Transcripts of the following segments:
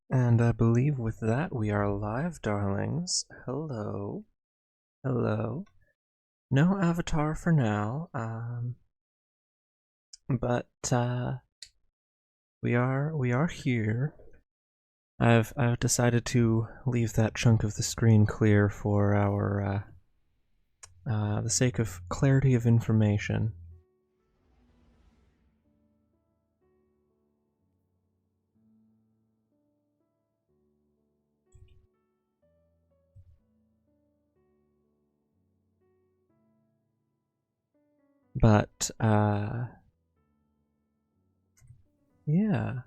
And I believe with that we are live, darlings. Hello. Hello. No avatar for now, but we are here. I've decided to leave that chunk of the screen clear for our the sake of clarity of information. But yeah.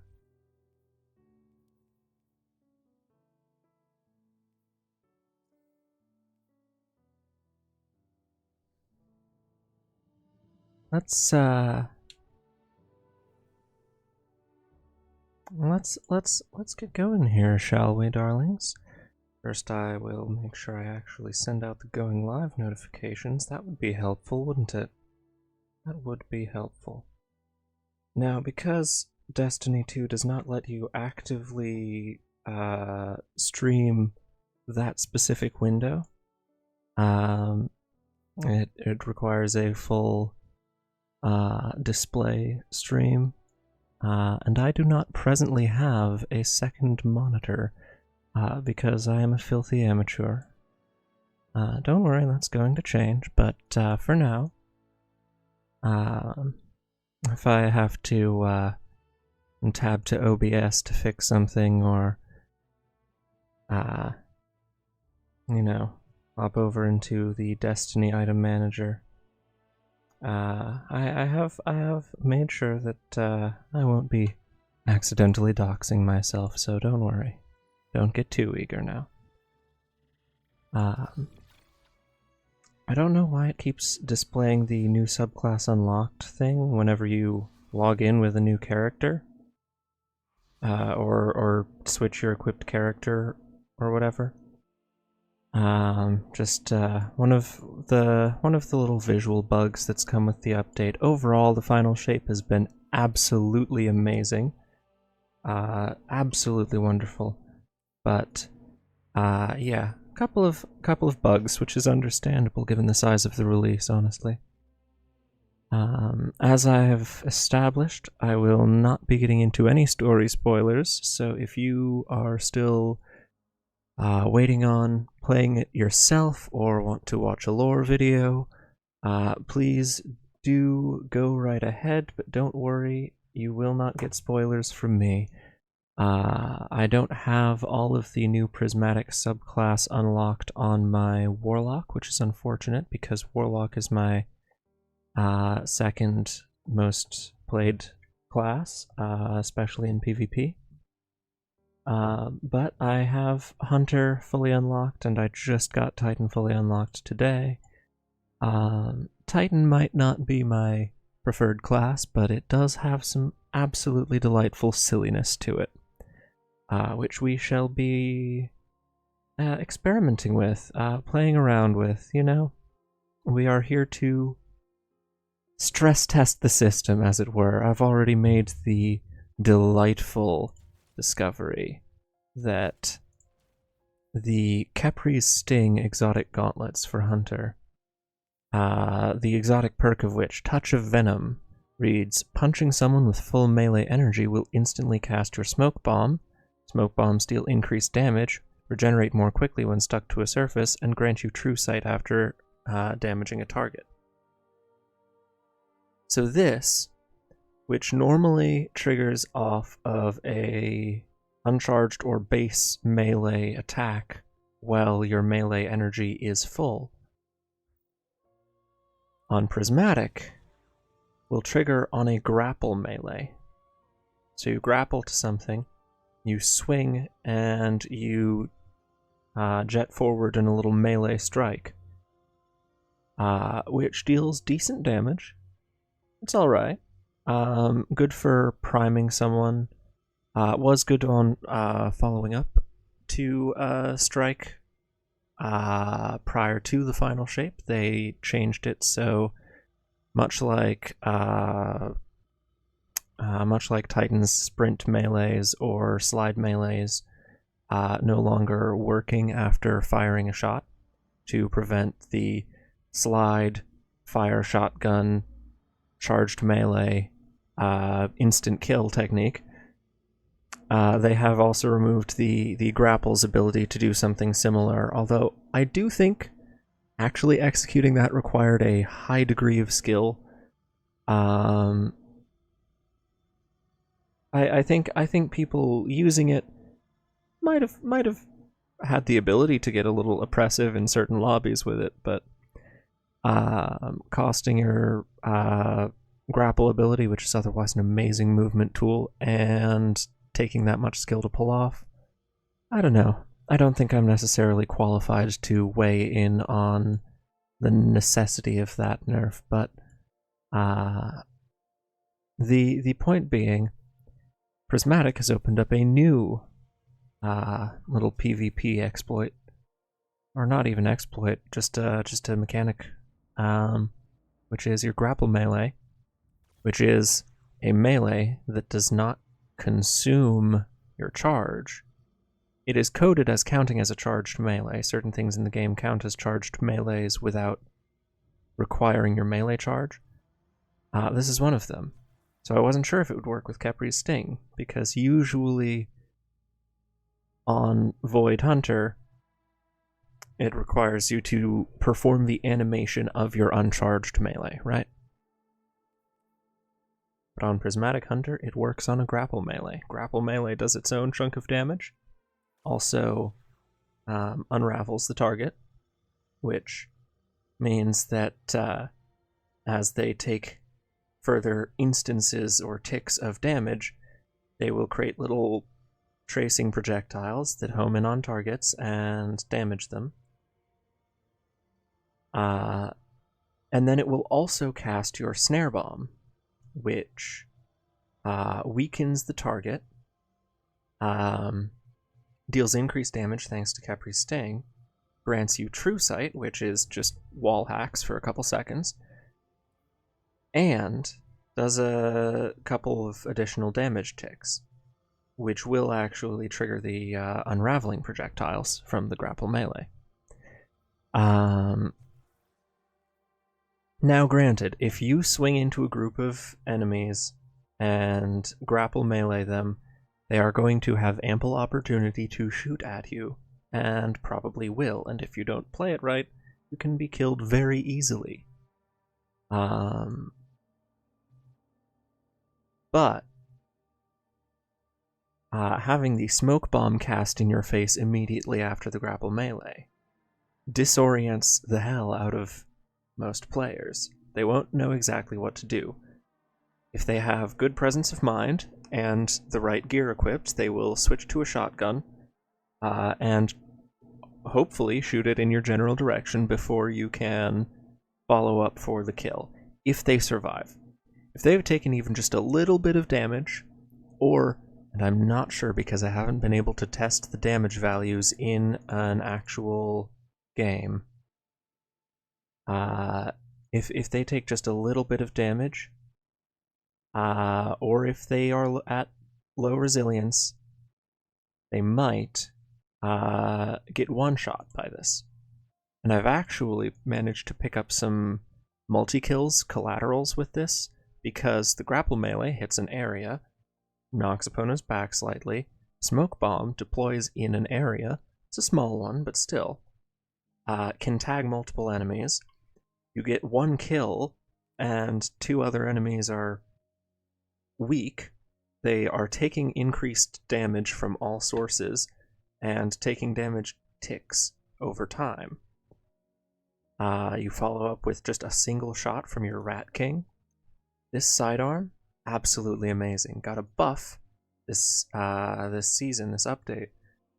Let's get going here, shall we, darlings? First, I will make sure I actually send out the going live notifications. That would be helpful, wouldn't it? That would be helpful. Now, because Destiny 2 does not let you actively stream that specific window, it requires a full display stream, and I do not presently have a second monitor because I am a filthy amateur. Don't worry, that's going to change, but for now, if I have to tab to OBS to fix something or, you know, hop over into the Destiny item manager, I have made sure that I won't be accidentally doxing myself, so don't worry. Don't get too eager now. I don't know why it keeps displaying the new subclass unlocked thing whenever you log in with a new character, or switch your equipped character or whatever. Just one of the little visual bugs that's come with the update. Overall, the final shape has been absolutely amazing, absolutely wonderful. But yeah, couple of bugs, which is understandable given the size of the release, honestly. As I have established, I will not be getting into any story spoilers, so if you are still waiting on playing it yourself or want to watch a lore video, please do go right ahead, but don't worry, you will not get spoilers from me. I don't have all of the new Prismatic subclass unlocked on my Warlock, which is unfortunate because Warlock is my second most played class, especially in PvP. But I have Hunter fully unlocked, and I just got Titan fully unlocked today. Titan might not be my preferred class, but it does have some absolutely delightful silliness to it, which we shall be experimenting with, playing around with, you know? We are here to stress test the system, as it were. I've already made the delightful discovery that the Capri's Sting exotic gauntlets for Hunter, the exotic perk of which, Touch of Venom, reads, punching someone with full melee energy will instantly cast your smoke bomb. Smoke bombs deal increased damage, regenerate more quickly when stuck to a surface, and grant you true sight after damaging a target. So this, which normally triggers off of a uncharged or base melee attack while your melee energy is full, on Prismatic will trigger on a grapple melee. So you grapple to something, you swing, and you jet forward in a little melee strike, which deals decent damage. It's alright. Good for priming someone. Was good on following up to strike prior to the final shape. They changed it so much like much like Titan's sprint melees or slide melees, no longer working after firing a shot to prevent the slide, fire shotgun, charged melee, instant kill technique. They have also removed the grapple's ability to do something similar, although I do think actually executing that required a high degree of skill. I think people using it might have had the ability to get a little oppressive in certain lobbies with it, but costing your grapple ability, which is otherwise an amazing movement tool, and taking that much skill to pull off, I don't know. I don't think I'm necessarily qualified to weigh in on the necessity of that nerf, but the point being, Prismatic has opened up a new little PvP exploit, or not even exploit, just a mechanic, which is your grapple melee, which is a melee that does not consume your charge. It is coded as counting as a charged melee. Certain things in the game count as charged melees without requiring your melee charge. This is one of them. So I wasn't sure if it would work with Khepri's Sting, because usually on Void Hunter, it requires you to perform the animation of your uncharged melee, right? But on Prismatic Hunter, it works on a grapple melee. Grapple melee does its own chunk of damage, also unravels the target, which means that as they take further instances or ticks of damage, they will create little tracing projectiles that home in on targets and damage them. And then it will also cast your Snare Bomb, which weakens the target, deals increased damage thanks to Khepri's Sting, grants you True Sight, which is just wall hacks for a couple seconds, and does a couple of additional damage ticks, which will actually trigger the unraveling projectiles from the grapple melee. Now granted, if you swing into a group of enemies and grapple melee them, they are going to have ample opportunity to shoot at you, and probably will, and if you don't play it right, you can be killed very easily. But having the smoke bomb cast in your face immediately after the grapple melee disorients the hell out of most players. They won't know exactly what to do. If they have good presence of mind and the right gear equipped, they will switch to a shotgun and hopefully shoot it in your general direction before you can follow up for the kill, if they survive. If they've taken even just a little bit of damage, or, and I'm not sure because I haven't been able to test the damage values in an actual game, if they take just a little bit of damage, or if they are at low resilience, they might get one-shot by this. And I've actually managed to pick up some multi-kills, collaterals with this, because the grapple melee hits an area, knocks opponents back slightly, smoke bomb deploys in an area, it's a small one, but still, can tag multiple enemies. You get one kill, and two other enemies are weak. They are taking increased damage from all sources, and taking damage ticks over time. You follow up with just a single shot from your Rat King. This sidearm, absolutely amazing. Got a buff this season, this update.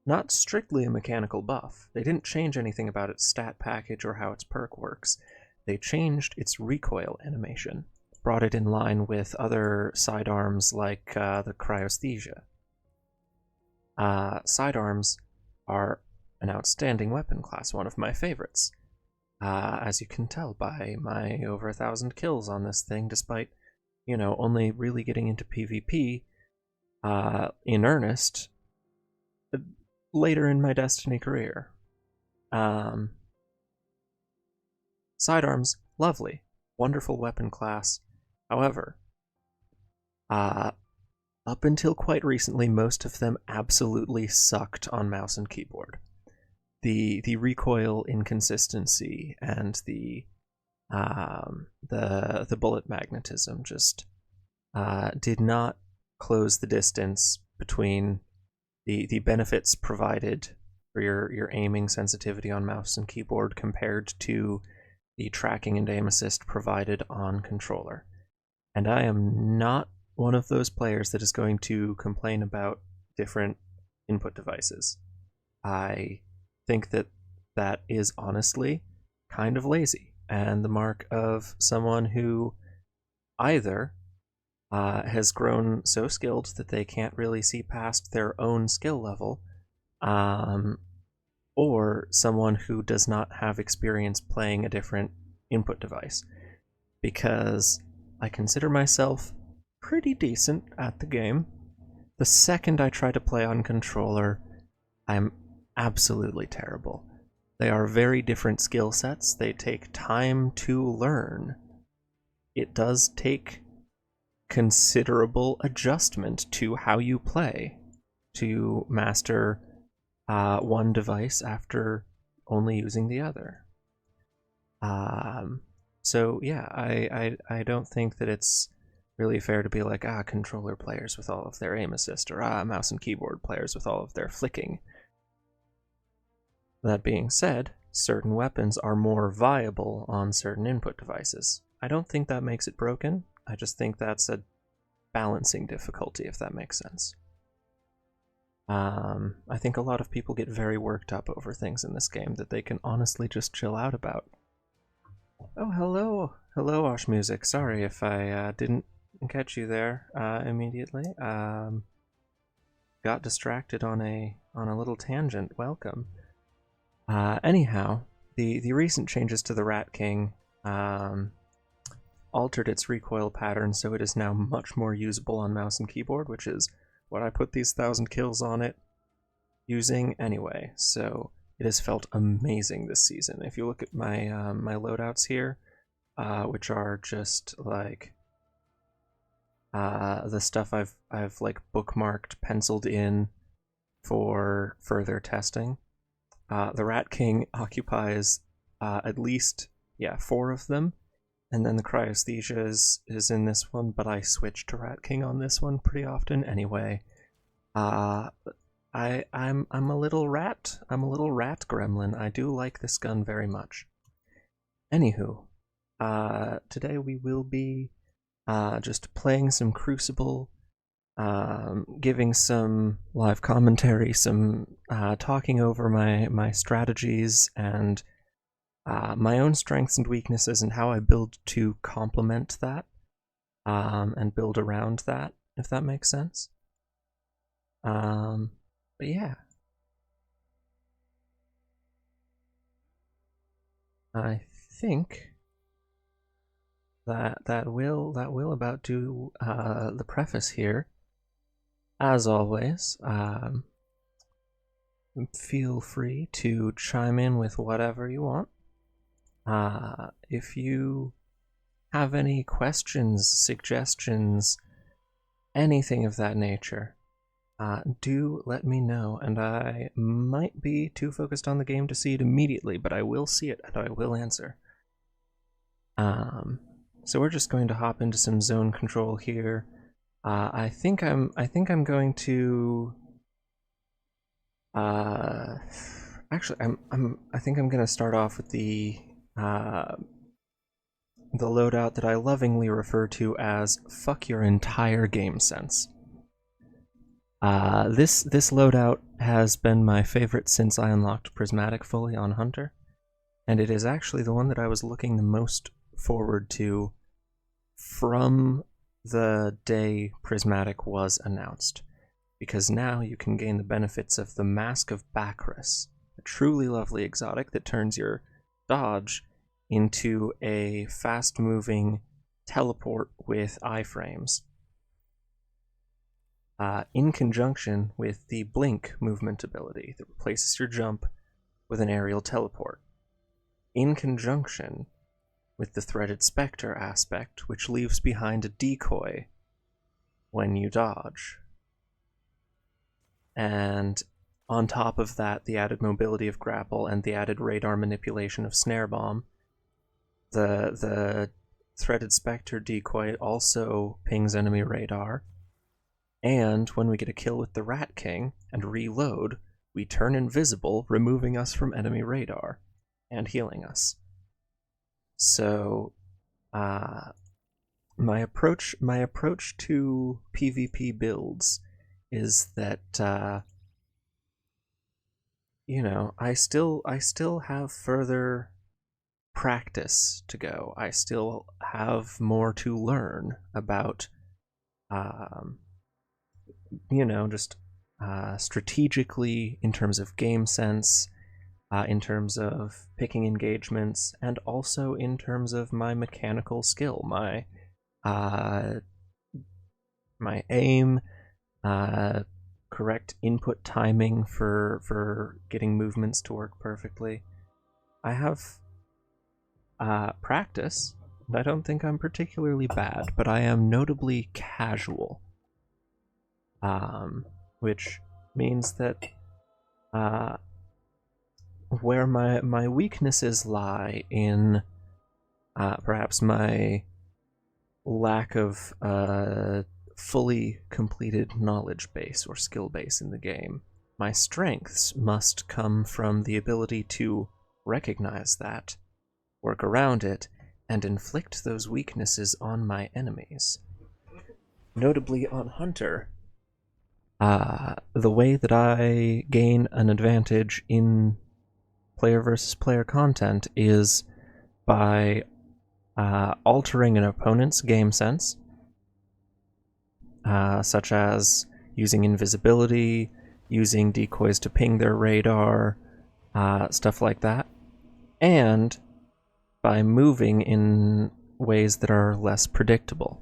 Not strictly a mechanical buff. They didn't change anything about its stat package or how its perk works. They changed its recoil animation, brought it in line with other sidearms like the Cryosthesia. Sidearms are an outstanding weapon class, one of my favorites. As you can tell by my over 1,000 kills on this thing, despite, only really getting into PvP in earnest later in my Destiny career. Sidearms, lovely, wonderful weapon class. However, up until quite recently, most of them absolutely sucked on mouse and keyboard. The recoil inconsistency and the bullet magnetism just did not close the distance between the benefits provided for your aiming sensitivity on mouse and keyboard compared to the tracking and aim assist provided on controller. And I am not one of those players that is going to complain about different input devices. I think that is honestly kind of lazy and the mark of someone who either has grown so skilled that they can't really see past their own skill level, or someone who does not have experience playing a different input device. Because I consider myself pretty decent at the game. The second I try to play on controller, I'm absolutely terrible. They are very different skill sets. They take time to learn. It does take considerable adjustment to how you play to master one device after only using the other. So yeah, I don't think that it's really fair to be like, controller players with all of their aim assist, or mouse and keyboard players with all of their flicking. That being said, certain weapons are more viable on certain input devices. I don't think that makes it broken. I just think that's a balancing difficulty, if that makes sense. I think a lot of people get very worked up over things in this game that they can honestly just chill out about. Oh, hello. Hello, Osh Music. Sorry if I didn't catch you there immediately. Got distracted on a little tangent. Welcome. Anyhow, the recent changes to the Rat King altered its recoil pattern, so it is now much more usable on mouse and keyboard, which is what I put these 1,000 kills on it using anyway. So it has felt amazing this season. If you look at my my loadouts here, which are just like the stuff I've like bookmarked, penciled in for further testing. The Rat King occupies at least 4 of them, and then the Cryosthesia is in this one, but I switch to Rat King on this one pretty often anyway. I'm a little rat. I'm a little rat gremlin. I do like this gun very much. Anywho, today we will be just playing some Crucible, giving some live commentary, some talking over my strategies and my own strengths and weaknesses and how I build to complement that and build around that, if that makes sense. But yeah, I think that will about do the preface here. As always, feel free to chime in with whatever you want. If you have any questions, suggestions, anything of that nature, do let me know, and I might be too focused on the game to see it immediately, but I will see it and I will answer. So we're just going to hop into some zone control here. I think I'm going to actually I think I'm going to start off with the loadout that I lovingly refer to as "fuck your entire game sense." This loadout has been my favorite since I unlocked Prismatic fully on Hunter, and it is actually the one that I was looking the most forward to from the day Prismatic was announced, because now you can gain the benefits of the Mask of Bacchus, a truly lovely exotic that turns your dodge into a fast-moving teleport with iframes, in conjunction with the blink movement ability that replaces your jump with an aerial teleport, in conjunction with the threaded specter aspect, which leaves behind a decoy when you dodge. And on top of that, the added mobility of grapple and the added radar manipulation of snare bomb. The threaded specter decoy also pings enemy radar, and when we get a kill with the Rat King and reload, we turn invisible, removing us from enemy radar and healing us. So, my approach to PvP builds is that I still have further practice to go. I still have more to learn about just strategically in terms of game sense, in terms of picking engagements, and also in terms of my mechanical skill, my aim, correct input timing for getting movements to work perfectly. I have practice, and I don't think I'm particularly bad, but I am notably casual. Which means that where my weaknesses lie in perhaps my lack of fully completed knowledge base or skill base in the game, my strengths must come from the ability to recognize that, work around it, and inflict those weaknesses on my enemies. Notably on Hunter, the way that I gain an advantage in player versus player content is by altering an opponent's game sense, such as using invisibility, using decoys to ping their radar, stuff like that, and by moving in ways that are less predictable.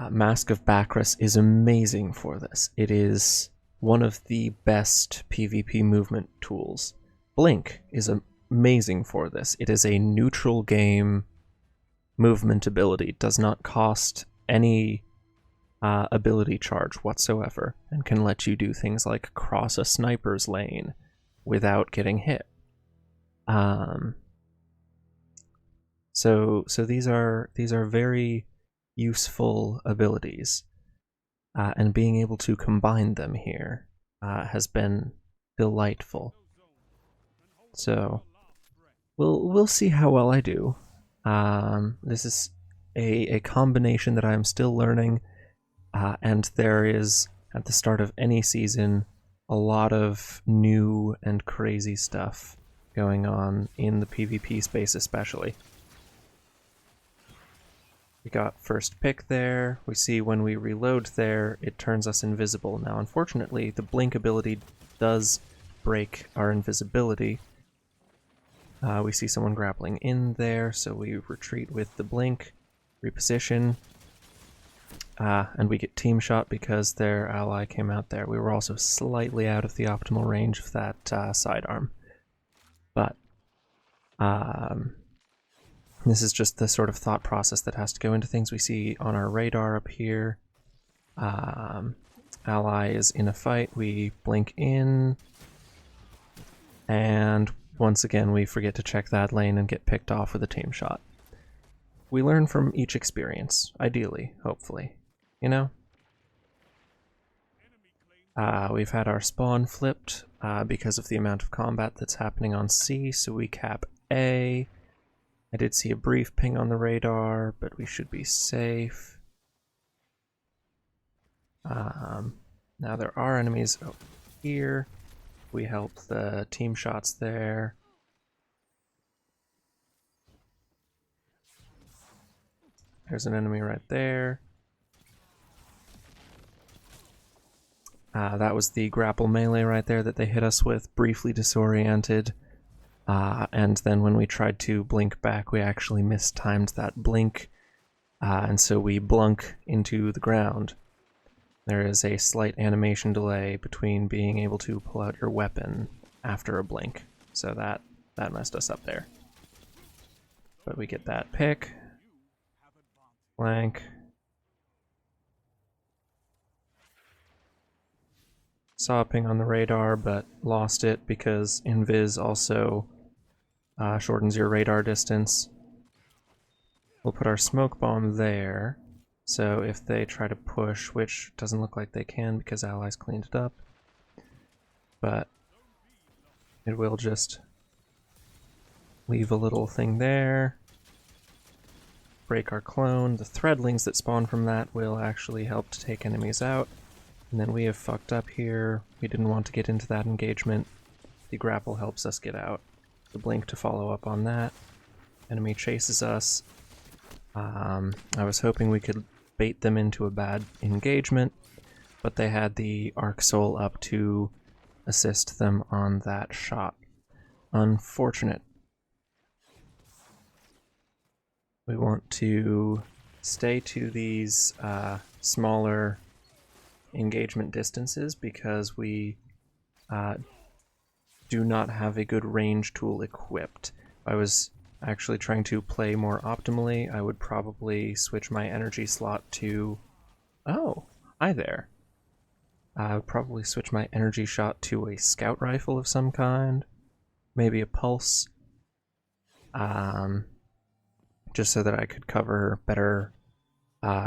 Mask of Bacchus is amazing for this. It is one of the best PvP movement tools. Blink is amazing for this. It is a neutral game movement ability. It does not cost any ability charge whatsoever, and can let you do things like cross a sniper's lane without getting hit. So these are very useful abilities, and being able to combine them here has been delightful. So we'll see how well I do. This is a combination that I'm still learning, and there is, at the start of any season, a lot of new and crazy stuff going on in the PvP space especially. We got first pick there. We see when we reload there, it turns us invisible. Now, unfortunately, the blink ability does break our invisibility. We see someone grappling in there, so we retreat with the blink, reposition, and we get team shot because their ally came out there. We were also slightly out of the optimal range of that sidearm. But this is just the sort of thought process that has to go into things. We see on our radar up here, ally is in a fight, we blink in, and once again we forget to check that lane and get picked off with a team shot. We learn from each experience, ideally, hopefully, you know? We've had our spawn flipped because of the amount of combat that's happening on C, so we cap A. I did see a brief ping on the radar, but we should be safe. Now there are enemies over here. We help the team shots there. There's an enemy right there. That was the grapple melee right there that they hit us with, briefly disoriented. And then when we tried to blink back, we actually mistimed that blink, and so we blunk into the ground. There is a slight animation delay between being able to pull out your weapon after a blink, so that messed us up there. But we get that pick, flank, saw a ping on the radar, but lost it because invis also shortens your radar distance. We'll put our smoke bomb there, so if they try to push, which doesn't look like they can because allies cleaned it up, but it will just leave a little thing there, break our clone. The threadlings that spawn from that will actually help to take enemies out. And then we have fucked up here. We didn't want to get into that engagement. The grapple helps us get out. The blink to follow up on that. Enemy chases us. I was hoping we could bait them into a bad engagement, but they had the Arc Soul up to assist them on that shot. Unfortunate. We want to stay to these smaller engagement distances because we do not have a good range tool equipped. If I was actually trying to play more optimally, I would probably switch my energy slot to... Oh, hi there. I would probably switch my energy shot to a scout rifle of some kind, maybe a pulse, just so that I could cover better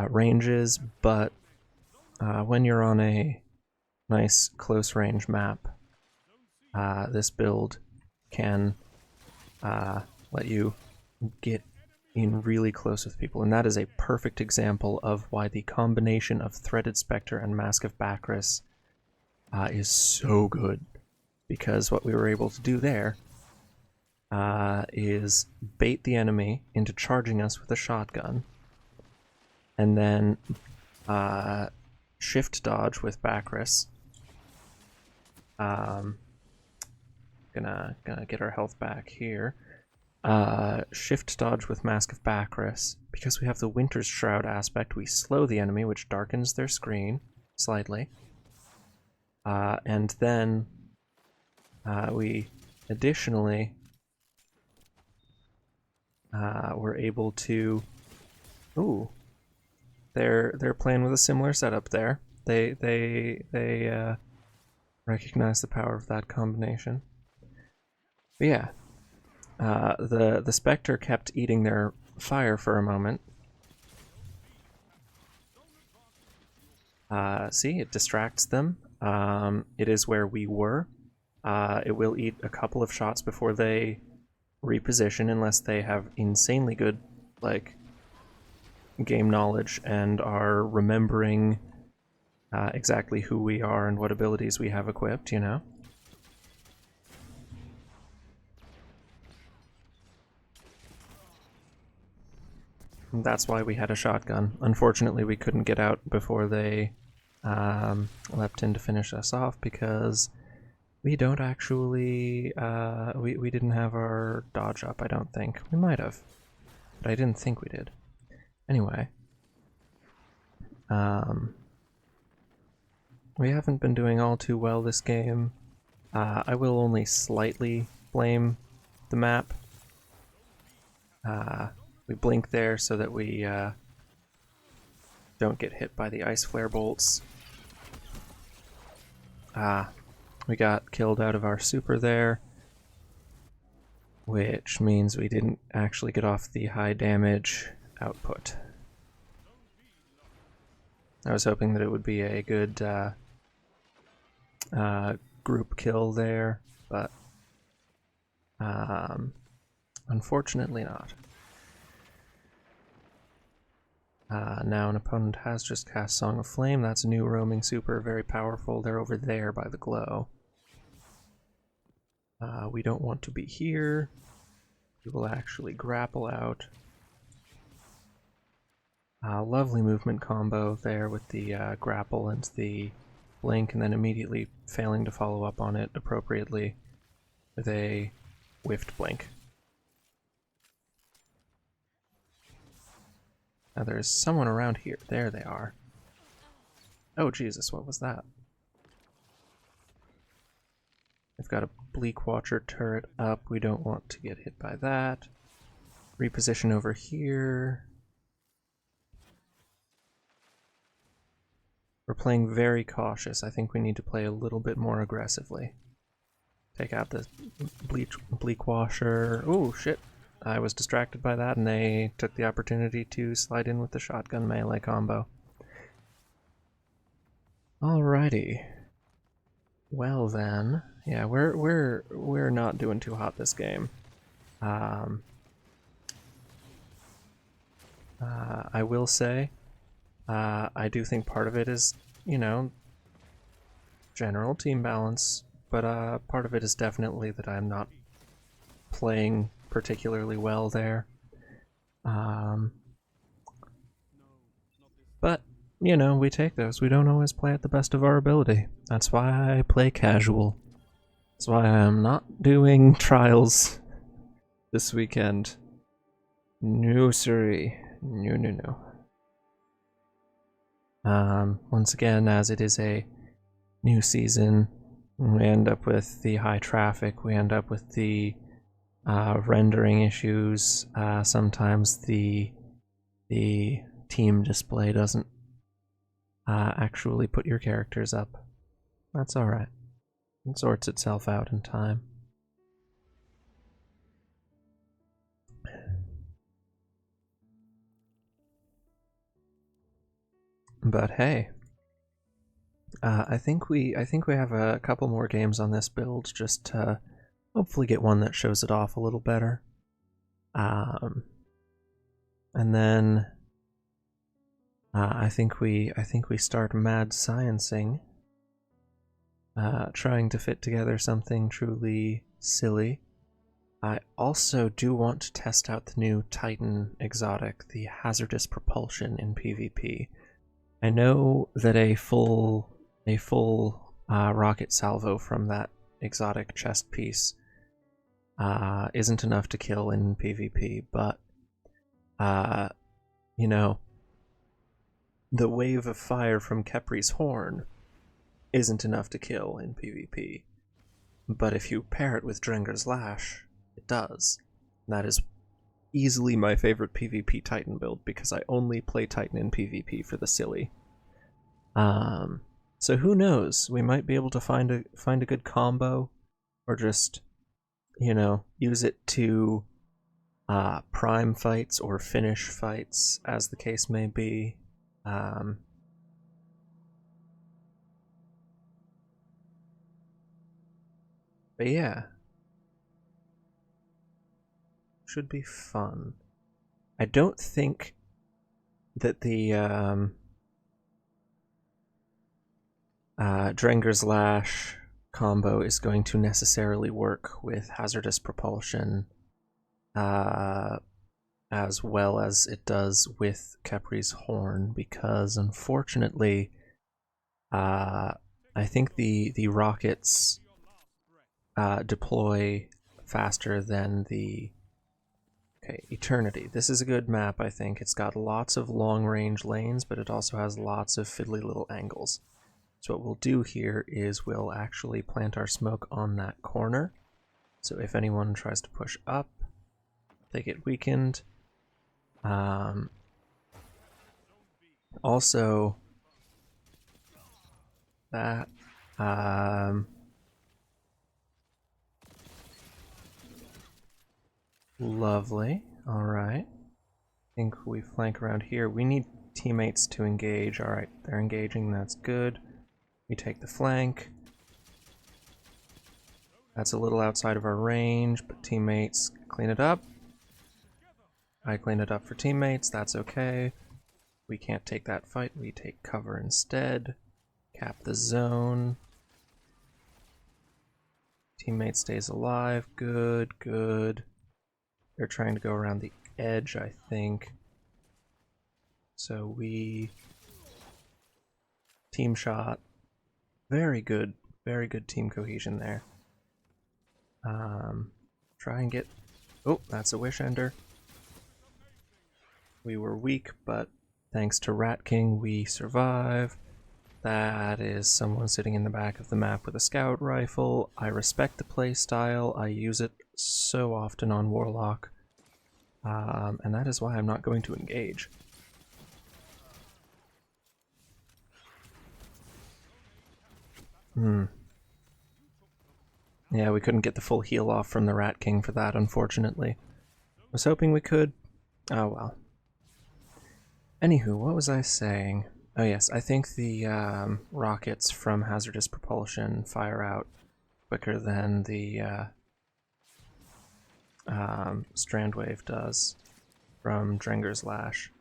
ranges, but when you're on a nice close range map, this build can let you get in really close with people, and that is a perfect example of why the combination of Threaded Spectre and Mask of Bacchus is so good, because what we were able to do there is bait the enemy into charging us with a shotgun, and then shift dodge with Bacchus. Gonna get our health back here. Shift dodge with Mask of Bacchus. Because we have the Winter's Shroud aspect, we slow the enemy, which darkens their screen slightly. And then we additionally were able to... Ooh, they're playing with a similar setup there. They recognize the power of that combination. But yeah, the Spectre kept eating their fire for a moment. See, it distracts them. It is where we were. It will eat a couple of shots before they reposition, unless they have insanely good, like, game knowledge and are remembering exactly who we are and what abilities we have equipped, you know? And that's why we had a shotgun. Unfortunately, we couldn't get out before they leapt in to finish us off, because we don't actually... we didn't have our dodge up, I don't think. We might have, but I didn't think we did. Anyway. We haven't been doing all too well this game. I will only slightly blame the map. We blink there so that we don't get hit by the ice flare bolts. We got killed out of our super there, which means we didn't actually get off the high damage output. I was hoping that it would be a good group kill there, but unfortunately not. Now an opponent has just cast Song of Flame. That's a new roaming super, very powerful. They're over there by the glow. We don't want to be here. We will actually grapple out. Lovely movement combo there with the grapple and the blink, and then immediately failing to follow up on it appropriately with a whiffed blink. Now there's someone around here. There they are. Oh Jesus, what was that? I've got a Bleak Watcher turret up. We don't want to get hit by that. Reposition over here. We're playing very cautious. I think we need to play a little bit more aggressively. Take out the Bleak Washer. Oh shit. I was distracted by that and they took the opportunity to slide in with the shotgun melee combo. Alrighty. Well then, yeah, we're not doing too hot this game. I will say, I do think part of it is, you know, general team balance, but part of it is definitely that I'm not playing particularly well there. But, you know, we take those. We don't always play at the best of our ability. That's why I play casual. That's why I'm not doing trials this weekend. No, siree. No. Once again, as it is a new season, we end up with the high traffic, we end up with the rendering issues. Sometimes the team display doesn't actually put your characters up. That's alright. It sorts itself out in time. But hey, I think we have a couple more games on this build just to hopefully get one that shows it off a little better. And then I think we start mad sciencing, trying to fit together something truly silly. I also do want to test out the new Titan exotic, the hazardous propulsion in PvP. I know that a full rocket salvo from that exotic chest piece isn't enough to kill in PvP, but you know, the wave of fire from Kepri's horn isn't enough to kill in PvP. But if you pair it with Drenger's Lash, it does. And that is easily my favorite PvP Titan build because I only play Titan in PvP for the silly. So who knows? We might be able to find a good combo, or just, you know, use it to prime fights or finish fights, as the case may be. But yeah, should be fun. I don't think that the Drenger's Lash combo is going to necessarily work with hazardous propulsion as well as it does with Kepri's horn, because unfortunately I think the rockets deploy faster than the... Okay, Eternity. This is a good map, I think. It's got lots of long-range lanes, but it also has lots of fiddly little angles. So what we'll do here is we'll actually plant our smoke on that corner. So if anyone tries to push up, they get weakened. Also, that... lovely. Alright. I think we flank around here. We need teammates to engage. Alright, they're engaging. That's good. We take the flank. That's a little outside of our range, but teammates clean it up. I clean it up for teammates. That's okay. We can't take that fight. We take cover instead. Cap the zone. Teammate stays alive. Good, good. They're trying to go around the edge, I think. So we... Team shot. Very good team cohesion there. try and get... Oh, that's a Wish Ender. We were weak, but thanks to Rat King, we survive. That is someone sitting in the back of the map with a scout rifle. I respect the playstyle. I use it so often on Warlock. And that is why I'm not going to engage. Yeah, we couldn't get the full heal off from the Rat King for that, unfortunately. I was hoping we could. Oh well. Anywho, what was I saying? Oh yes, I think the rockets from hazardous propulsion fire out quicker than the strand wave does from Drenger's Lash.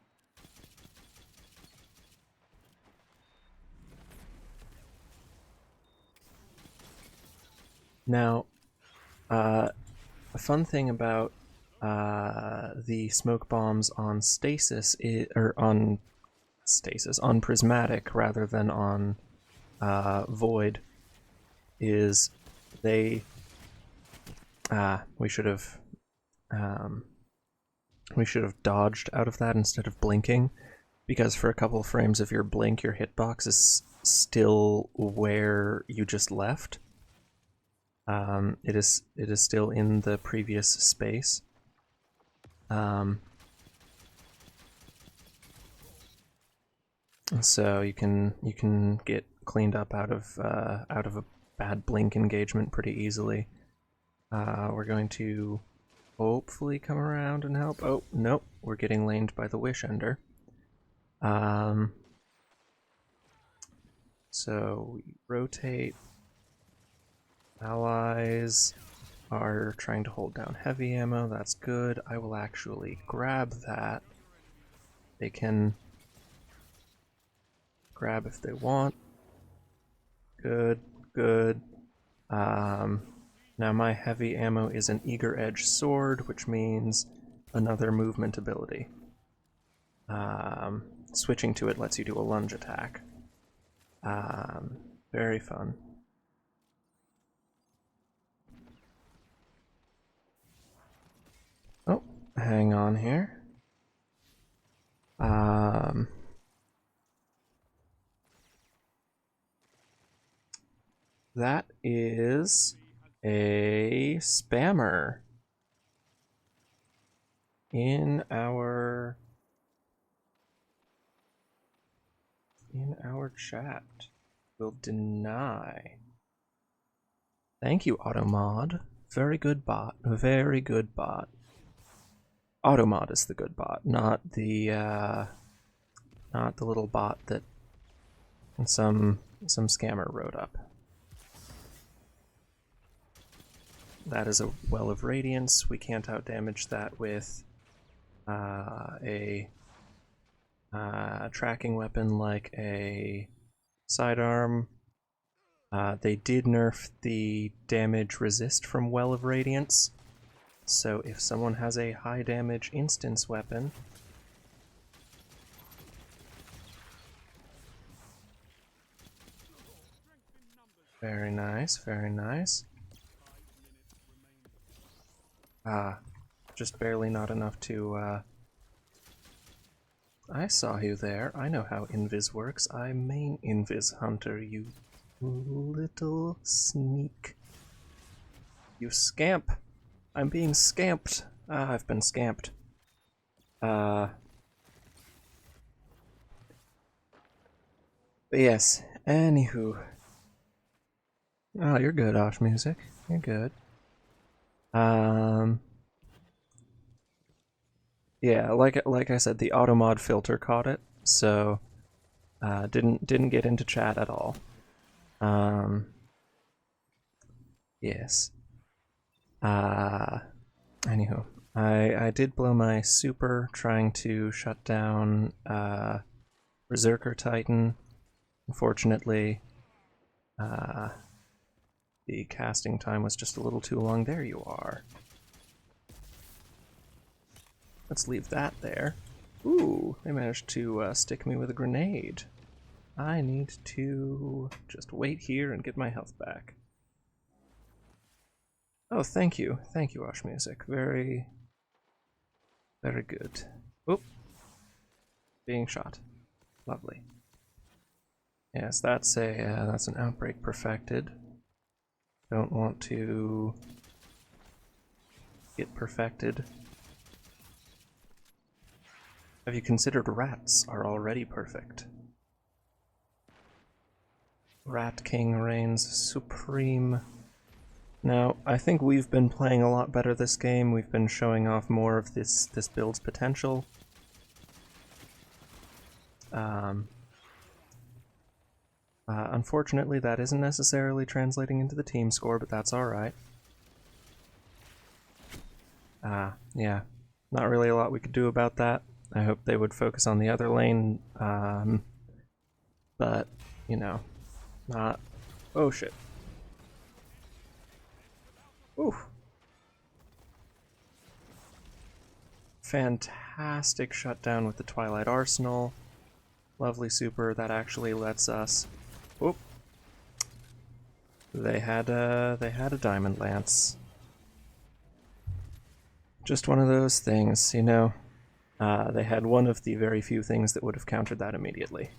Now, a fun thing about the smoke bombs on stasis, on Prismatic rather than on Void, is they we should have dodged out of that instead of blinking, because for a couple frames of your blink, your hitbox is still where you just left. It is still in the previous space. So you can get cleaned up out of a bad blink engagement pretty easily. We're going to hopefully come around and help. Oh nope, we're getting laned by the Wish Ender. So we rotate. Allies are trying to hold down heavy ammo. That's good. I will actually grab that. They can grab if they want. Good, good. Now my heavy ammo is an Eager Edge sword, which means another movement ability. Switching to it lets you do a lunge attack. Very fun. Oh, hang on here. That is a spammer in our chat. Will deny. Thank you, Automod. Very good bot. Very good bot. Automod is the good bot, not the little bot that some scammer wrote up. That is a Well of Radiance. We can't outdamage that with a tracking weapon like a sidearm. They did nerf the damage resist from Well of Radiance, so if someone has a high damage instance weapon, very nice, very nice. Just barely not enough to, I saw you there. I know how Invis works. I main Invis Hunter, you little sneak. You scamp! I'm being scamped! Ah, I've been scamped. But yes, anywho. Oh, you're good, Osh Music. You're good. Yeah, like I said, the automod filter caught it, so didn't get into chat at all. Yes. Anywho, I did blow my super trying to shut down Berserker Titan. Unfortunately, the casting time was just a little too long. There you are. Let's leave that there. Ooh, they managed to stick me with a grenade. I need to just wait here and get my health back. Oh, thank you. Thank you, Wash Music. Very, very good. Oop. Being shot. Lovely. Yes, that's an outbreak perfected. Don't want to get perfected. Have you considered rats are already perfect? Rat King reigns supreme. Now, I think we've been playing a lot better this game. We've been showing off more of this build's potential. Unfortunately, that isn't necessarily translating into the team score, but that's alright. Yeah. Not really a lot we could do about that. I hope they would focus on the other lane, but, you know, not... Oh, shit. Ooh. Fantastic shutdown with the Twilight Arsenal. Lovely super, that actually lets us... Oop. They had a Diamond Lance. Just one of those things, you know. They had one of the very few things that would have countered that immediately.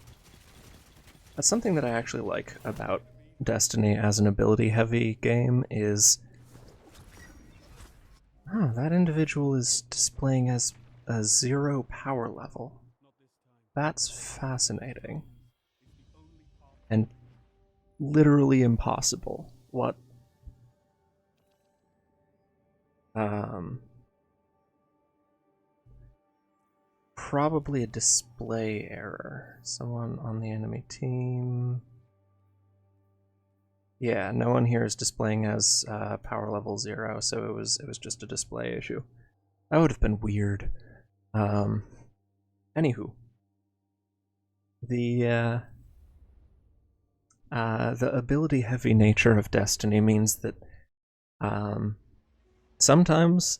That's something that I actually like about Destiny as an ability-heavy game is... Oh, that individual is displaying as a 0 power level. That's fascinating. And literally impossible. What? Probably a display error. Someone on the enemy team... Yeah, no one here is displaying as power level 0, so it was just a display issue. That would have been weird. Anywho, the ability-heavy nature of Destiny means that sometimes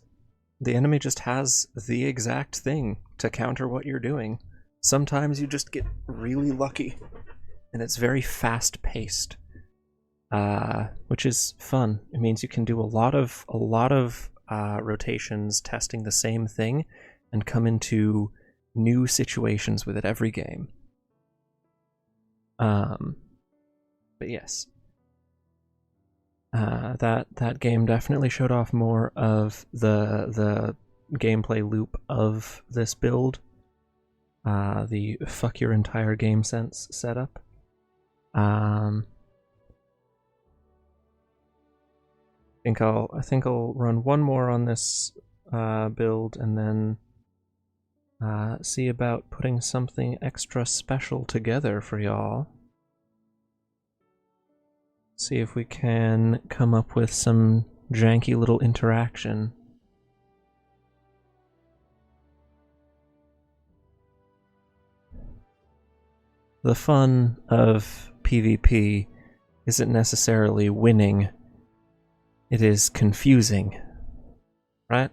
the enemy just has the exact thing to counter what you're doing. Sometimes you just get really lucky, and it's very fast-paced. Which is fun. It means you can do a lot of rotations testing the same thing and come into new situations with it every game. But yes. That game definitely showed off more of the gameplay loop of this build. The fuck your entire game sense setup. I think I'll run one more on this build and then see about putting something extra special together for y'all. See if we can come up with some janky little interaction. The fun of PvP isn't necessarily winning. It is confusing, right?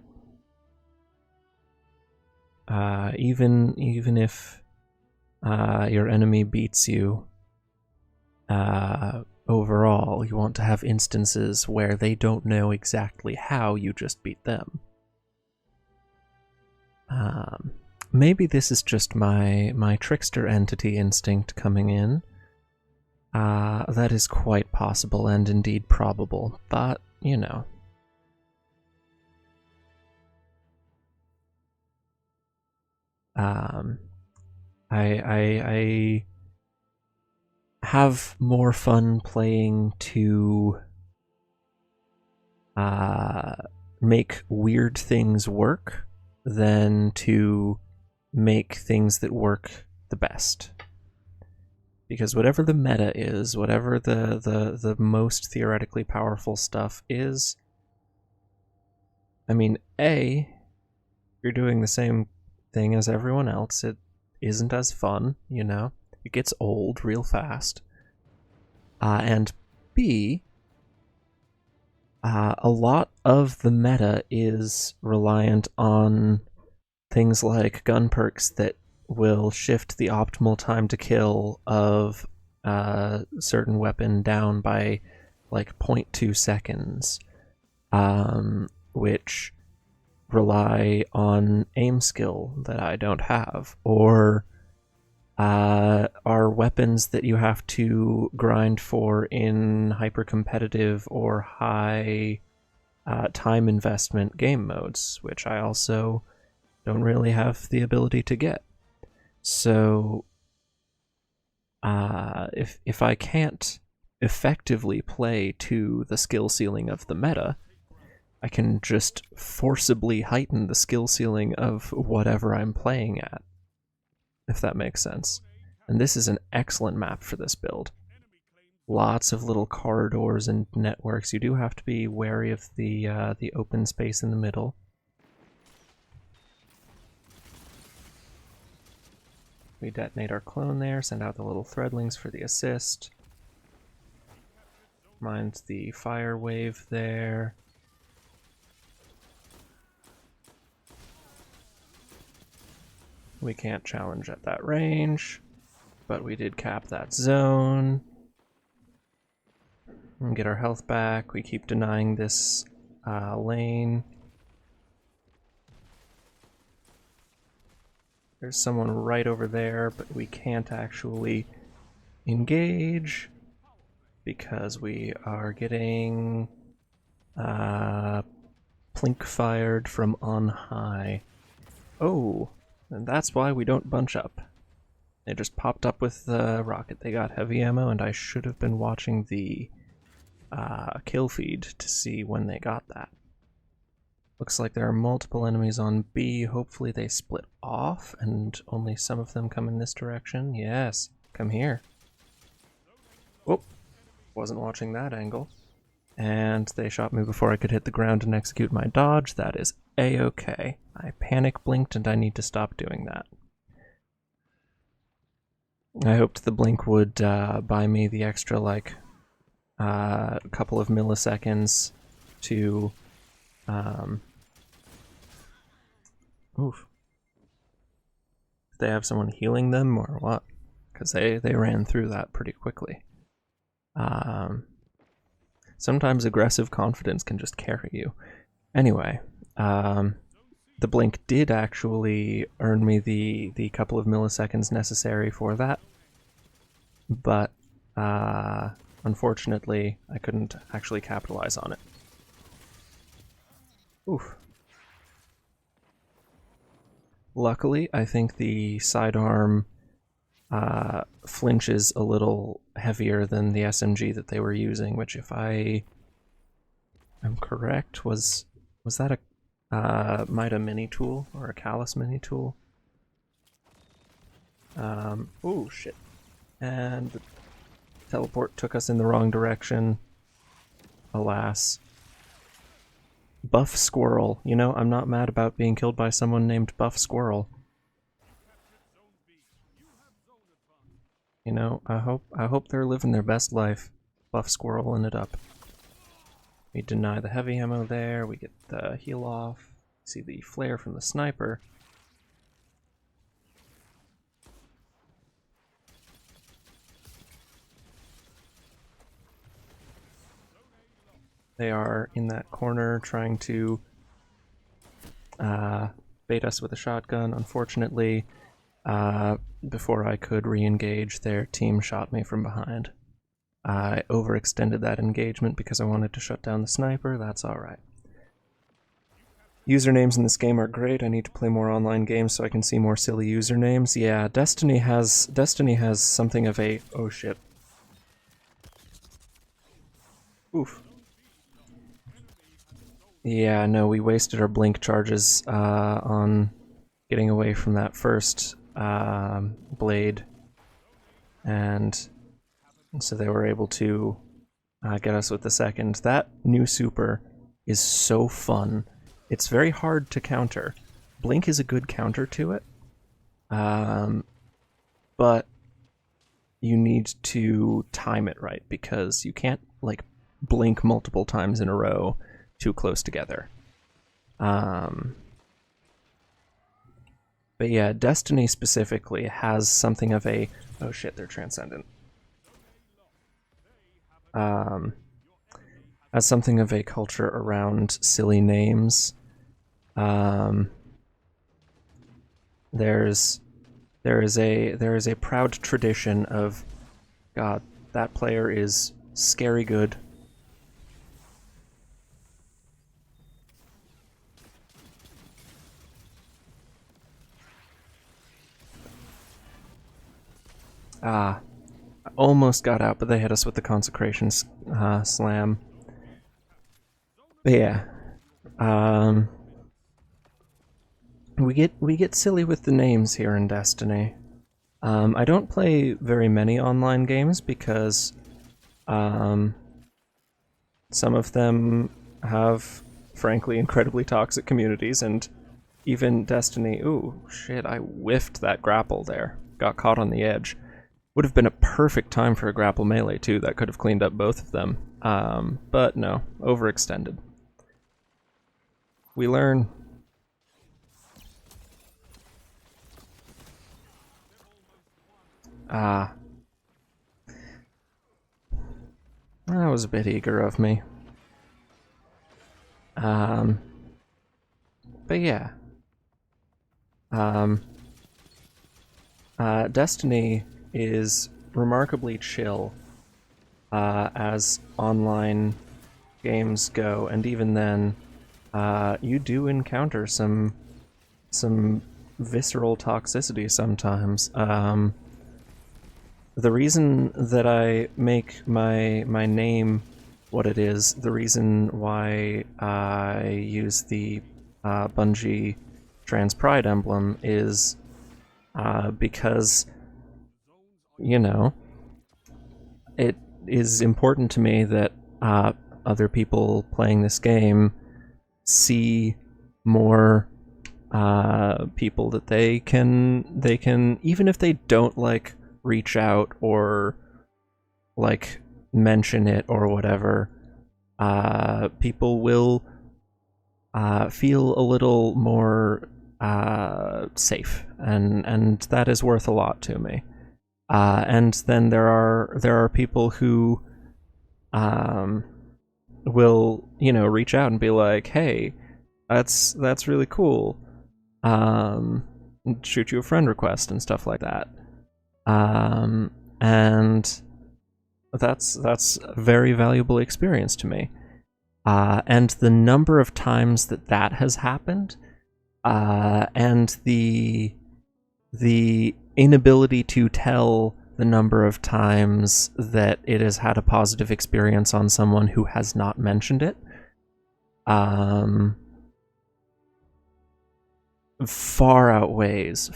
Even if your enemy beats you, overall, you want to have instances where they don't know exactly how you just beat them. Maybe this is just my trickster entity instinct coming in. That is quite possible and indeed probable, but you know. I have more fun playing to make weird things work than to make things that work the best. Because whatever the meta is, whatever the most theoretically powerful stuff is, I mean, you're doing the same thing as everyone else. It isn't as fun, you know? It gets old real fast. And B, a lot of the meta is reliant on things like gun perks that will shift the optimal time to kill of a certain weapon down by like 0.2 seconds. which rely on aim skill that I don't have, or are weapons that you have to grind for in hyper-competitive or high time investment game modes, which I also don't really have the ability to get. So if I can't effectively play to the skill ceiling of the meta, I can just forcibly heighten the skill ceiling of whatever I'm playing at, if that makes sense. And this is an excellent map for this build. Lots of little corridors and networks. You do have to be wary of the open space in the middle. We detonate our clone there, send out the little threadlings for the assist. Mine's the fire wave there. We can't challenge at that range, but we did cap that zone. And get our health back. We keep denying this lane. There's someone right over there, but we can't actually engage because we are getting plink fired from on high. Oh, and that's why we don't bunch up. They just popped up with the rocket. They got heavy ammo, and I should have been watching the kill feed to see when they got that. Looks like there are multiple enemies on B. Hopefully they split off and only some of them come in this direction. Yes, come here. Oh, wasn't watching that angle. And they shot me before I could hit the ground and execute my dodge. That is a-okay. I panic blinked and I need to stop doing that. I hoped the blink would buy me the extra, like, couple of milliseconds to oof. Did they have someone healing them or what? Because they ran through that pretty quickly. Sometimes aggressive confidence can just carry you. Anyway, the blink did actually earn me the couple of milliseconds necessary for that, but unfortunately I couldn't actually capitalize on it. Oof. Luckily, I think the sidearm flinches a little heavier than the SMG that they were using, which, if I am correct, was that a Mida mini tool or a Callus mini tool? Oh shit! And the teleport took us in the wrong direction. Alas. Buff Squirrel. You know, I'm not mad about being killed by someone named Buff Squirrel. You know, I hope they're living their best life. Buff Squirreling it up. We deny the heavy ammo there, we get the heal off. See the flare from the sniper. They are in that corner trying to bait us with a shotgun. Unfortunately, before I could re-engage, their team shot me from behind. I overextended that engagement because I wanted to shut down the sniper. That's alright. Usernames in this game are great. I need to play more online games so I can see more silly usernames. Yeah, Destiny has something of a... oh shit. Oof. Yeah, no, we wasted our blink charges on getting away from that first blade, and so they were able to get us with the second. That new super is so fun. It's very hard to counter. Blink is a good counter to it, but you need to time it right, because you can't, like, blink multiple times in a row too close together. But yeah, Destiny specifically has something of a... oh shit, they're transcendent. has something of a culture around silly names. There's there is a proud tradition of, God, that player is scary good. Ah, almost got out, but they hit us with the consecration slam. But yeah, we get silly with the names here in Destiny. I don't play very many online games because some of them have, frankly, incredibly toxic communities, and even Destiny. Ooh, shit! I whiffed that grapple there. Got caught on the edge. Would have been a perfect time for a grapple melee too. That could have cleaned up both of them. But no, overextended. We learn. That was a bit eager of me. But yeah. Destiny is remarkably chill as online games go, and even then, you do encounter some visceral toxicity sometimes. The reason that I make my name what it is, the reason why I use the Bungie Trans Pride emblem is because, you know, it is important to me that other people playing this game see more people that they can, even if they don't like reach out or like mention it or whatever, people will feel a little more safe, and that is worth a lot to me. And then there are people who will, you know, reach out and be like, hey, that's really cool, shoot you a friend request and stuff like that. And that's a very valuable experience to me. And the number of times that has happened, and the inability to tell the number of times that it has had a positive experience on someone who has not mentioned it, far outweighs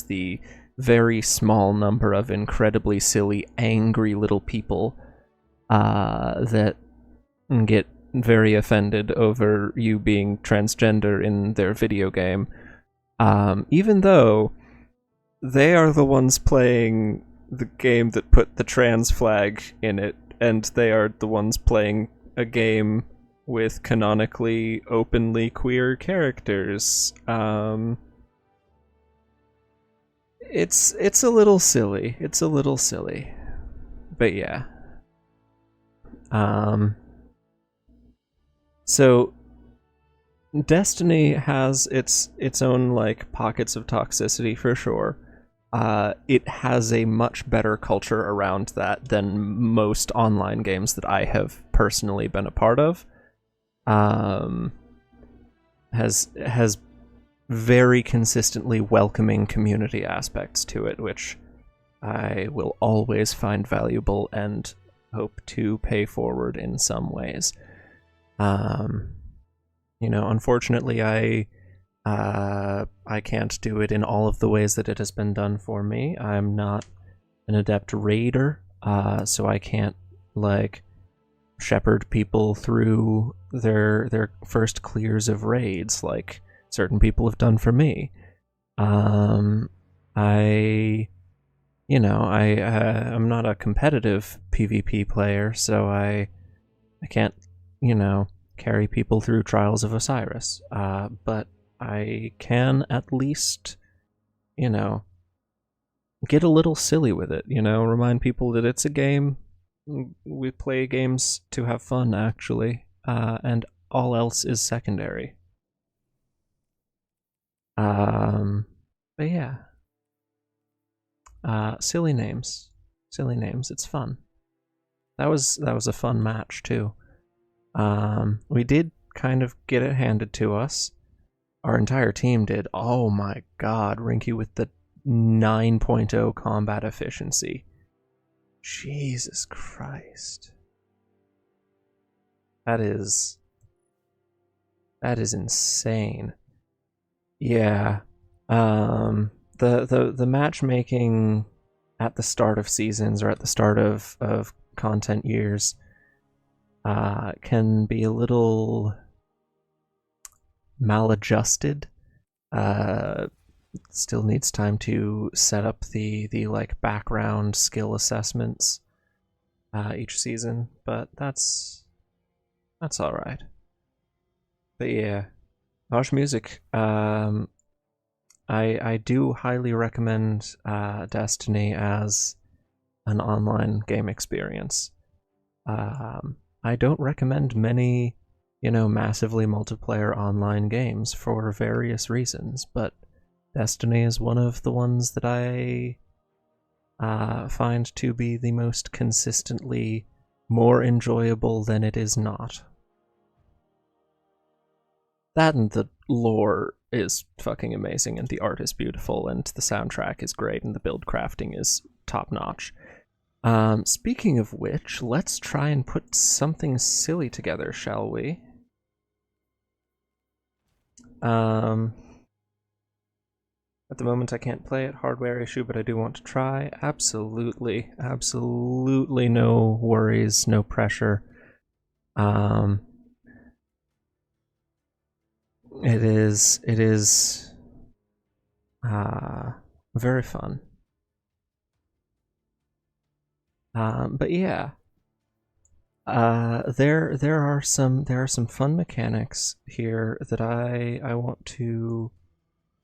the very small number of incredibly silly, angry little people that get very offended over you being transgender in their video game, even though they are the ones playing the game that put the trans flag in it, and they are the ones playing a game with canonically openly queer characters. It's a little silly. It's a little silly. But yeah. So Destiny has its own like pockets of toxicity for sure. It has a much better culture around that than most online games that I have personally been a part of. Has very consistently welcoming community aspects to it, which I will always find valuable and hope to pay forward in some ways. You know, unfortunately, I can't do it in all of the ways that it has been done for me. I'm not an adept raider, so I can't like shepherd people through their first clears of raids like certain people have done for me. I'm not a competitive PvP player, so I can't, you know, carry people through Trials of Osiris. But I can at least, you know, get a little silly with it, you know, remind people that it's a game, We play games to have fun, actually, and all else is secondary. But yeah, silly names, silly names. It's fun. That was a fun match too. We did kind of get it handed to us. Our entire team did. Oh my god, Rinky with the 9.0 combat efficiency. Jesus Christ. That is insane. Yeah. The matchmaking at the start of seasons or at the start of content years can be a little maladjusted. Still needs time to set up the like background skill assessments each season, but that's all right. But yeah, Harsh Music. I do highly recommend Destiny as an online game experience. I don't recommend many, massively multiplayer online games for various reasons, but Destiny is one of the ones that I find to be the most consistently more enjoyable than it is not. That and the lore is fucking amazing, and the art is beautiful, and the soundtrack is great, and the build crafting is top notch. Speaking of which, let's try and put something silly together, shall we? At the moment I can't play it, hardware issue, but I do want to try. Absolutely, absolutely no worries, no pressure. It is very fun. But yeah, there are some fun mechanics here that I want to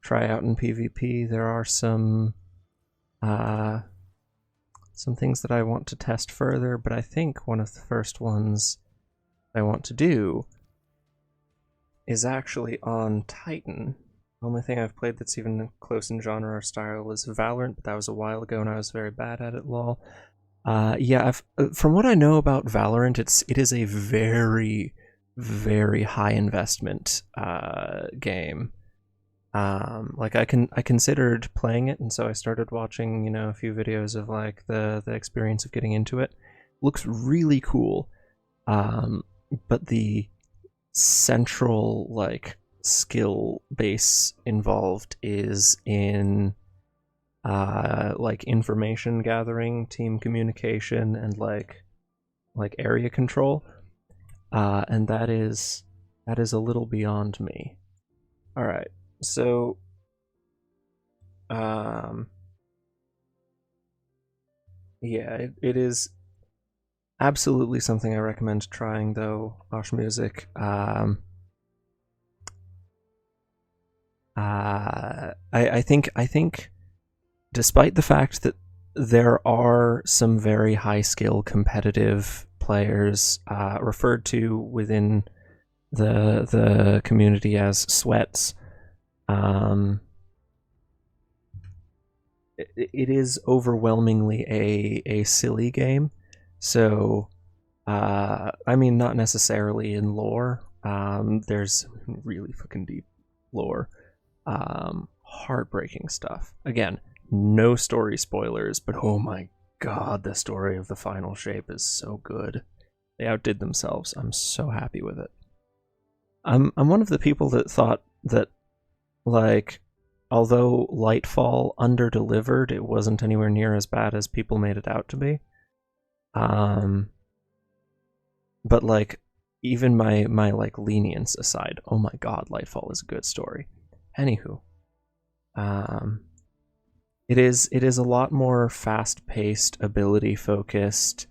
try out in PvP. There are some things that I want to test further, but I think one of the first ones I want to do is actually on Titan. The only thing I've played that's even close in genre or style is Valorant, but that was a while ago and I was very bad at it, lol. Yeah, from what I know about Valorant, it is a very, very high investment game. Like I considered playing it, and so I started watching, a few videos of like the experience of getting into it. Looks really cool, but the central like skill base involved is in like information gathering, team communication, and like area control, and that is a little beyond me. All right, so yeah, it is absolutely something I recommend trying, though. Osh Music. I think, despite the fact that there are some very high skill competitive players referred to within the community as sweats, it is overwhelmingly a silly game. So, I mean, not necessarily in lore. There's really fucking deep lore. Heartbreaking stuff. Again, no story spoilers, but oh my god, the story of the final shape is so good. They outdid themselves. I'm so happy with it. I'm one of the people that thought that, like, although Lightfall under-delivered, it wasn't anywhere near as bad as people made it out to be. But like, even my like lenience aside, oh my god, Lightfall is a good story. Anywho, it is a lot more fast-paced, ability-focused.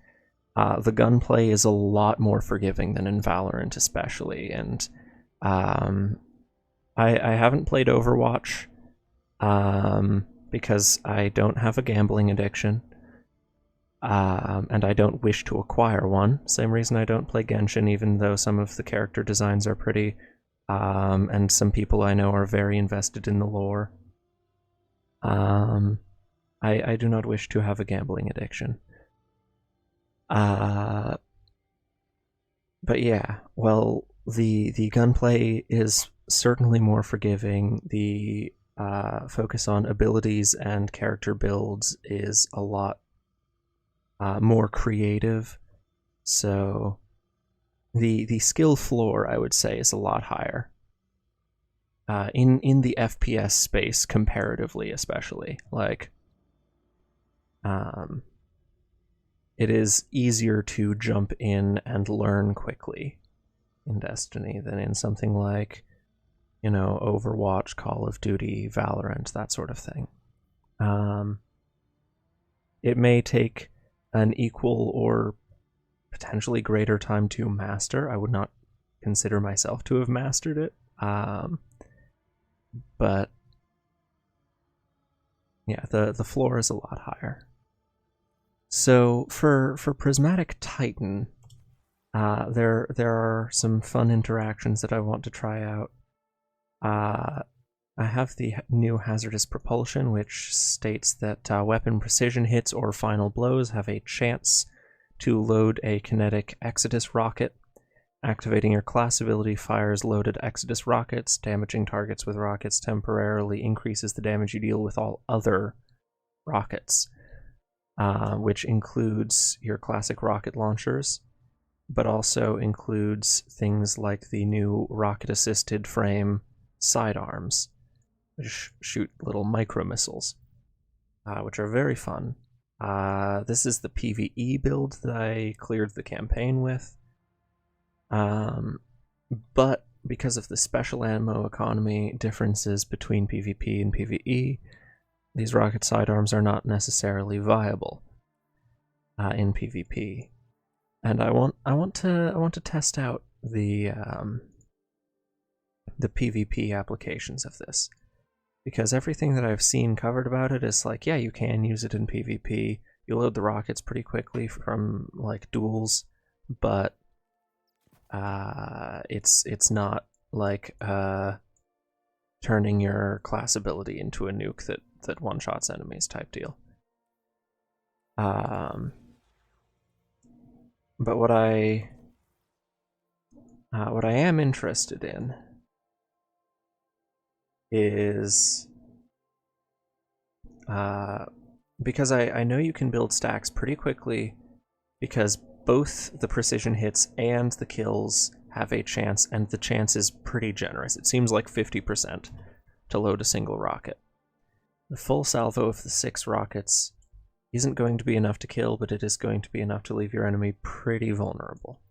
The gunplay is a lot more forgiving than in Valorant, especially, and I haven't played Overwatch because I don't have a gambling addiction. and I don't wish to acquire one. Same reason I don't play Genshin, even though some of the character designs are pretty, and some people I know are very invested in the lore. I do not wish to have a gambling addiction. But yeah, well, the gunplay is certainly more forgiving. The focus on abilities and character builds is a lot more creative. So the skill floor, I would say, is a lot higher. In the FPS space, comparatively, especially. Like, it is easier to jump in and learn quickly in Destiny than in something like, you know, Overwatch, Call of Duty, Valorant, that sort of thing. It may take an equal or potentially greater time to master. I would not consider myself to have mastered it. But yeah, the floor is a lot higher. So for Prismatic Titan, there are some fun interactions that I want to try out. I have the new hazardous propulsion, which states that weapon precision hits or final blows have a chance to load a kinetic Exodus rocket. Activating your class ability fires loaded Exodus rockets. Damaging targets with rockets temporarily increases the damage you deal with all other rockets, which includes your classic rocket launchers, but also includes things like the new rocket-assisted frame sidearms, which shoot little micro missiles, which are very fun. This is the PvE build that I cleared the campaign with. But because of the special ammo economy differences between PvP and PvE, these rocket sidearms are not necessarily viable in PvP. And I want to test out the PvP applications of this, because everything that I've seen covered about it is like, yeah, you can use it in PvP. You load the rockets pretty quickly from like duels, but it's not like turning your class ability into a nuke that one-shots enemies type deal. But what I am interested in is because I know you can build stacks pretty quickly, because both the precision hits and the kills have a chance, and the chance is pretty generous. It seems like 50% to load a single rocket. The full salvo of the 6 rockets isn't going to be enough to kill, but it is going to be enough to leave your enemy pretty vulnerable.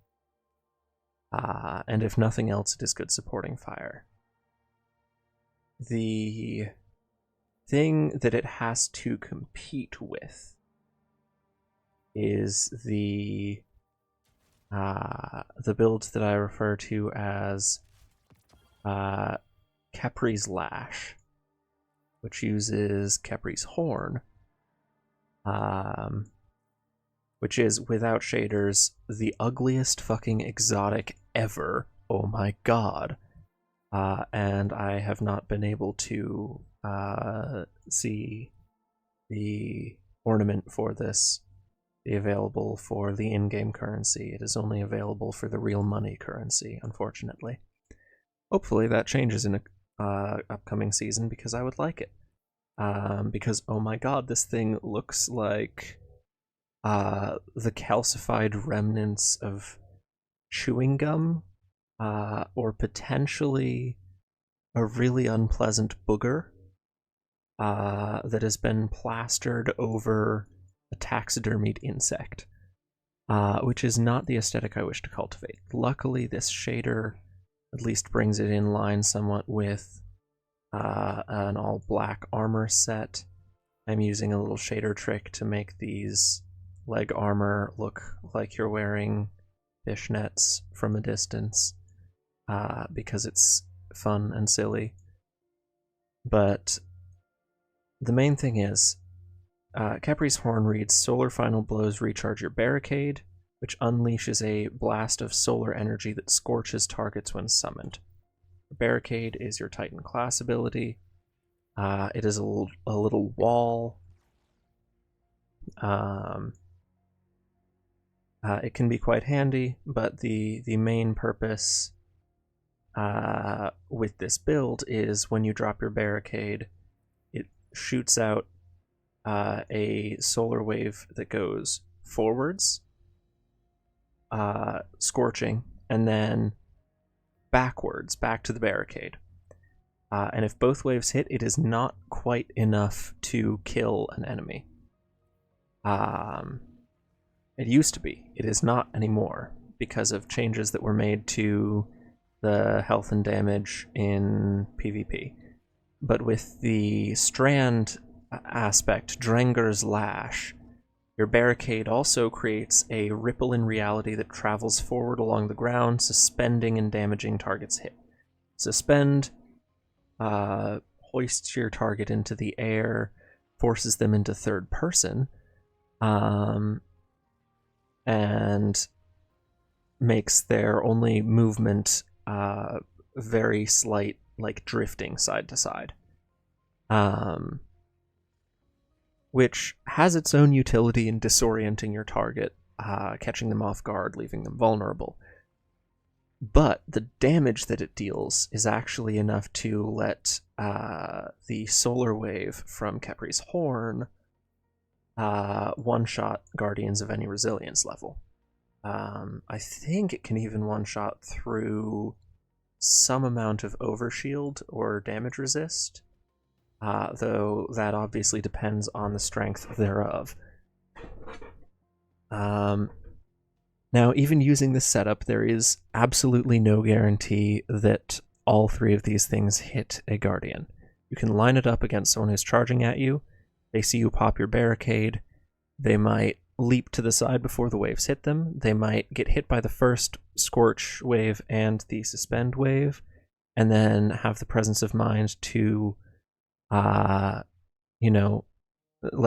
And if nothing else, it is good supporting fire. The thing that it has to compete with is the build that I refer to as Khepri's Lash, which uses Khepri's Horn, which is, without shaders, the ugliest fucking exotic ever. Oh my god. And I have not been able to see the ornament for this be available for the in-game currency. It is only available for the real money currency, unfortunately. Hopefully that changes in a upcoming season, because I would like it. Because, oh my god, this thing looks like the calcified remnants of chewing gum, or potentially a really unpleasant booger that has been plastered over a taxidermied insect, which is not the aesthetic I wish to cultivate. Luckily, this shader at least brings it in line somewhat with an all-black armor set. I'm using a little shader trick to make these leg armor look like you're wearing fishnets from a distance, because it's fun and silly. But the main thing is, Capri's Horn reads, solar final blows recharge your barricade, which unleashes a blast of solar energy that scorches targets when summoned. Barricade is your Titan class ability. It is a little wall. It can be quite handy, but the main purpose with this build is when you drop your barricade, it shoots out a solar wave that goes forwards, scorching, and then backwards, back to the barricade. And if both waves hit, it is not quite enough to kill an enemy. It used to be. It is not anymore because of changes that were made to the health and damage in PvP. But with the strand aspect, Drenger's Lash, your barricade also creates a ripple in reality that travels forward along the ground, suspending and damaging targets hit. Suspend hoists your target into the air, forces them into third person, and makes their only movement very slight, like drifting side to side. Which has its own utility in disorienting your target, catching them off guard, leaving them vulnerable. But the damage that it deals is actually enough to let the solar wave from Capri's Horn one-shot Guardians of any resilience level. I think it can even one-shot through some amount of overshield or damage resist, though that obviously depends on the strength thereof. Now, even using this setup, there is absolutely no guarantee that all three of these things hit a Guardian. You can line it up against someone who's charging at you. They see you pop your barricade. They might leap to the side before the waves hit them. They might get hit by the first Scorch wave and the Suspend wave, and then have the presence of mind to, let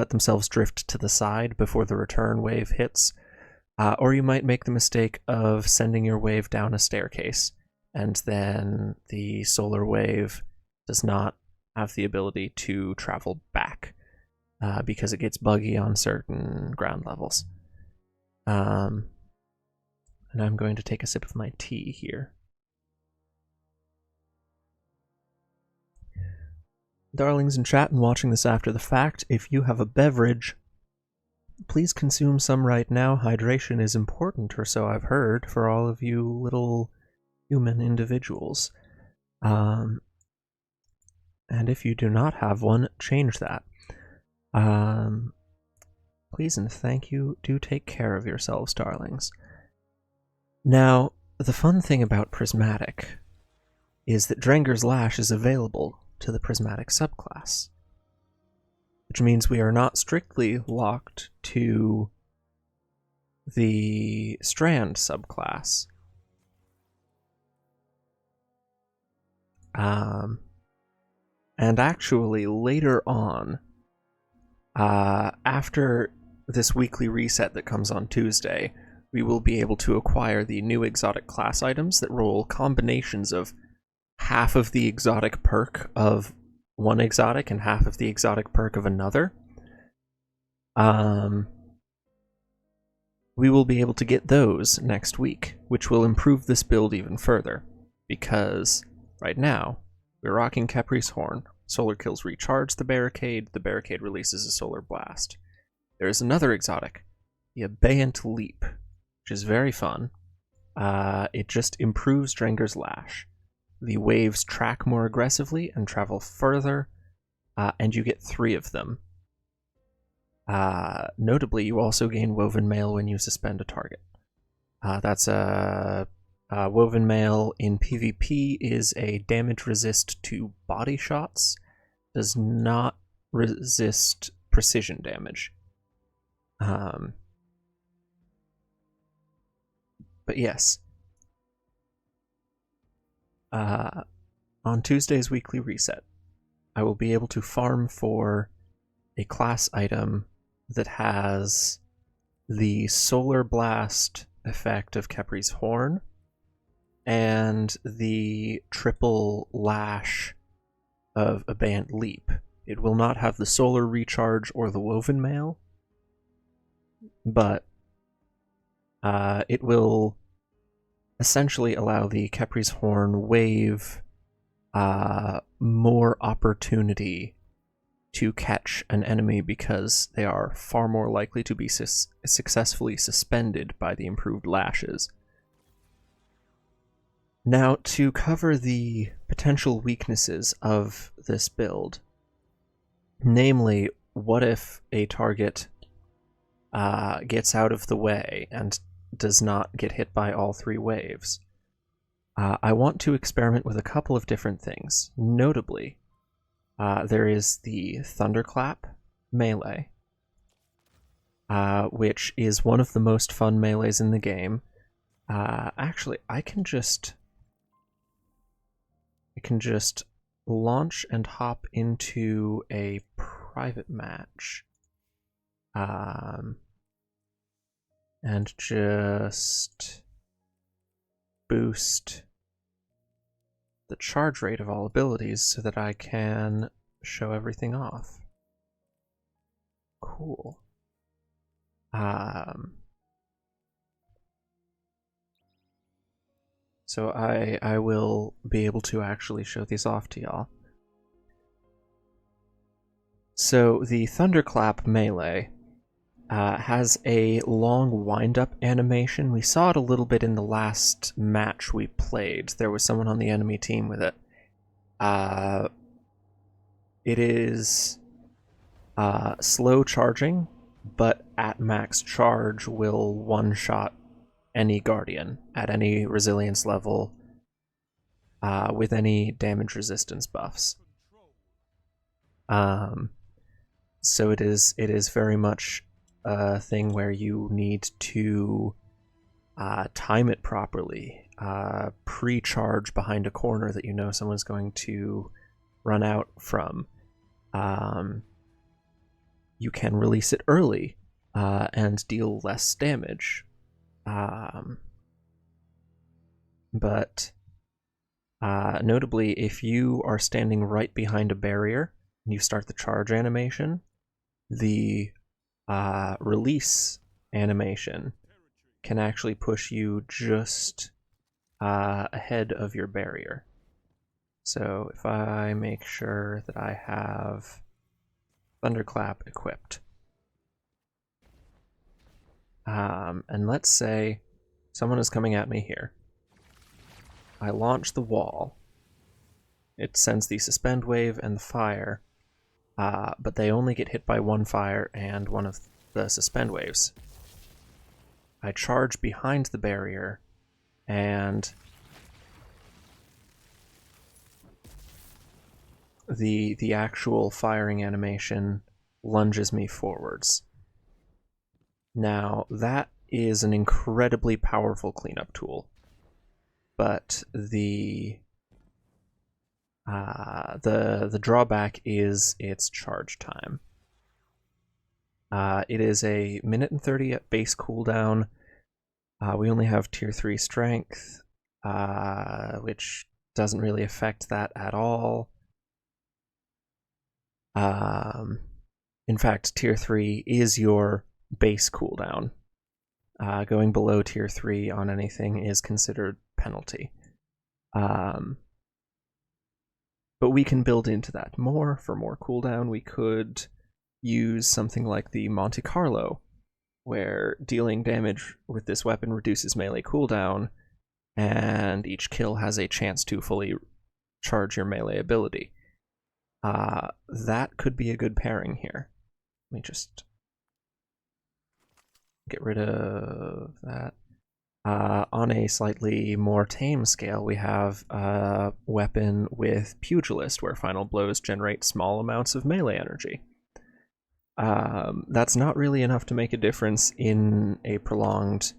themselves drift to the side before the return wave hits. Or you might make the mistake of sending your wave down a staircase, and then the solar wave does not have the ability to travel back because it gets buggy on certain ground levels. And I'm going to take a sip of my tea here. Darlings in chat and watching this after the fact, if you have a beverage, please consume some right now. Hydration is important, or so I've heard, for all of you little human individuals. And if you do not have one, change that. Please and thank you. Do take care of yourselves, darlings. Now, the fun thing about Prismatic is that Drenger's Lash is available to the Prismatic subclass, which means we are not strictly locked to the Strand subclass. And actually, later on, after this weekly reset that comes on Tuesday, we will be able to acquire the new exotic class items that roll combinations of half of the exotic perk of one exotic and half of the exotic perk of another. We will be able to get those next week, which will improve this build even further, because right now we're rocking Capri's Horn. Solar kills recharge the barricade releases a solar blast. There is another exotic, the Abeyant Leap, which is very fun. It just improves Drenger's Lash. The waves track more aggressively and travel further, and you get 3 of them. Notably, you also gain Woven Mail when you suspend a target. That's a Woven Mail in PvP is a damage resist to body shots, does not resist precision damage. But yes. On Tuesday's weekly reset, I will be able to farm for a class item that has the Solar Blast effect of Kepri's Horn and the triple lash of Abeyant Leap. It will not have the Solar Recharge or the Woven Mail, but it will essentially allow the Kepri's Horn wave more opportunity to catch an enemy because they are far more likely to be successfully suspended by the improved lashes. Now, to cover the potential weaknesses of this build, namely, what if a target gets out of the way and does not get hit by all three waves? I want to experiment with a couple of different things. Notably, there is the Thunderclap melee, which is one of the most fun melees in the game. Actually, I can just launch and hop into a private match, and just boost the charge rate of all abilities so that I can show everything off. Cool. So I will be able to actually show these off to y'all. So the Thunderclap melee has a long wind-up animation. We saw it a little bit in the last match we played. There was someone on the enemy team with it. It is slow charging, but at max charge will one-shot any Guardian at any resilience level with any damage resistance buffs. So it is very much a thing where you need to time it properly, pre-charge behind a corner that you know someone's going to run out from. You can release it early and deal less damage. But notably, if you are standing right behind a barrier and you start the charge animation, the release animation can actually push you just ahead of your barrier. So if I make sure that I have Thunderclap equipped, and let's say someone is coming at me here. I launch the wall. It sends the suspend wave and the fire, but they only get hit by one fire and one of the suspend waves. I charge behind the barrier, and the actual firing animation lunges me forwards. Now, that is an incredibly powerful cleanup tool, but the drawback is its charge time. It is a minute and 30 at base cooldown. We only have tier 3 strength, which doesn't really affect that at all. In fact, tier 3 is your base cooldown. Going below tier 3 on anything is considered penalty. But we can build into that more. For more cooldown, we could use something like the Monte Carlo, where dealing damage with this weapon reduces melee cooldown, and each kill has a chance to fully charge your melee ability. That could be a good pairing here. Let me just get rid of that. On a slightly more tame scale, we have a weapon with Pugilist, where final blows generate small amounts of melee energy. That's not really enough to make a difference in a prolonged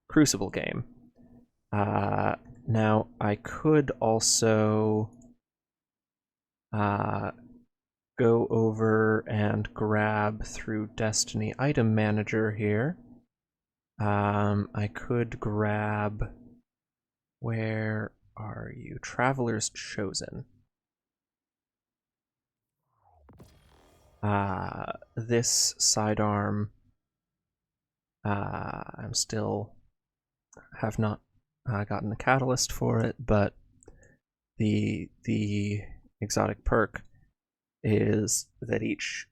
Crucible game. Now, I could also go over and grab through Destiny Item Manager here. I could grab... Where are you? Traveler's Chosen. This sidearm, I'm still have not gotten the catalyst for it, but the exotic perk is that each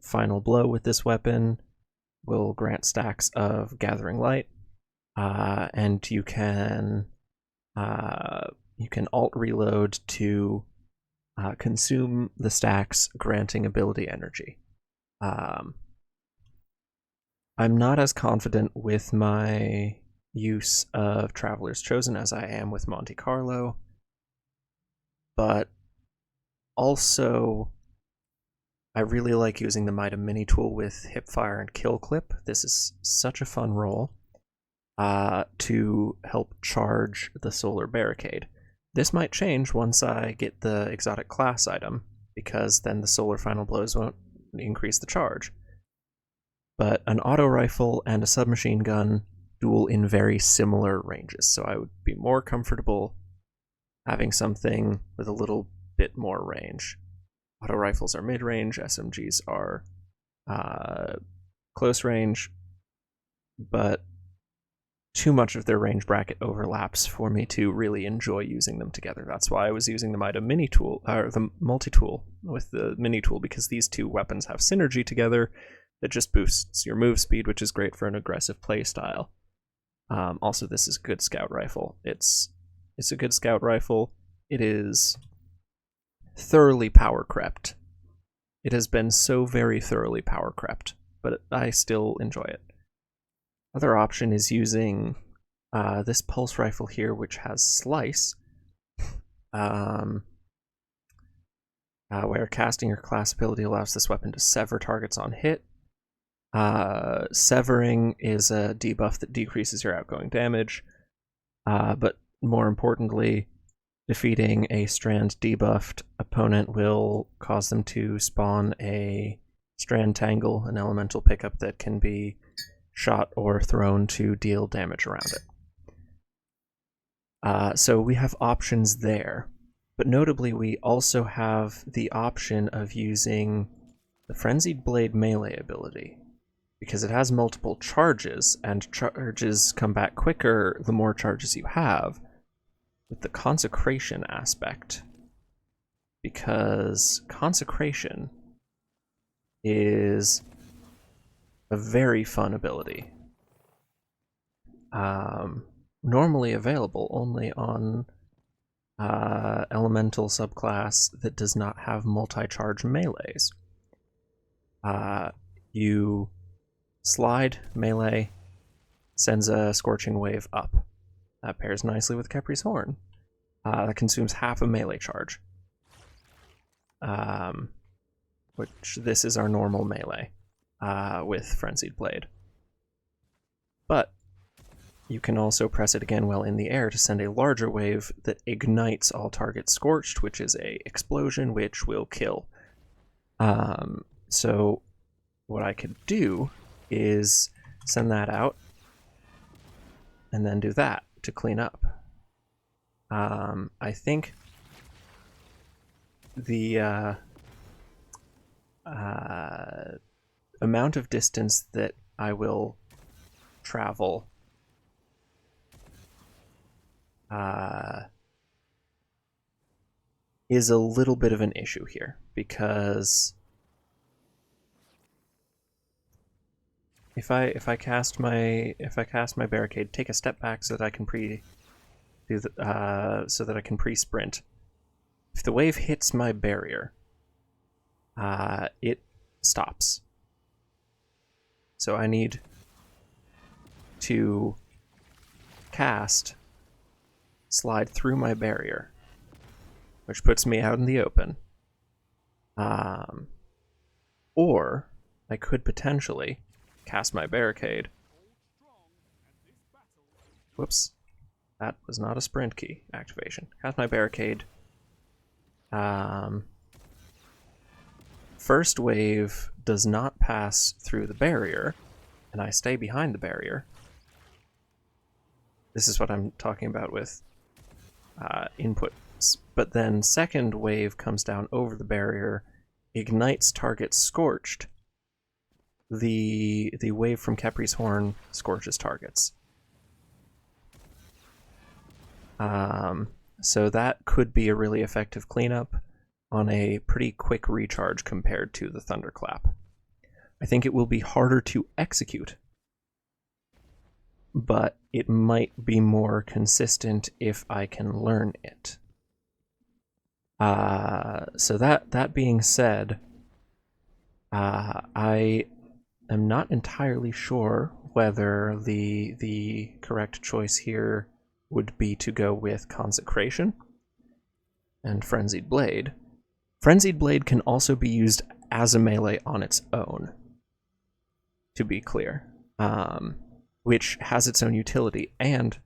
final blow with this weapon will grant stacks of Gathering Light, and you can alt reload to consume the stacks, granting ability energy. I'm not as confident with my use of Traveler's Chosen as I am with Monte Carlo, but also I really like using the Mida Mini tool with Hipfire and Kill Clip. This is such a fun roll to help charge the Solar Barricade. This might change once I get the exotic class item, because then the solar final blows won't increase the charge. But an auto rifle and a submachine gun duel in very similar ranges, so I would be more comfortable having something with a little bit more range. Auto rifles are mid-range, SMGs are close range, but too much of their range bracket overlaps for me to really enjoy using them together. That's why I was using the Mida Mini tool, or the multi-tool with the Mini tool, because these two weapons have synergy together that just boosts your move speed, which is great for an aggressive playstyle. Also, this is a good scout rifle. It's a good scout rifle. It is thoroughly power crept. It has been so very thoroughly power crept, but I still enjoy it. Other option is using this pulse rifle here, which has slice, where casting your class ability allows this weapon to sever targets on hit. Severing is a debuff that decreases your outgoing damage, but more importantly, defeating a strand debuffed opponent will cause them to spawn a strand tangle, an elemental pickup that can be shot or thrown to deal damage around it. So we have options there, but notably we also have the option of using the Frenzied Blade melee ability, because it has multiple charges, and charges come back quicker the more charges you have, with the Consecration aspect, because Consecration is a very fun ability. Normally available only on elemental subclass that does not have multi-charge melees. You slide melee, sends a Scorching Wave up. That pairs nicely with Kepri's Horn. That consumes half a melee charge. Which this is our normal melee with Frenzied Blade. But you can also press it again while in the air to send a larger wave that ignites all targets scorched, which is a explosion which will kill. So what I could do is send that out and then do that to clean up. I think the amount of distance that I will travel is a little bit of an issue here, because if I cast my barricade, take a step back so that I can pre-sprint. If the wave hits my barrier, it stops. So I need to cast, slide through my barrier, which puts me out in the open. Or I could potentially cast my barricade. Whoops. That was not a sprint key activation. Cast my barricade. first wave does not pass through the barrier, and I stay behind the barrier. This is what I'm talking about with inputs. But then second wave comes down over the barrier, ignites target scorched. The wave from Khepri's Horn scorches targets. So that could be a really effective cleanup on a pretty quick recharge compared to the Thunderclap. I think it will be harder to execute, but it might be more consistent if I can learn it. So that being said, I am not entirely sure whether the correct choice here would be to go with Consecration and Frenzied Blade. Frenzied Blade can also be used as a melee on its own, to be clear, which has its own utility. And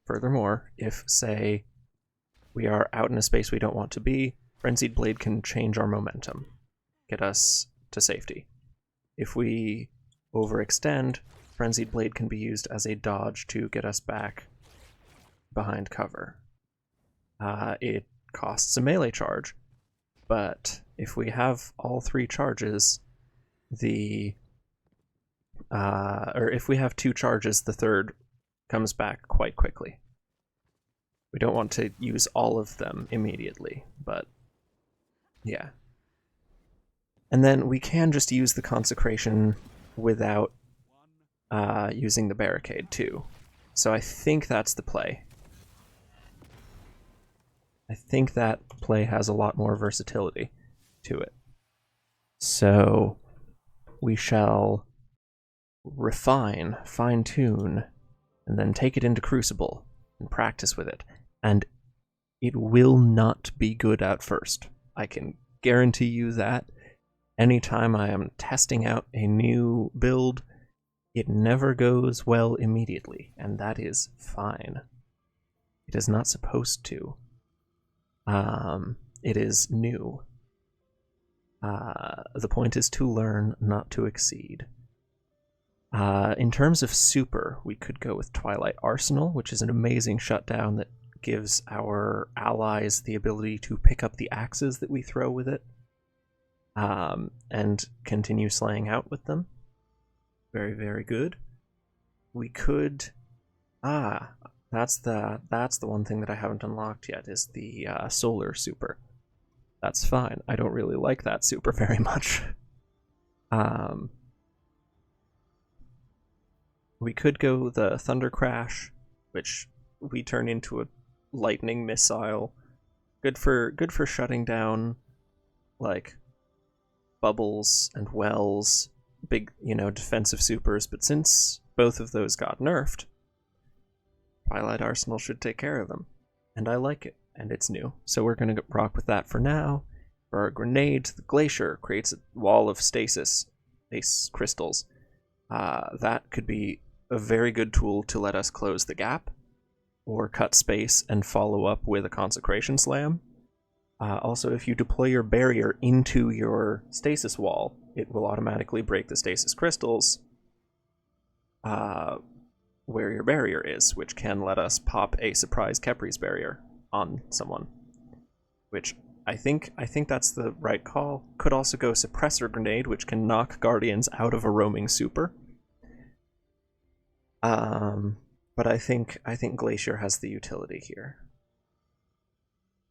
furthermore, if, say, we are out in a space we don't want to be, Frenzied Blade can change our momentum, get us to safety. If we overextend, Frenzied Blade can be used as a dodge to get us back behind cover. It costs a melee charge, but if we have all three charges, or if we have two charges, the third comes back quite quickly. We don't want to use all of them immediately, but yeah. And then we can just use the Consecration without using the Barricade too. So I think that's the play. I think that play has a lot more versatility to it. So we shall refine, fine-tune, and then take it into Crucible and practice with it. And it will not be good at first. I can guarantee you that. Anytime I am testing out a new build, it never goes well immediately, and that is fine. It is not supposed to. It is new. The point is to learn, not to exceed. In terms of super, we could go with Twilight Arsenal, which is an amazing shutdown that gives our allies the ability to pick up the axes that we throw with it, and continue slaying out with them. Very, very good. We could... that's the one thing that I haven't unlocked yet, is the solar super. That's fine. I don't really like that super very much. We could go the Thunder Crash, which we turn into a lightning missile. Good for shutting down like bubbles and wells, big, defensive supers, but since both of those got nerfed, Twilight Arsenal should take care of them. And I like it, and it's new. So we're going to rock with that for now. For our grenades, the Glacier creates a wall of stasis, base crystals. That could be a very good tool to let us close the gap, or cut space and follow up with a Consecration Slam. Also, if you deploy your barrier into your stasis wall, it will automatically break the stasis crystals where your barrier is, which can let us pop a surprise Khepri's barrier on someone. Which I think that's the right call. Could also go Suppressor Grenade, which can knock Guardians out of a roaming super. But I think Glacier has the utility here.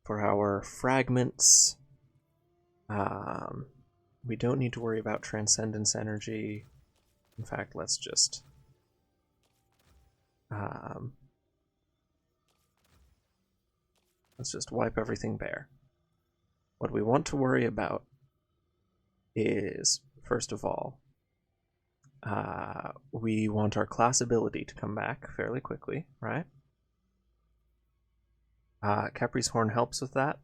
For our fragments, we don't need to worry about Transcendence Energy. In fact, let's just wipe everything bare. What we want to worry about is, first of all, we want our class ability to come back fairly quickly, right? Khepri's Horn helps with that.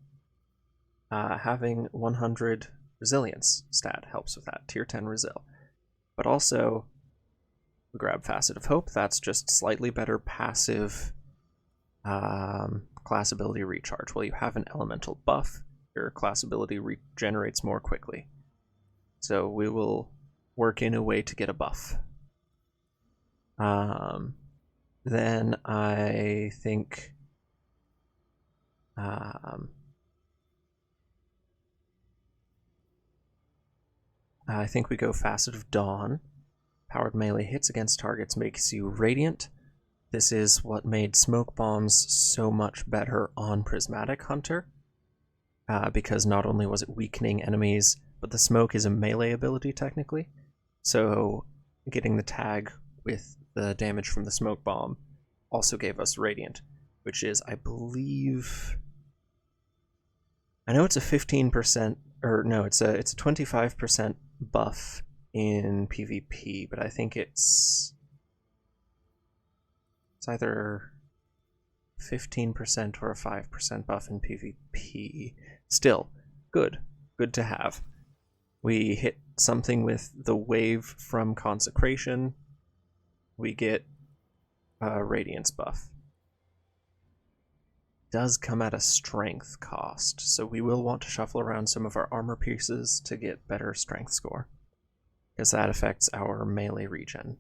Having 100 resilience stat helps with that, tier 10 resil. But also, grab Facet of Hope, that's just slightly better passive class ability recharge. Well, you have an elemental buff, your class ability regenerates more quickly. So we will work in a way to get a buff. Then I think we go Facet of Dawn. Powered melee hits against targets makes you radiant. This is what made smoke bombs so much better on Prismatic Hunter, because not only was it weakening enemies, but the smoke is a melee ability technically. So getting the tag with the damage from the smoke bomb also gave us radiant, which is, I believe, I know it's a 15%, or no, it's a 25% buff in PvP, but I think it's either 15% or a 5% buff in PvP. Still, good to have. We hit something with the wave from Consecration, we get a Radiance buff. Does come at a strength cost, so we will want to shuffle around some of our armor pieces to get better strength score, because that affects our melee regen.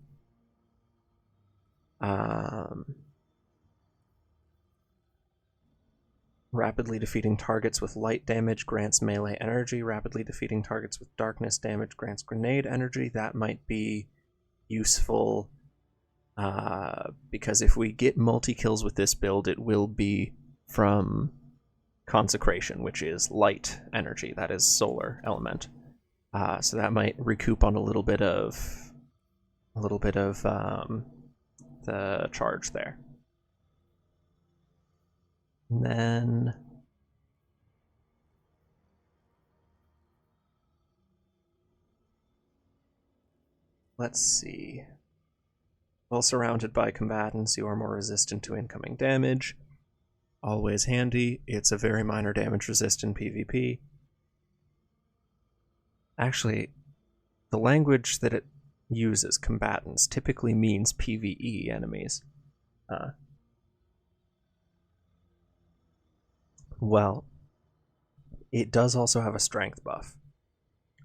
Rapidly defeating targets with light damage grants melee energy. Rapidly defeating targets with darkness damage grants grenade energy. That might be useful, because if we get multi-kills with this build, it will be from Consecration, which is light energy. That is solar element. So that might recoup on a little bit of the charge there. And then let's see. While surrounded by combatants, you are more resistant to incoming damage. Always handy. It's a very minor damage resist in PvP. Actually, the language that it uses, combatants, typically means PvE enemies. Well, it does also have a strength buff.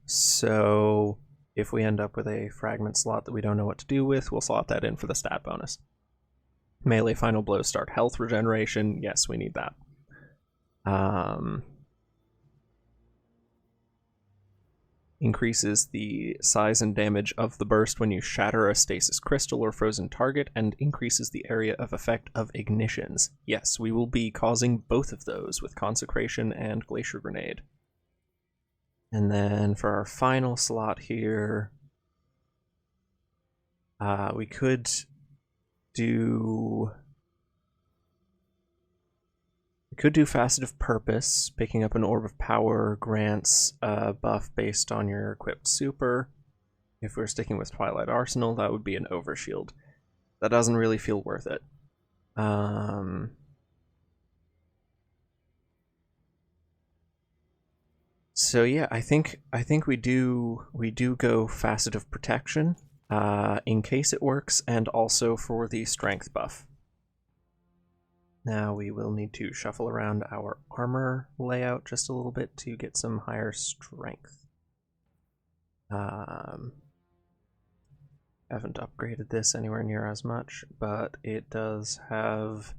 So if we end up with a fragment slot that we don't know what to do with, we'll slot that in for the stat bonus. Melee final blows start health regeneration. Yes, we need that. Increases the size and damage of the burst when you shatter a stasis crystal or frozen target, and increases the area of effect of ignitions. Yes, we will be causing both of those with Consecration and Glacier Grenade. And then for our final slot here, we could do Facet of Purpose. Picking up an Orb of Power grants a buff based on your equipped super. If we're sticking with Twilight Arsenal, that would be an Overshield. That doesn't really feel worth it. So yeah, I think we do go Facet of Protection, in case it works, and also for the strength buff. Now we will need to shuffle around our armor layout just a little bit to get some higher strength. Haven't upgraded this anywhere near as much, but it does have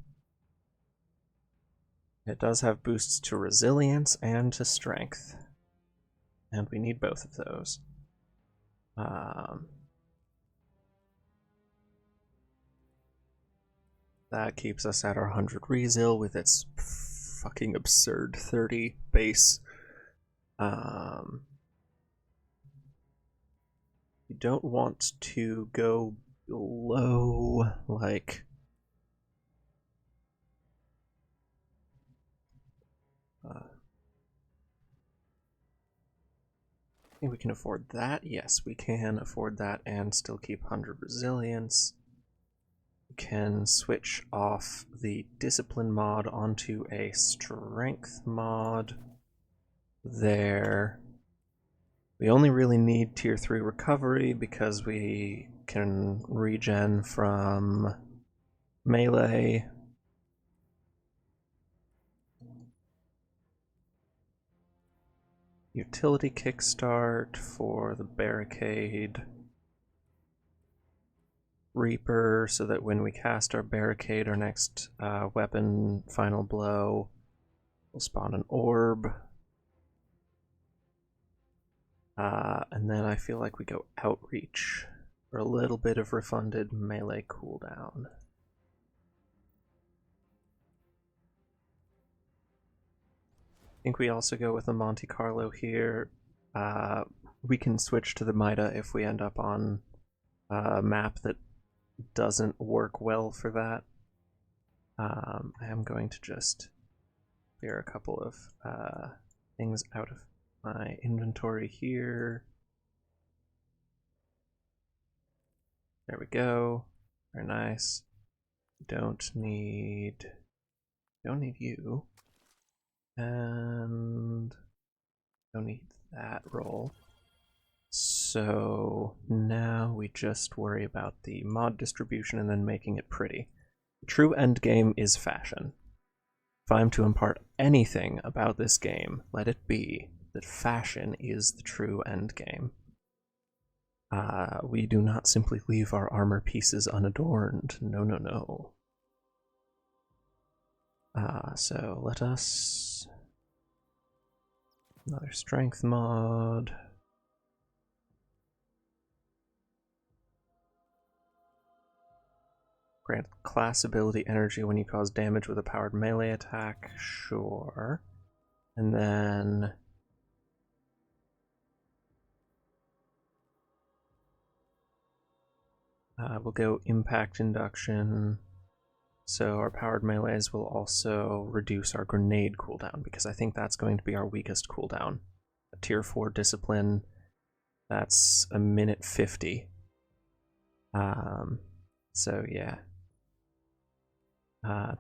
boosts to resilience and to strength, and we need both of those. That keeps us at our 100 resil with its fucking absurd 30 base. You don't want to go below, like, I think we can afford that. Yes, we can afford that and still keep 100 resilience. We can switch off the discipline mod onto a strength mod there. We only really need tier 3 recovery because we can regen from melee. utility kickstart for the barricade Reaper, so that when we cast our barricade, our next weapon, final blow, will spawn an orb. And then I feel like we go outreach for a little bit of refunded melee cooldown. I think we also go with a Monte Carlo here. We can switch to the Mida if we end up on a map that doesn't work well for that. I am going to just clear a couple of things out of my inventory here. There we go. Very nice. Don't need you. And don't need that roll. So now we just worry about the mod distribution and then making it pretty. The true end game is fashion. If I'm to impart anything about this game, let it be that fashion is the true end game. We do not simply leave our armor pieces unadorned. No, no, no. So let us... Another strength mod. Grant class ability energy when you cause damage with a powered melee attack. Sure. And then... we'll go impact induction. So our powered melees will also reduce our grenade cooldown, because I think that's going to be our weakest cooldown. A tier 4 discipline, that's a minute 50. So yeah.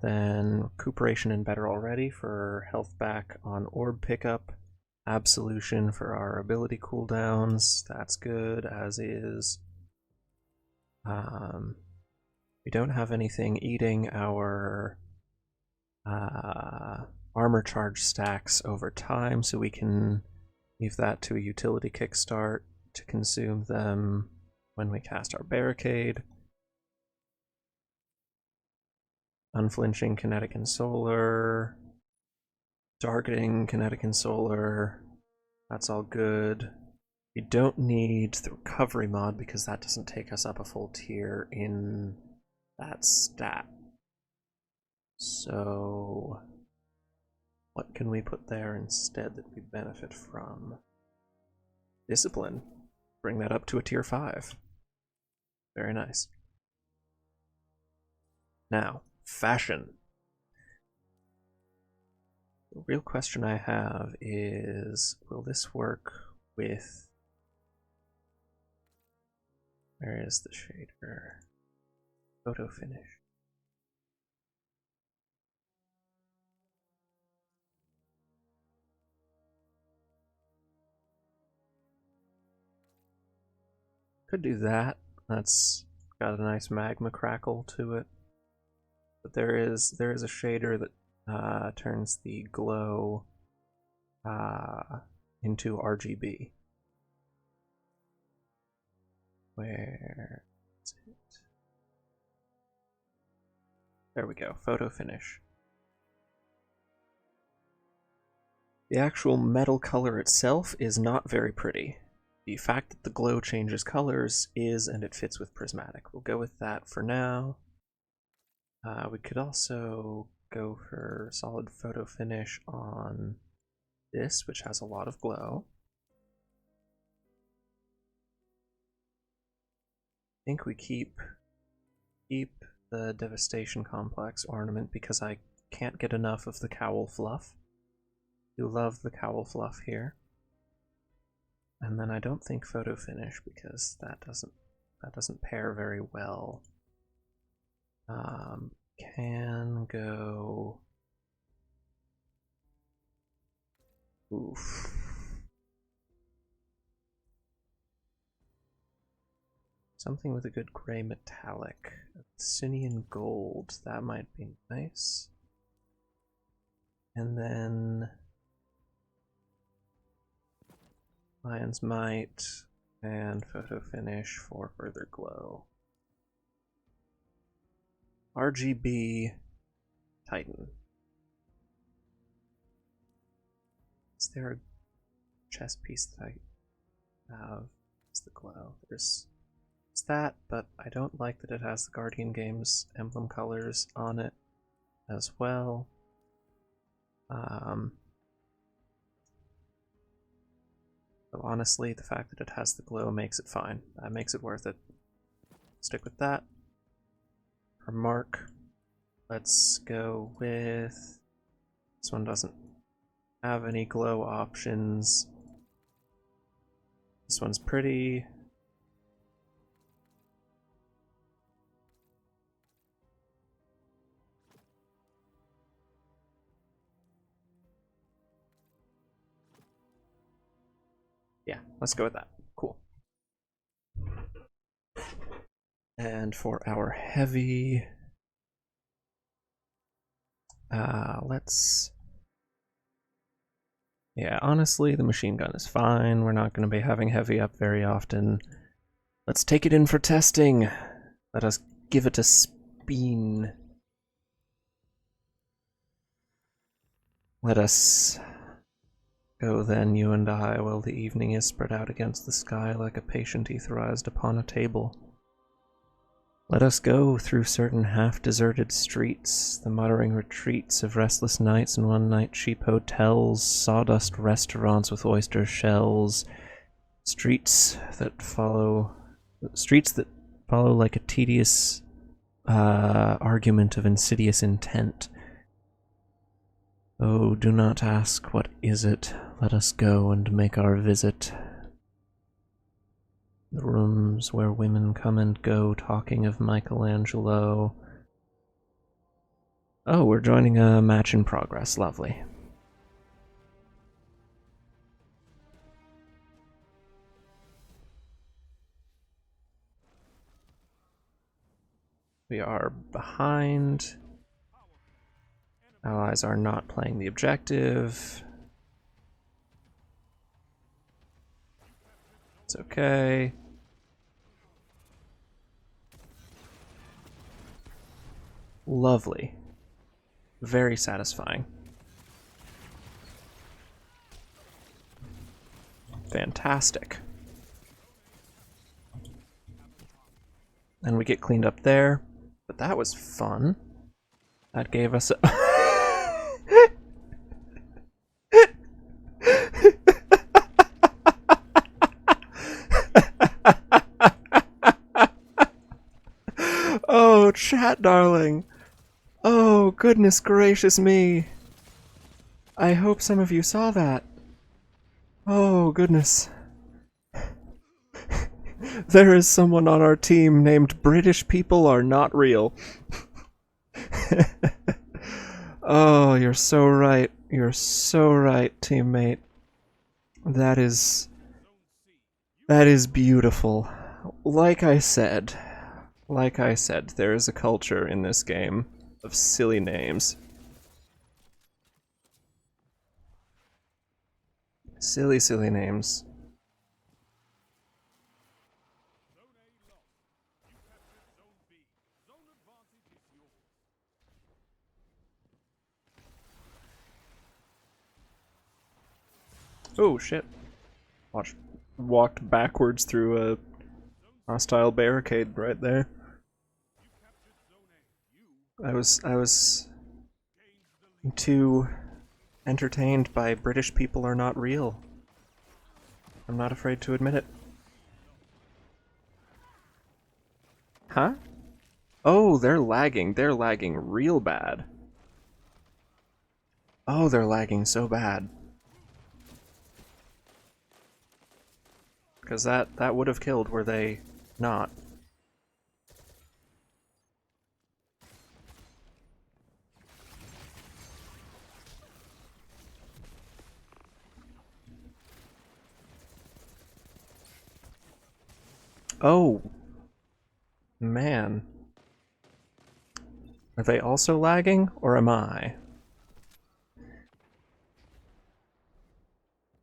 Then recuperation and better already for health back on orb pickup. Absolution for our ability cooldowns, that's good, as is. We don't have anything eating our armor charge stacks over time, so we can leave that to a utility kickstart to consume them when we cast our barricade. Unflinching kinetic and solar. Targeting kinetic and solar. That's all good. We don't need the recovery mod because that doesn't take us up a full tier in that stat. So what can we put there instead that we benefit from? Discipline. Bring that up to a tier 5. Very nice. Now, fashion. The real question I have is, will this work with... Where is the shader? Photo finish. Could do that. That's got a nice magma crackle to it. But there is a shader that turns the glow into RGB. Where is it? There we go, photo finish. The actual metal color itself is not very pretty. The fact that the glow changes colors is, and it fits with Prismatic. We'll go with that for now. We could also go for solid photo finish on this, which has a lot of glow. I think we keep the Devastation Complex ornament because I can't get enough of the cowl fluff. You love the cowl fluff here. And then I don't think photo finish because that doesn't pair very well. Can go... Oof. Something with a good gray metallic. Obsidian gold, that might be nice. And then... Lion's Might, and Photo Finish for further glow. RGB Titan. Is there a chest piece that I have? It's the glow. There's that, but I don't like that it has the Guardian Games emblem colors on it as well. So honestly, the fact that it has the glow makes it fine. That makes it worth it. Stick with that. For Mark, let's go with... This one doesn't have any glow options. This one's pretty. Yeah, let's go with that. Cool. And for our heavy, let's... Yeah, honestly, the machine gun is fine. We're not going to be having heavy up very often. Let's take it in for testing. Let us give it a spin. Let us go then, you and I, while the evening is spread out against the sky like a patient etherized upon a table. Let us go through certain half-deserted streets, the muttering retreats of restless nights and one-night cheap hotels, sawdust restaurants with oyster shells, streets that follow like a tedious argument of insidious intent. Oh, do not ask what is it. Let us go and make our visit. The rooms where women come and go, talking of Michelangelo. Oh, we're joining a match in progress. Lovely. We are behind. Allies are not playing the objective. It's okay. Lovely. Very satisfying. Fantastic. And we get cleaned up there. But that was fun. That gave us a... Oh, chat, darling. Oh, goodness gracious me. I hope some of you saw that. Oh, goodness. There is someone on our team named British People Are Not Real. Oh, you're so right. You're so right, teammate. That is beautiful. Like I said, there is a culture in this game of silly names. Silly, silly names. Oh shit. Walked backwards through a hostile barricade right there. I was too entertained by British People Are Not Real. I'm not afraid to admit it. Huh? Oh, they're lagging. They're lagging real bad. Oh, they're lagging so bad. Because that would have killed were they not. Oh, man. Are they also lagging, or am I?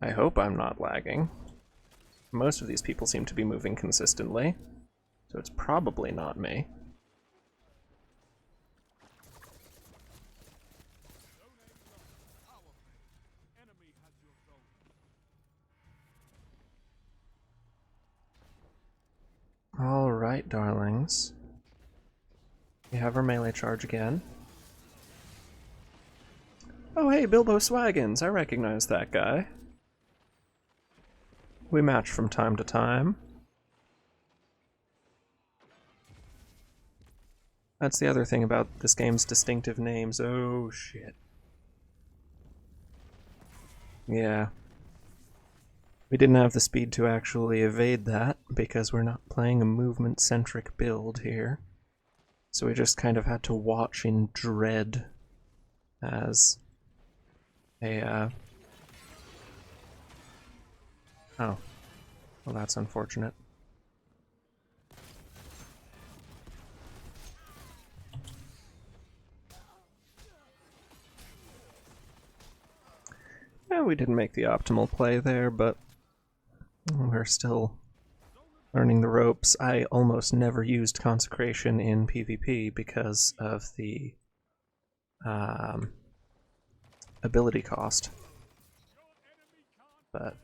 I hope I'm not lagging. Most of these people seem to be moving consistently, so it's probably not me. Alright, darlings. We have our melee charge again. Oh hey, Bilbo Swaggins! I recognize that guy. We match from time to time. That's the other thing about this game's distinctive names. Oh shit. Yeah. We didn't have the speed to actually evade that, because we're not playing a movement-centric build here. So we just kind of had to watch in dread as a, Oh. Well, that's unfortunate. Yeah, we didn't make the optimal play there, but we're still learning the ropes. I almost never used Consecration in PvP because of the ability cost. But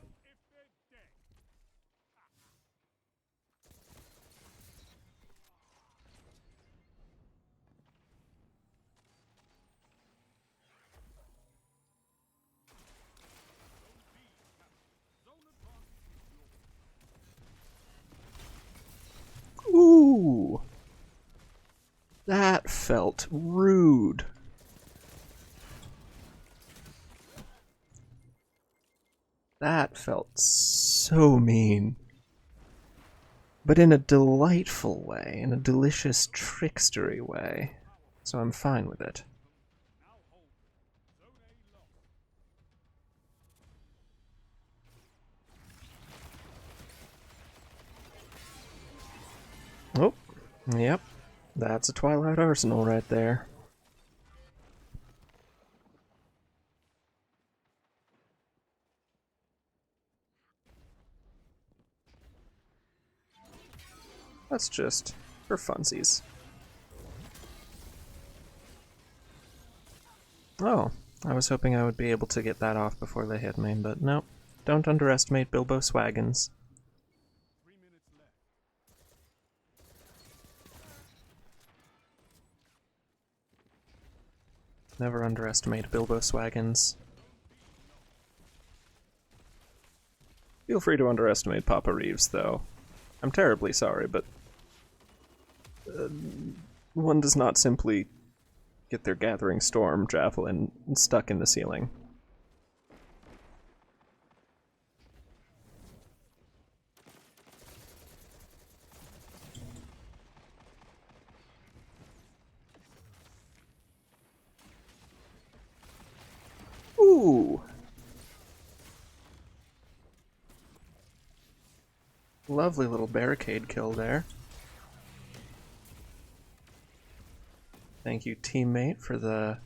ooh! That felt rude. That felt so mean. But in a delightful way, in a delicious, trickstery way. So I'm fine with it. Oh, yep. That's a Twilight Arsenal right there. That's just for funsies. Oh, I was hoping I would be able to get that off before they hit me, but no. Don't underestimate Bilbo Swaggins. Never underestimate Bilbo Swaggins. Feel free to underestimate Papa Reeves, though. I'm terribly sorry, but one does not simply get their Gathering Storm javelin stuck in the ceiling. Ooh! Lovely little barricade kill there. Thank you, teammate, for the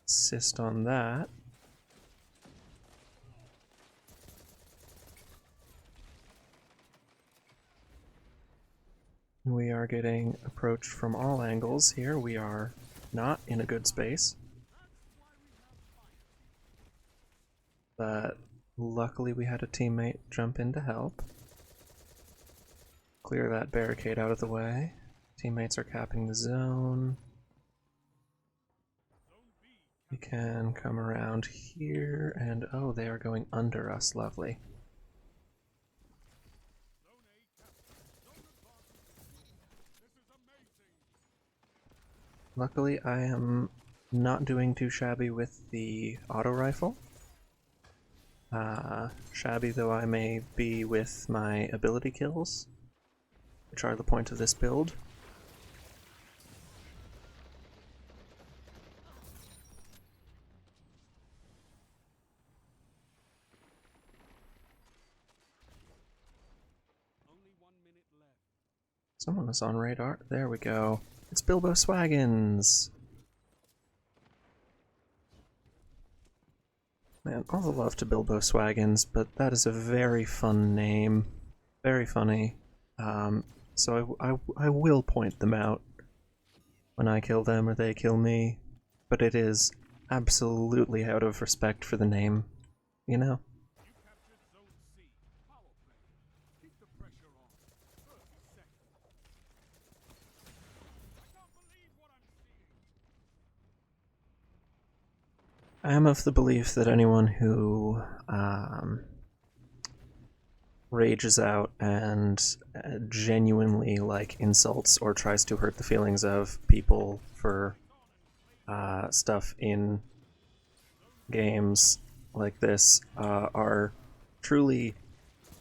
assist on that. We are getting approached from all angles here. We are not in a good space. But luckily we had a teammate jump in to help. Clear that barricade out of the way. Teammates are capping the zone. We can come around here, and oh, they are going under us. Lovely. Luckily, I am not doing too shabby with the auto rifle. Shabby though I may be with my ability kills, which are the point of this build. Someone is on radar. There we go. It's Bilbo Swaggins! Man, all the love to Bilbo Swaggins, but that is a very fun name. Very funny. So I will point them out when I kill them or they kill me, but it is absolutely out of respect for the name, you know? I am of the belief that anyone who rages out and genuinely like insults or tries to hurt the feelings of people for stuff in games like this are truly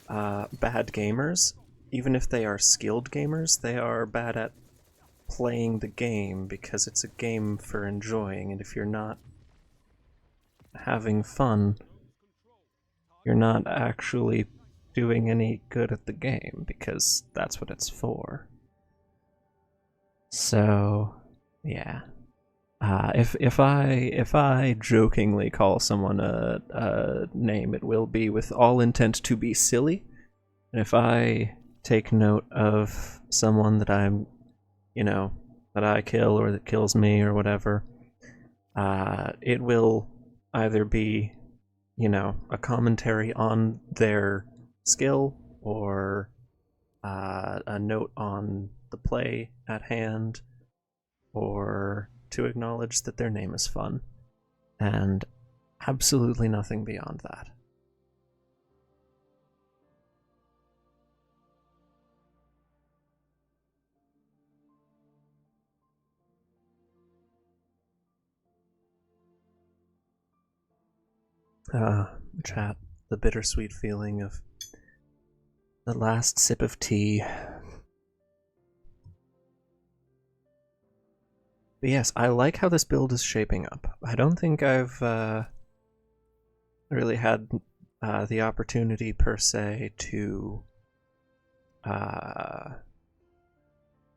bad gamers. Even if they are skilled gamers, they are bad at playing the game because it's a game for enjoying, and if you're not having fun, you're not actually doing any good at the game because that's what it's for. So, yeah. If I jokingly call someone a name, it will be with all intent to be silly. And if I take note of someone that I'm, that I kill or that kills me or whatever, it will either be, a commentary on their skill or a note on the play at hand, or to acknowledge that their name is fun, and absolutely nothing beyond that. Chat, the bittersweet feeling of the last sip of tea. But yes, I like how this build is shaping up. I don't think I've really had the opportunity per se to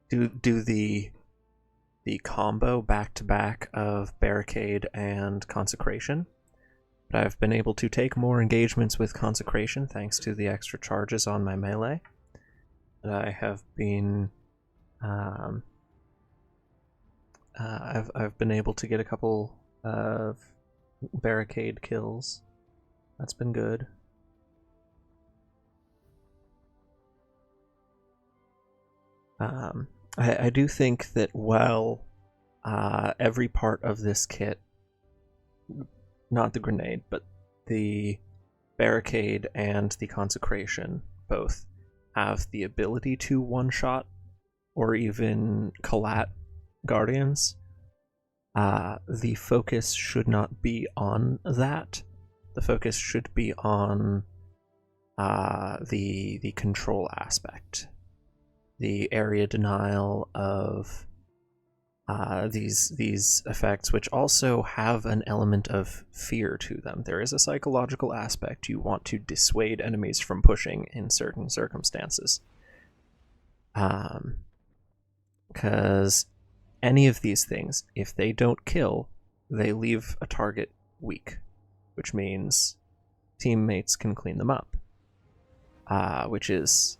do the combo back to back of barricade and consecration. But I've been able to take more engagements with consecration thanks to the extra charges on my melee. And I have been I've been able to get a couple of barricade kills. That's been good. I do think that while every part of this kit, not the grenade, but the barricade and the consecration both have the ability to one-shot or even collat guardians, the focus should not be on that. The focus should be on the control aspect, the area denial of these effects, which also have an element of fear to them. There is a psychological aspect. You want to dissuade enemies from pushing in certain circumstances. Because any of these things, if they don't kill, they leave a target weak, which means teammates can clean them up, which is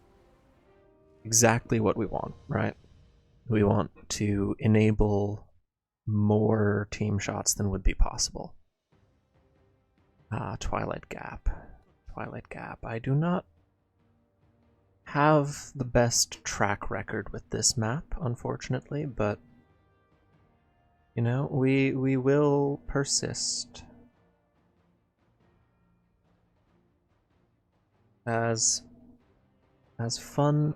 exactly what we want, right? We want to enable more team shots than would be possible. Twilight Gap. Twilight Gap. I do not have the best track record with this map, unfortunately, but we will persist. As fun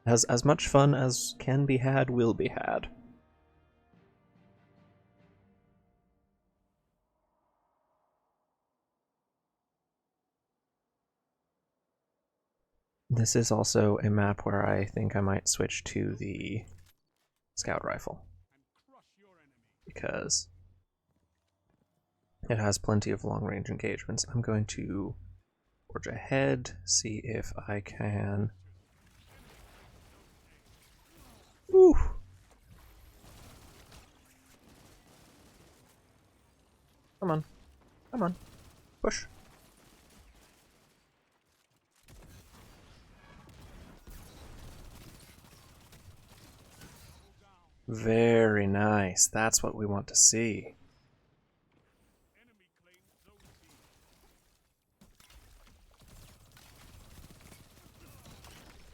as much fun as can be had will be had. This is also a map where I think I might switch to the scout rifle, because it has plenty of long-range engagements. I'm going to forge ahead, see if I can... Ooh! Come on. Come on. Push. Very nice. That's what we want to see.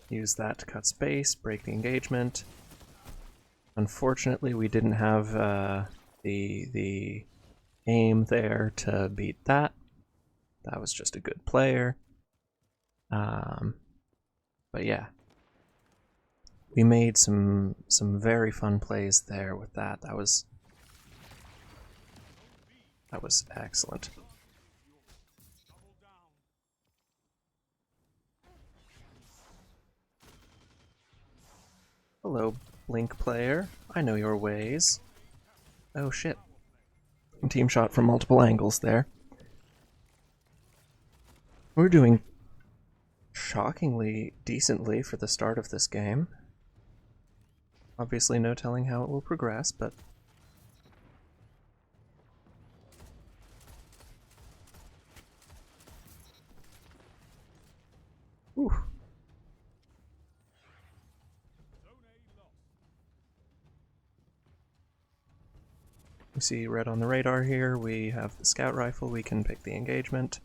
Use that to cut space, break the engagement. Unfortunately, we didn't have the aim there to beat that. That was just a good player. But yeah, we made some very fun plays there with that. That was excellent. Hello, Blink player. I know your ways. Oh shit. Team shot from multiple angles there. We're doing shockingly decently for the start of this game. Obviously no telling how it will progress, but whew. We see red on the radar here. We have the scout rifle. We can pick the engagement.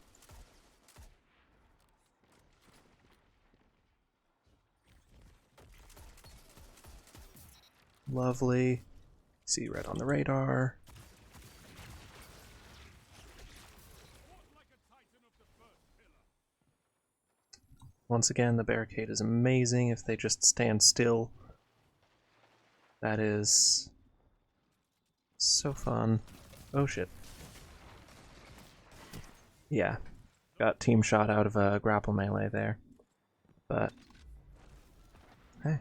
Lovely. See red on the radar. Once again, the barricade is amazing if they just stand still. That is so fun. Oh shit. Yeah, got team shot out of a grapple melee there. But hey,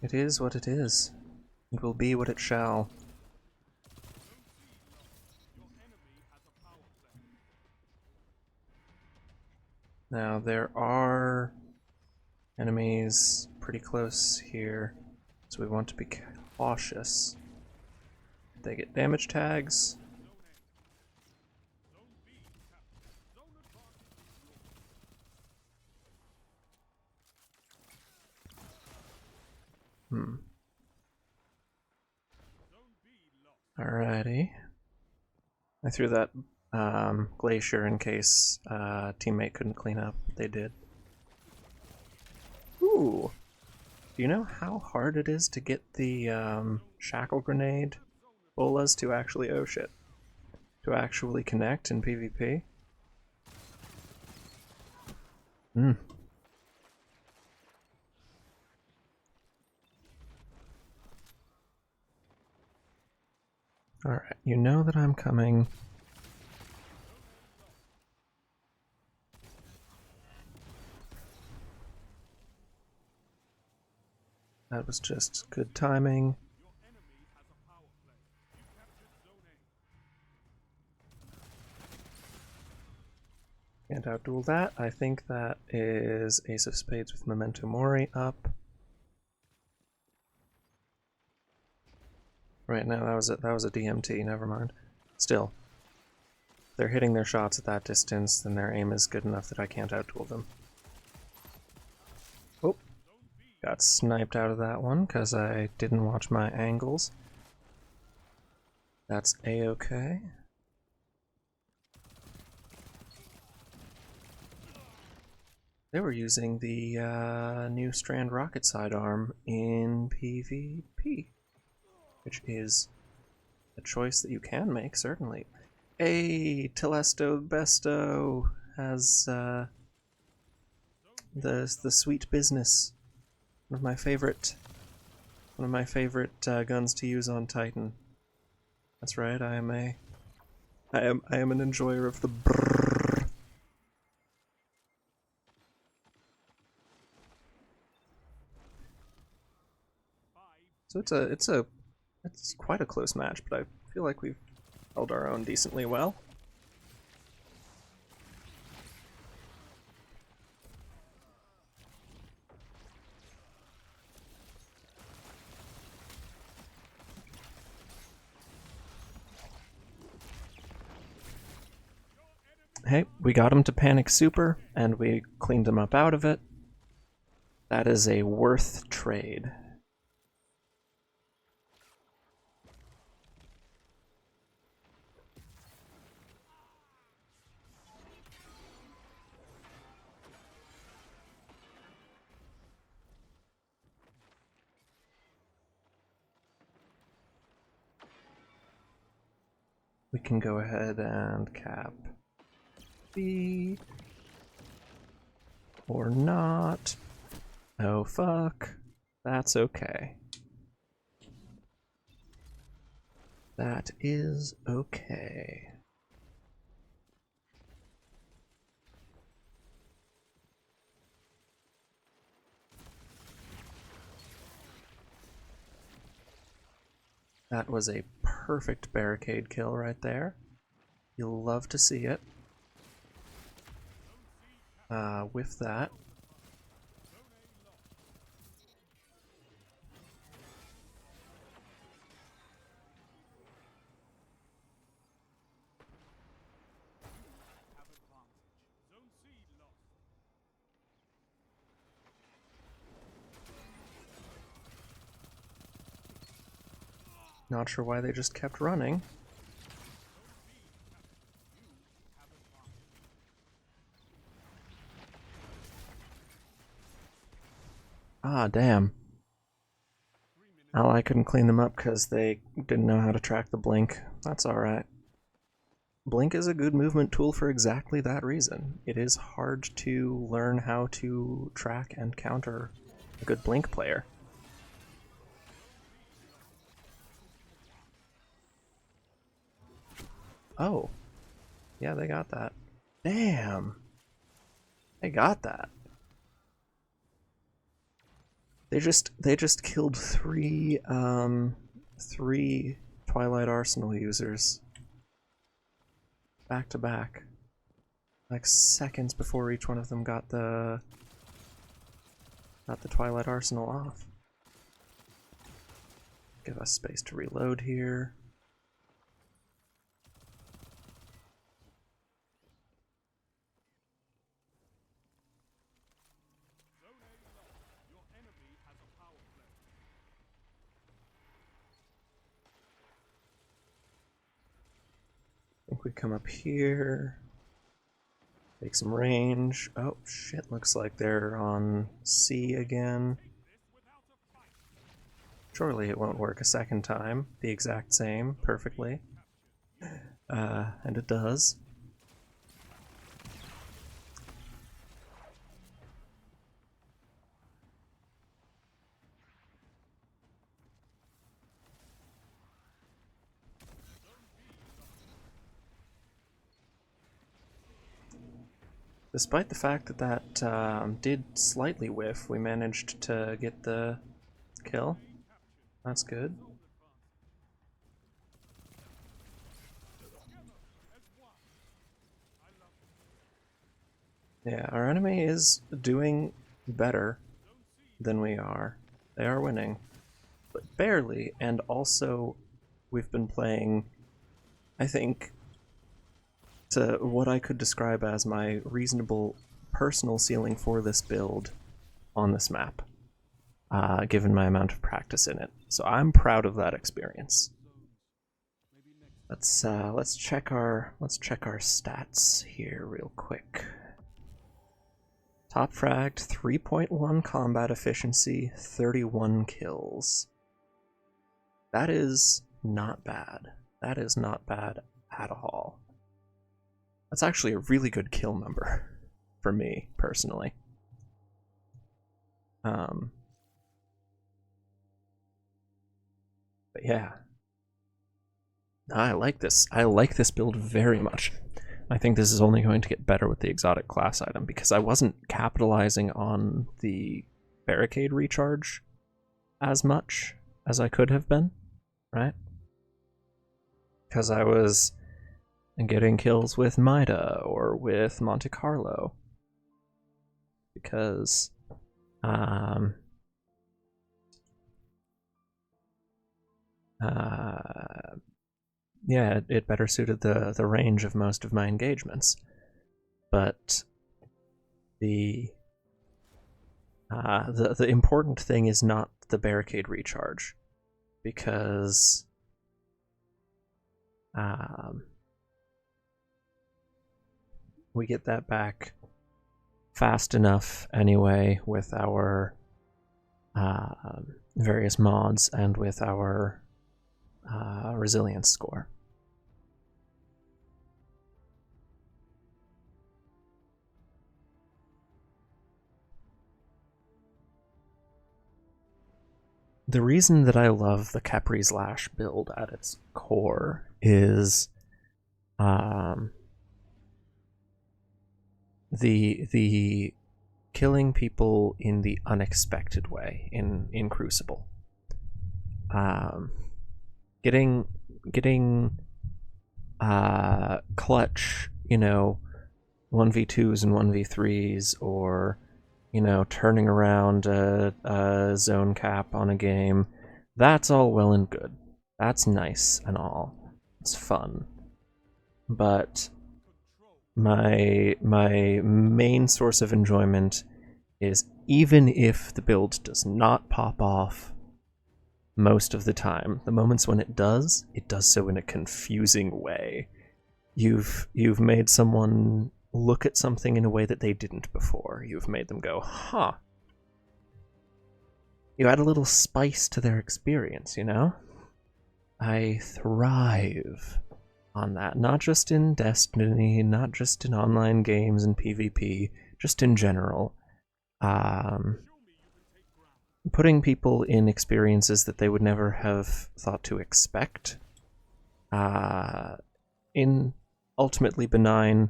it is what it is. It will be what it shall. Now there are enemies pretty close here, so we want to be cautious. They get damage tags. Alrighty. I threw that glacier in case teammate couldn't clean up. They did. Ooh! Do you know how hard it is to get the shackle grenade bolas to actually, oh shit, to actually connect in PvP? Alright, you know that I'm coming. That was just good timing. Can't outduel that. I think that is Ace of Spades with Memento Mori up. Right now, that was a DMT, never mind. Still, if they're hitting their shots at that distance, then their aim is good enough that I can't outduel them. Oh, got sniped out of that one because I didn't watch my angles. That's a-okay. They were using the new Strand rocket sidearm in PvP, which is a choice that you can make, certainly. Hey, Telesto Besto has the sweet business. One of my favorite guns to use on Titan. That's right, I am an enjoyer of the brrrr. So it's quite a close match, but I feel like we've held our own decently well. Hey, we got him to panic super, and we cleaned him up out of it. That is a worth trade. we can go ahead and cap B. Or not. Oh fuck. That's okay. That is okay. That was a perfect barricade kill right there. You'll love to see it. With that. Not sure why they just kept running. Ah, damn. Ally couldn't clean them up because they didn't know how to track the blink. That's alright. Blink is a good movement tool for exactly that reason. It is hard to learn how to track and counter a good blink player. Oh. Yeah, they got that. Damn. They got that. They just killed three Twilight Arsenal users. Back to back. Like seconds before each one of them got the Twilight Arsenal off. Give us space to reload here. I think we come up here. Take some range. Oh shit, looks like they're on C again. Surely it won't work a second time. The exact same, perfectly. And it does. Despite the fact that that did slightly whiff, we managed to get the kill. That's good. Yeah, our enemy is doing better than we are. They are winning, but barely, and also we've been playing, I think, to what I could describe as my reasonable personal ceiling for this build on this map, given my amount of practice in it. So I'm proud of that experience. Let's check our stats here real quick. Top fragged, 3.1 combat efficiency, 31 kills. That is not bad. That is not bad at all. That's actually a really good kill number for me, personally. But yeah. I like this. I like this build very much. I think this is only going to get better with the exotic class item because I wasn't capitalizing on the barricade recharge as much as I could have been, right? Because I was getting kills with Maida or with Monte Carlo. Because yeah, it better suited the range of most of my engagements. But the important thing is not the barricade recharge, because we get that back fast enough anyway with our various mods and with our resilience score. the reason that I love the Capri's Lash build at its core is the killing people in the unexpected way in Crucible. Getting clutch, 1v2s and 1v3s, or turning around a zone cap on a game. That's all well and good. That's nice and all. It's fun. But my main source of enjoyment is, even if the build does not pop off most of the time, the moments when it does so in a confusing way. You've made someone look at something in a way that they didn't before. You've made them go, huh. You add a little spice to their experience, I thrive on that. Not just in Destiny, not just in online games and PvP, just in general. Putting people in experiences that they would never have thought to expect, in ultimately benign,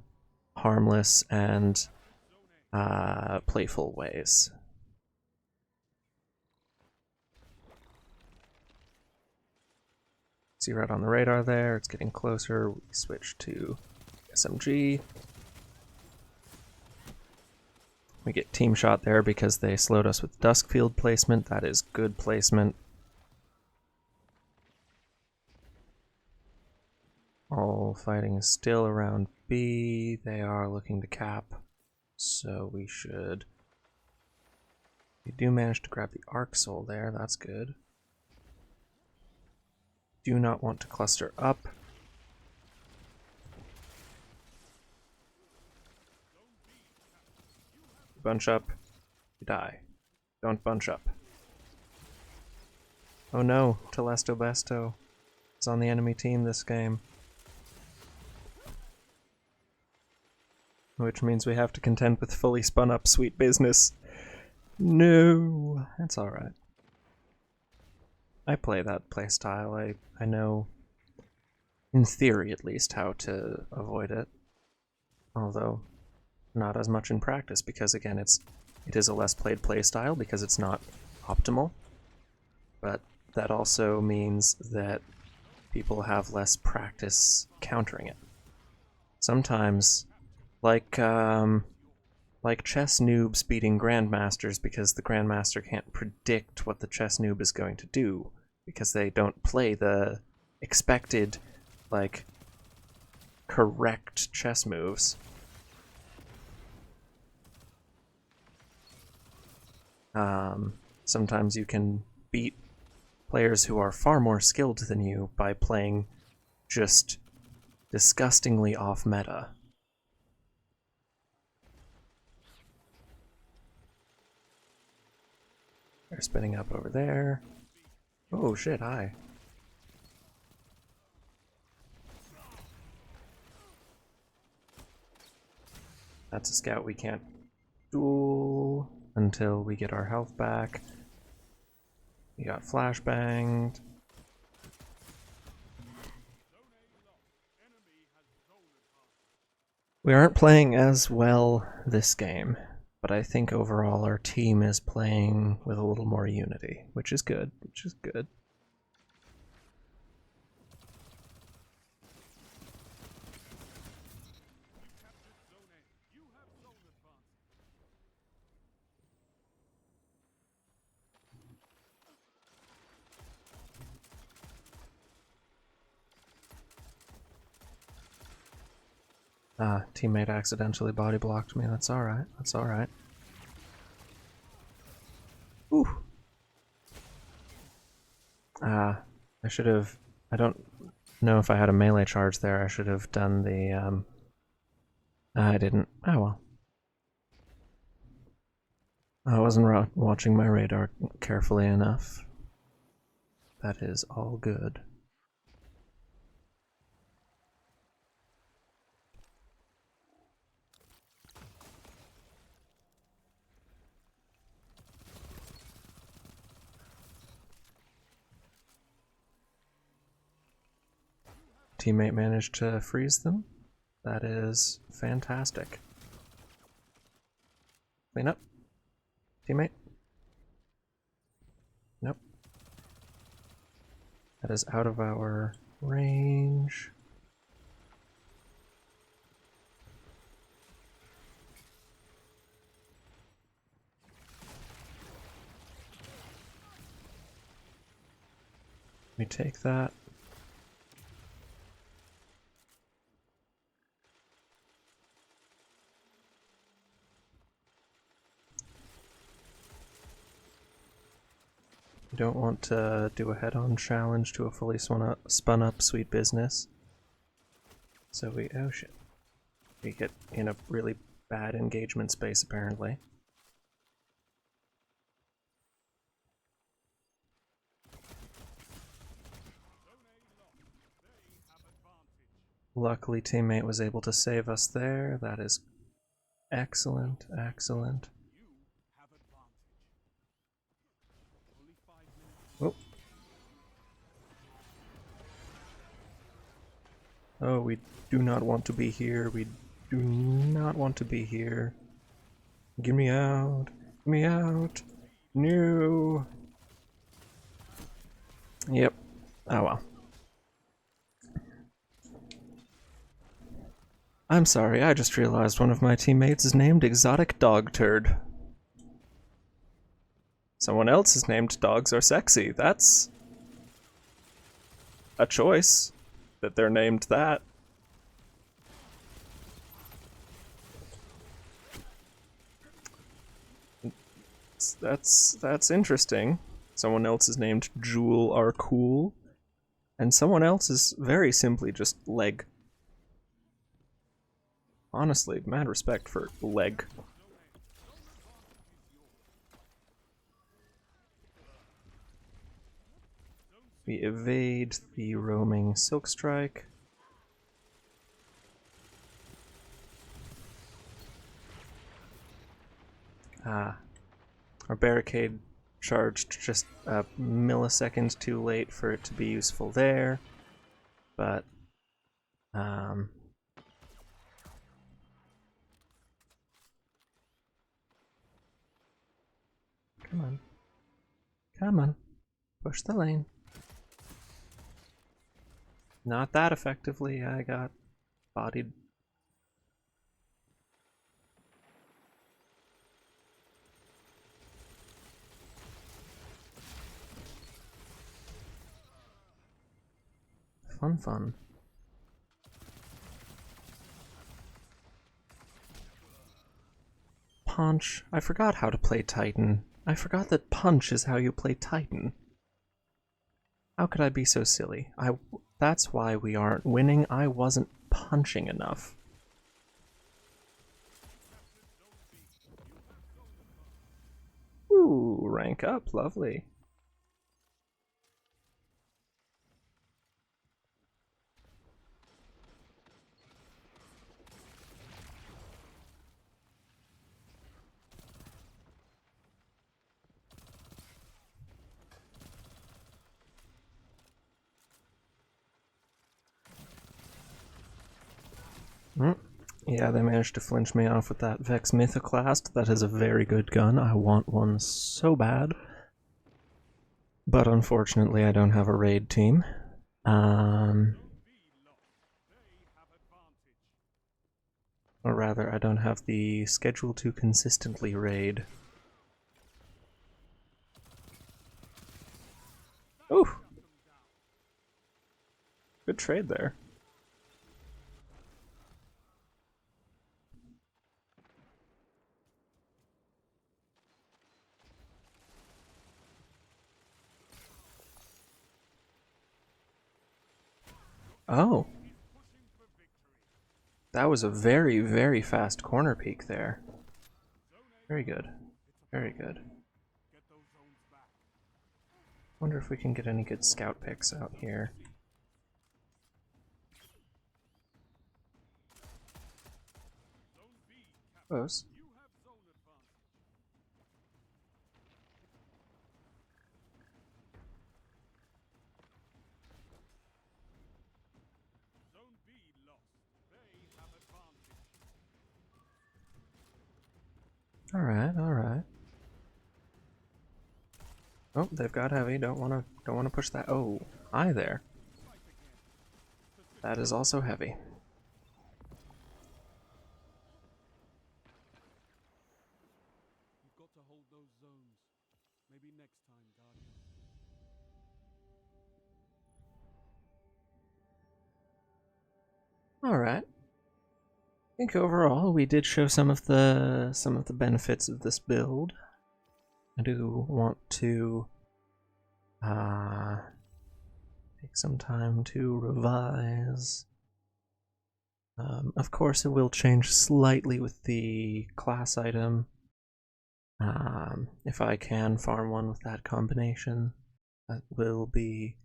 harmless, and playful ways. See right on the radar there, it's getting closer. We switch to SMG. We get team shot there because they slowed us with Duskfield placement. That is good placement. All fighting is still around B. They are looking to cap, so we should... We do manage to grab the Arc Soul there, that's good. Do not want to cluster up. Bunch up, you die. Don't bunch up. Oh no, Telesto Besto is on the enemy team this game. Which means we have to contend with fully spun up Sweet Business. No, that's alright. I play that playstyle. I know, in theory at least, how to avoid it. Although, not as much in practice, because again, it is a less played playstyle because it's not optimal. But that also means that people have less practice countering it. Sometimes, like chess noobs beating grandmasters because the grandmaster can't predict what the chess noob is going to do because they don't play the expected, correct chess moves. Sometimes you can beat players who are far more skilled than you by playing just disgustingly off meta. They're spinning up over there. Oh shit, hi. That's a scout we can't duel until we get our health back. We got flashbanged. We aren't playing as well this game, but I think overall our team is playing with a little more unity, which is good, Teammate accidentally body blocked me. That's alright. That's alright. Ooh. I should have... I don't know if I had a melee charge there. I should have done the... I didn't. Oh well. I wasn't watching my radar carefully enough. That is all good. teammate managed to freeze them. That is fantastic. Clean up. Teammate. Nope. That is out of our range. Let me take that. We don't want to do a head-on challenge to a fully spun up sweet business. So we, oh shit. We get in a really bad engagement space apparently. Luckily, teammate was able to save us there. That is excellent, excellent. Oh. Oh, we do not want to be here. We do not want to be here. Get me out. Get me out. No. Yep. Oh well. I'm sorry, I just realized one of my teammates is named Exotic Dog Turd. Someone else is named Dogs Are Sexy. That's a choice that they're named that. That's interesting. Someone else is named Jewel Are Cool, and someone else is very simply just Leg. Honestly, mad respect for Leg. We evade the roaming Silk Strike. Ah. Our barricade charged just a millisecond too late for it to be useful there. But, come on. Come on. Push the lane. Not that effectively, I got bodied. Fun, fun. Punch. I forgot how to play Titan. I forgot that punch is how you play Titan. How could I be so silly? That's why we aren't winning. I wasn't punching enough. Ooh, rank up. Lovely. Yeah, they managed to flinch me off with that Vex Mythoclast. That is a very good gun. I want one so bad. But unfortunately, I don't have a raid team. Or rather, I don't have the schedule to consistently raid. Ooh! Good trade there. Oh. That was a very, very fast corner peek there. Very good. Very good. Wonder if we can get any good scout picks out here. Close. Alright, alright. Oh, they've got heavy. Don't wanna push that. Oh, hi there. That is also heavy. You've got to hold those zones. Maybe next time, Guardian. Alright. I think overall we did show some of the benefits of this build. I do want to take some time to revise. Of course, it will change slightly with the class item. If I can farm one with that combination, that will be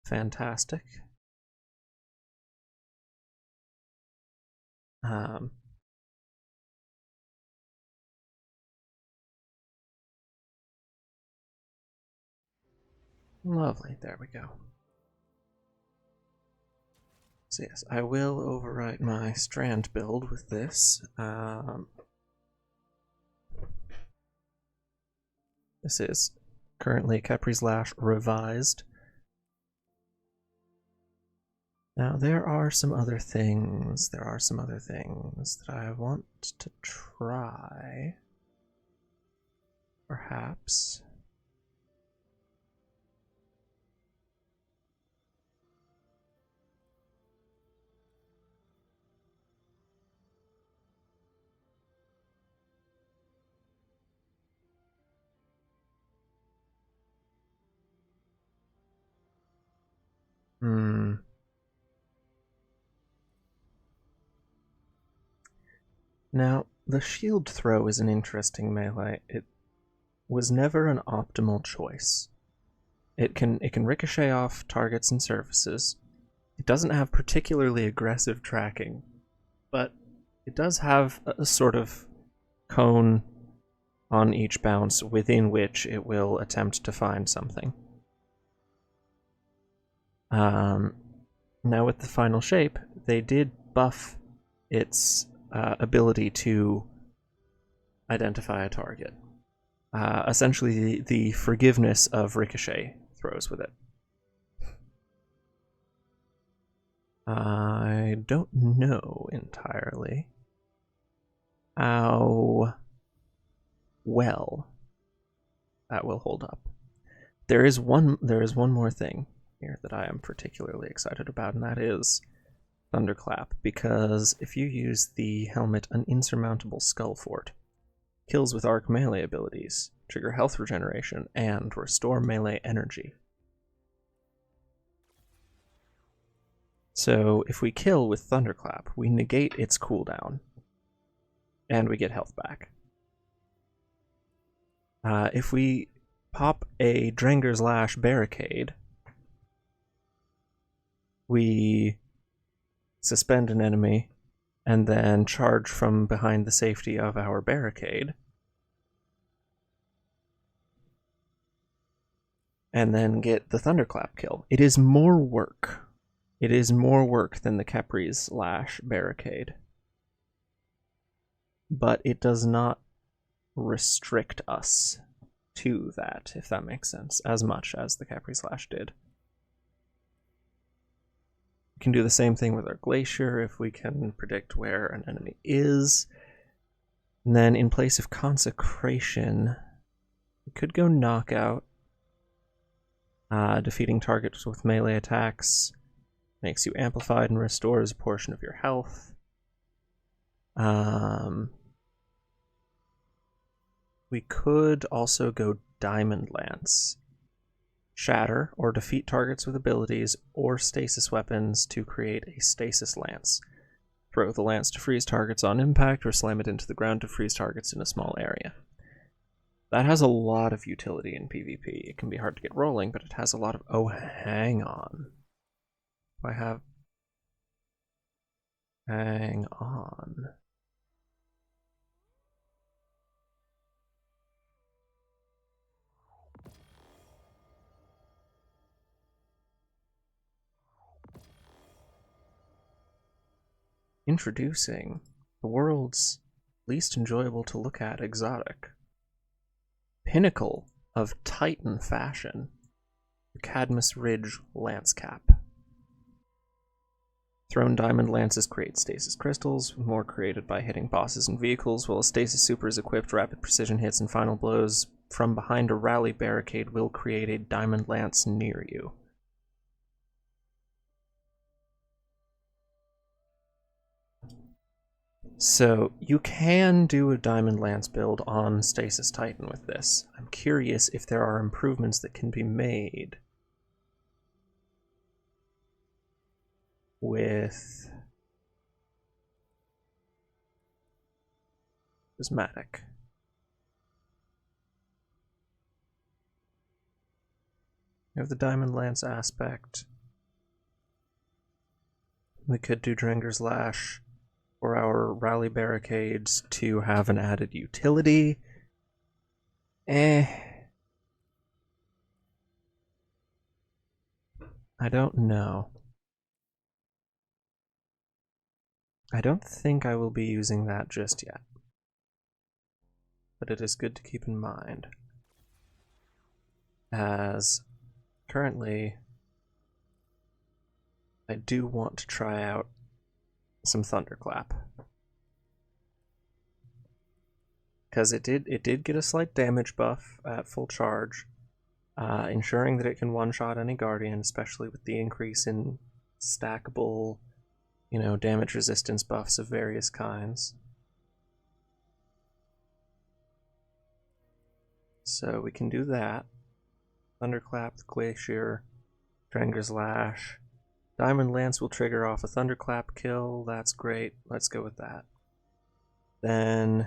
fantastic. Lovely, there we go. So yes, I will overwrite my strand build with this. This is currently Capri's Lash revised. Now there are some other things. That I want to try. Perhaps. Now, the shield throw is an interesting melee. It was never an optimal choice. It can ricochet off targets and surfaces. It doesn't have particularly aggressive tracking, but it does have a sort of cone on each bounce within which it will attempt to find something. Now with the final shape, they did buff its ability to identify a target. Essentially, the forgiveness of ricochet throws with it. I don't know entirely how well that will hold up. There is one more thing here that I am particularly excited about, and that is Thunderclap, because if you use the helmet An Insurmountable Skull Fort, kills with arc melee abilities trigger health regeneration and restore melee energy. So if we kill with Thunderclap, we negate its cooldown, and we get health back. If we pop a Dranger's Lash barricade, we suspend an enemy and then charge from behind the safety of our barricade, and then get the Thunderclap kill. It is more work. It is more work than the Capri's Lash barricade, but it does not restrict us to that, if that makes sense, as much as the Capri's Lash did. We can do the same thing with our Glacier if we can predict where an enemy is. And then in place of Consecration, we could go Knockout. Defeating targets with melee attacks makes you amplified and restores a portion of your health. We could also go Diamond Lance. Shatter, or defeat targets with abilities or stasis weapons to create a stasis lance. Throw the lance to freeze targets on impact, or slam it into the ground to freeze targets in a small area. That has a lot of utility in PvP. It can be hard to get rolling, but it has a lot of... Oh, hang on. I have... Hang on. Introducing the world's least enjoyable to look at exotic. Pinnacle of Titan fashion. The Cadmus Ridge Lance Cap. Thrown diamond lances create stasis crystals, more created by hitting bosses and vehicles, while a stasis super is equipped, rapid precision hits and final blows from behind a rally barricade will create a diamond lance near you. So you can do a diamond lance build on Stasis Titan with this. I'm curious if there are improvements that can be made with Prismatic. You have the diamond lance aspect. We could do Drenger's Lash for our rally barricades to have an added utility. I don't know. I don't think I will be using that just yet. But it is good to keep in mind. As currently, I do want to try out some Thunderclap. Because it did get a slight damage buff at full charge, ensuring that it can one-shot any Guardian, especially with the increase in stackable, damage resistance buffs of various kinds. So we can do that. Thunderclap, the Glacier, Drenger's Lash. Diamond Lance will trigger off a Thunderclap kill. That's great. Let's go with that. Then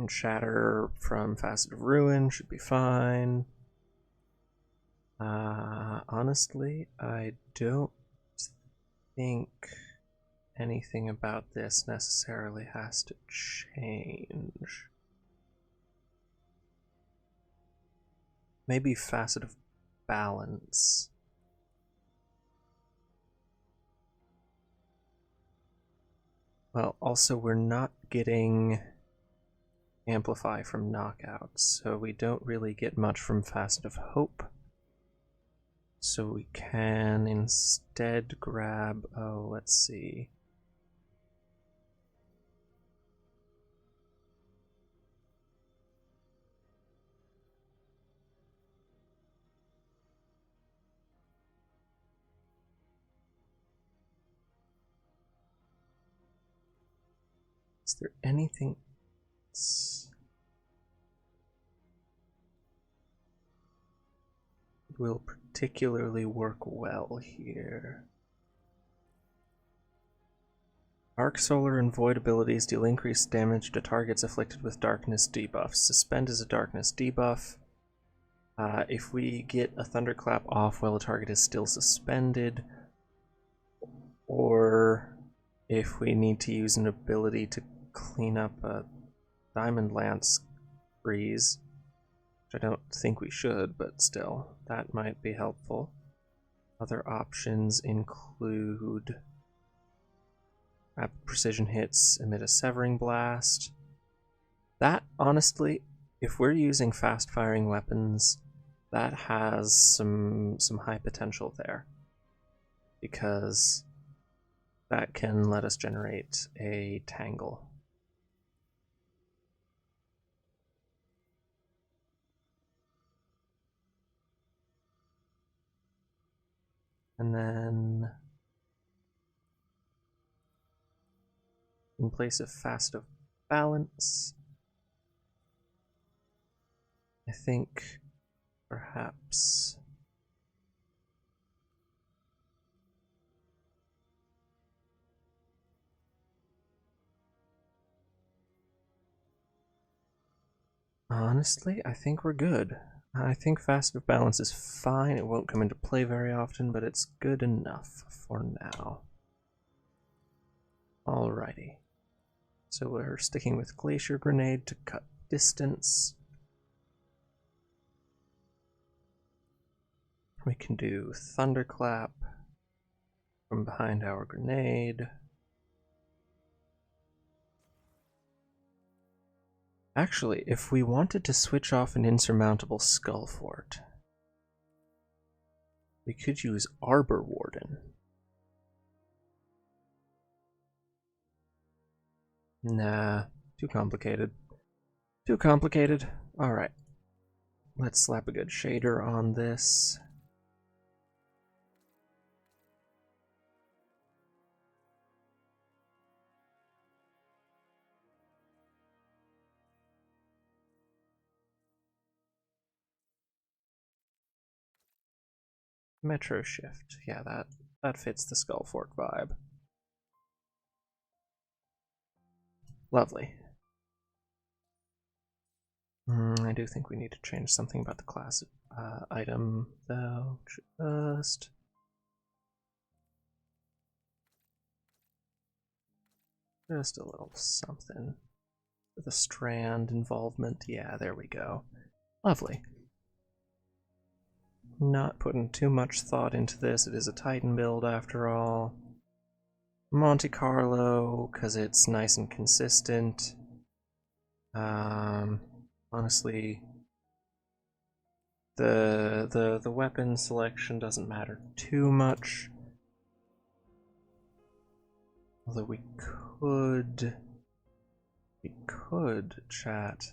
Shatter from Facet of Ruin should be fine. Honestly, I don't think anything about this necessarily has to change. Maybe Facet of Balance. Well, also we're not getting Amplify from Knockout, so we don't really get much from Facet of Hope. So we can instead grab, let's see. Is there anything else that will particularly work well here? Arc Solar and Void abilities deal increased damage to targets afflicted with darkness debuffs. Suspend is a darkness debuff. If we get a Thunderclap off while the target is still suspended, or if we need to use an ability to clean up a Diamond Lance freeze, which I don't think we should, but still, that might be helpful. Other options include rapid precision hits, emit a Severing Blast. That, honestly, if we're using fast-firing weapons, that has some high potential there, because that can let us generate a Tangle. And then in place of Fast of Balance, I think perhaps honestly, I think we're good. I think Fast of Balance is fine. It won't come into play very often, but it's good enough for now. Alrighty. So we're sticking with Glacier Grenade to cut distance. We can do Thunderclap from behind our grenade. Actually, if we wanted to switch off an insurmountable skull fort, we could use Arbor Warden. Nah, too complicated. Too complicated. Alright. Let's slap a good shader on this. Metro Shift. Yeah, that fits the Skull Fort vibe. Lovely. I do think we need to change something about the class item, though. Just a little something. The strand involvement. Yeah, there we go. Lovely. Not putting too much thought into this. It is a Titan build after all. Monte Carlo, because it's nice and consistent. Honestly, the weapon selection doesn't matter too much. Although we could chat.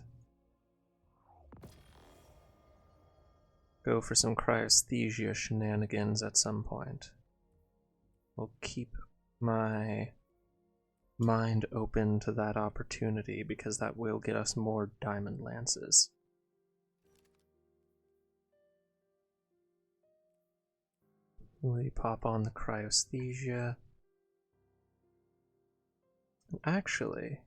Go for some cryosthesia shenanigans at some point. We'll keep my mind open to that opportunity because that will get us more diamond lances. We pop on the cryosthesia. Actually,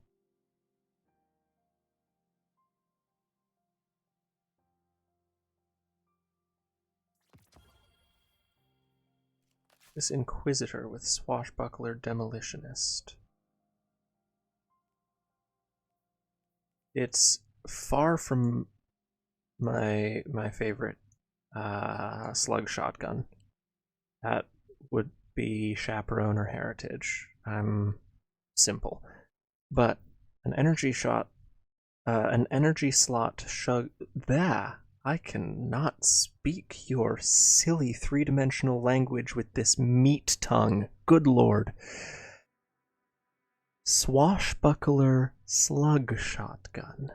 this Inquisitor with Swashbuckler Demolitionist. It's far from my favorite slug shotgun. That would be Chaperone or Heritage. I'm simple. But an energy slot I cannot speak your silly three-dimensional language with this meat tongue. Good lord. Swashbuckler slug shotgun.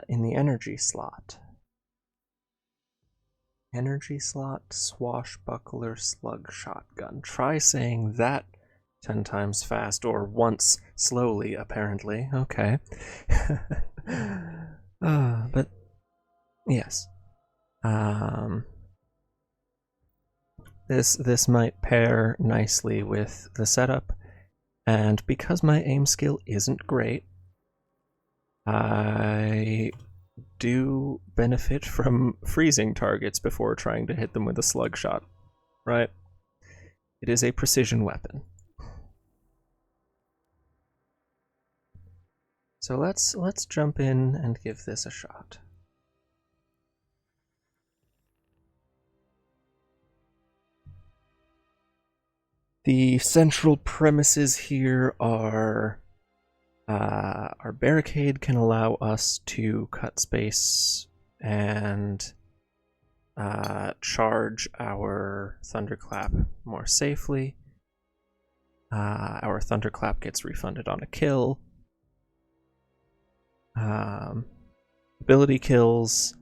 In the energy slot. Energy slot, swashbuckler slug shotgun. Try saying that 10 times fast, or once slowly, apparently. Okay. But, yes. This might pair nicely with the setup, and because my aim skill isn't great, I do benefit from freezing targets before trying to hit them with a slug shot, right? It is a precision weapon. So let's jump in and give this a shot. The central premises here are our barricade can allow us to cut space and charge our thunderclap more safely. Our thunderclap gets refunded on a kill. Ability kills,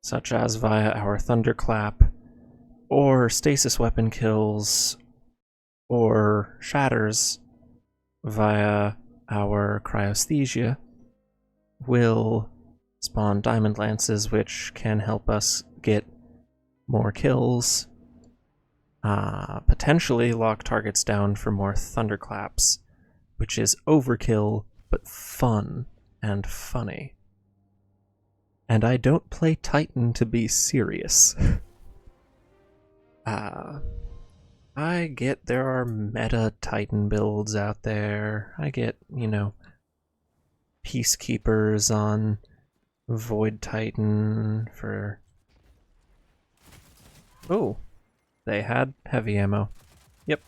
such as via our thunderclap, or stasis weapon kills, or shatters via our cryosthesia, will spawn diamond lances, which can help us get more kills, potentially lock targets down for more thunderclaps, which is overkill but fun and funny. And I don't play Titan to be serious. I get there are meta Titan builds out there. I get, Peacekeepers on Void Titan for... Oh, they had heavy ammo. Yep.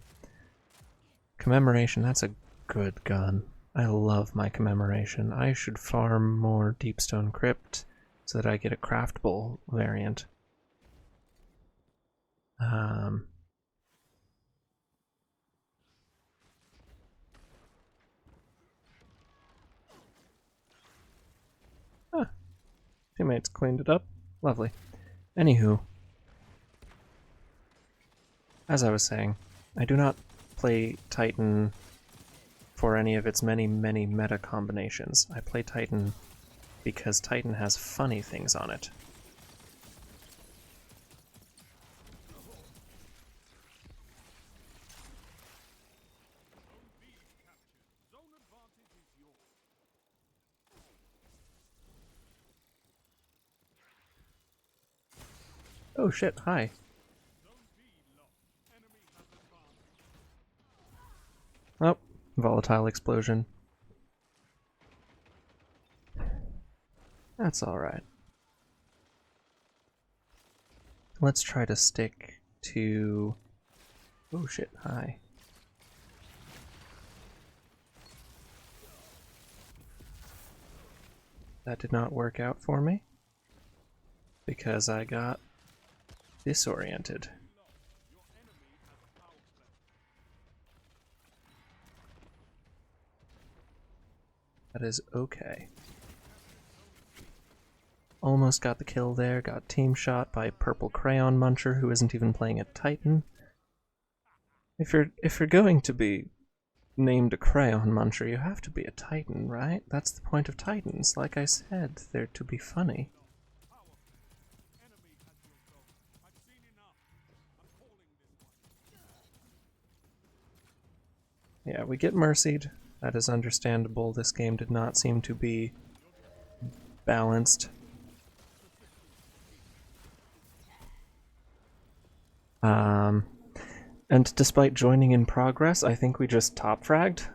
Commemoration, that's a good gun. I love my commemoration. I should farm more Deepstone Crypt so that I get a craftable variant. Teammates cleaned it up. Lovely. Anywho, as I was saying, I do not play Titan for any of its many, many meta combinations. I play Titan because Titan has funny things on it. Oh shit, hi. Oh, volatile explosion. That's alright. Let's try to stick to... Oh shit, hi. That did not work out for me because I got disoriented. That is okay. Almost got the kill there, got team shot by Purple Crayon Muncher, who isn't even playing a Titan. If you're going to be named a Crayon Muncher, you have to be a Titan, right? That's the point of Titans. Like I said, they're to be funny. Yeah, we get mercied. That is understandable. This game did not seem to be balanced. And despite joining in progress, I think we just top fragged,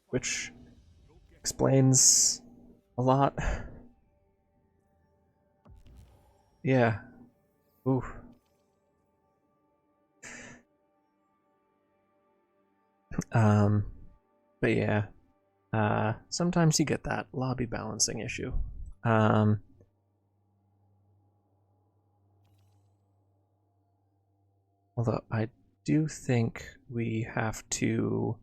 which explains a lot. Yeah. Ooh. But yeah. Sometimes you get that lobby balancing issue. Although I do think we have to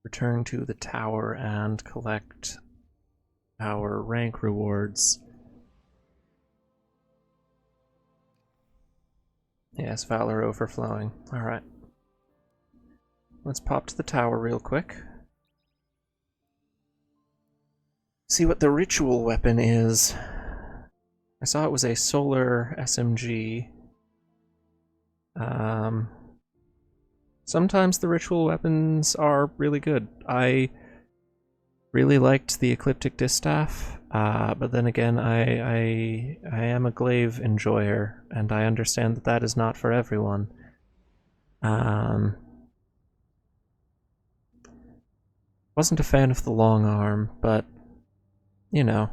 return to the tower and collect our rank rewards. Yes, Valor overflowing. Alright. Let's pop to the tower real quick. See what the ritual weapon is. I saw it was a solar SMG. Sometimes the ritual weapons are really good. I really liked the Ecliptic Distaff, but then again, I am a glaive enjoyer, and I understand that that is not for everyone. Wasn't a fan of the long arm, but you know,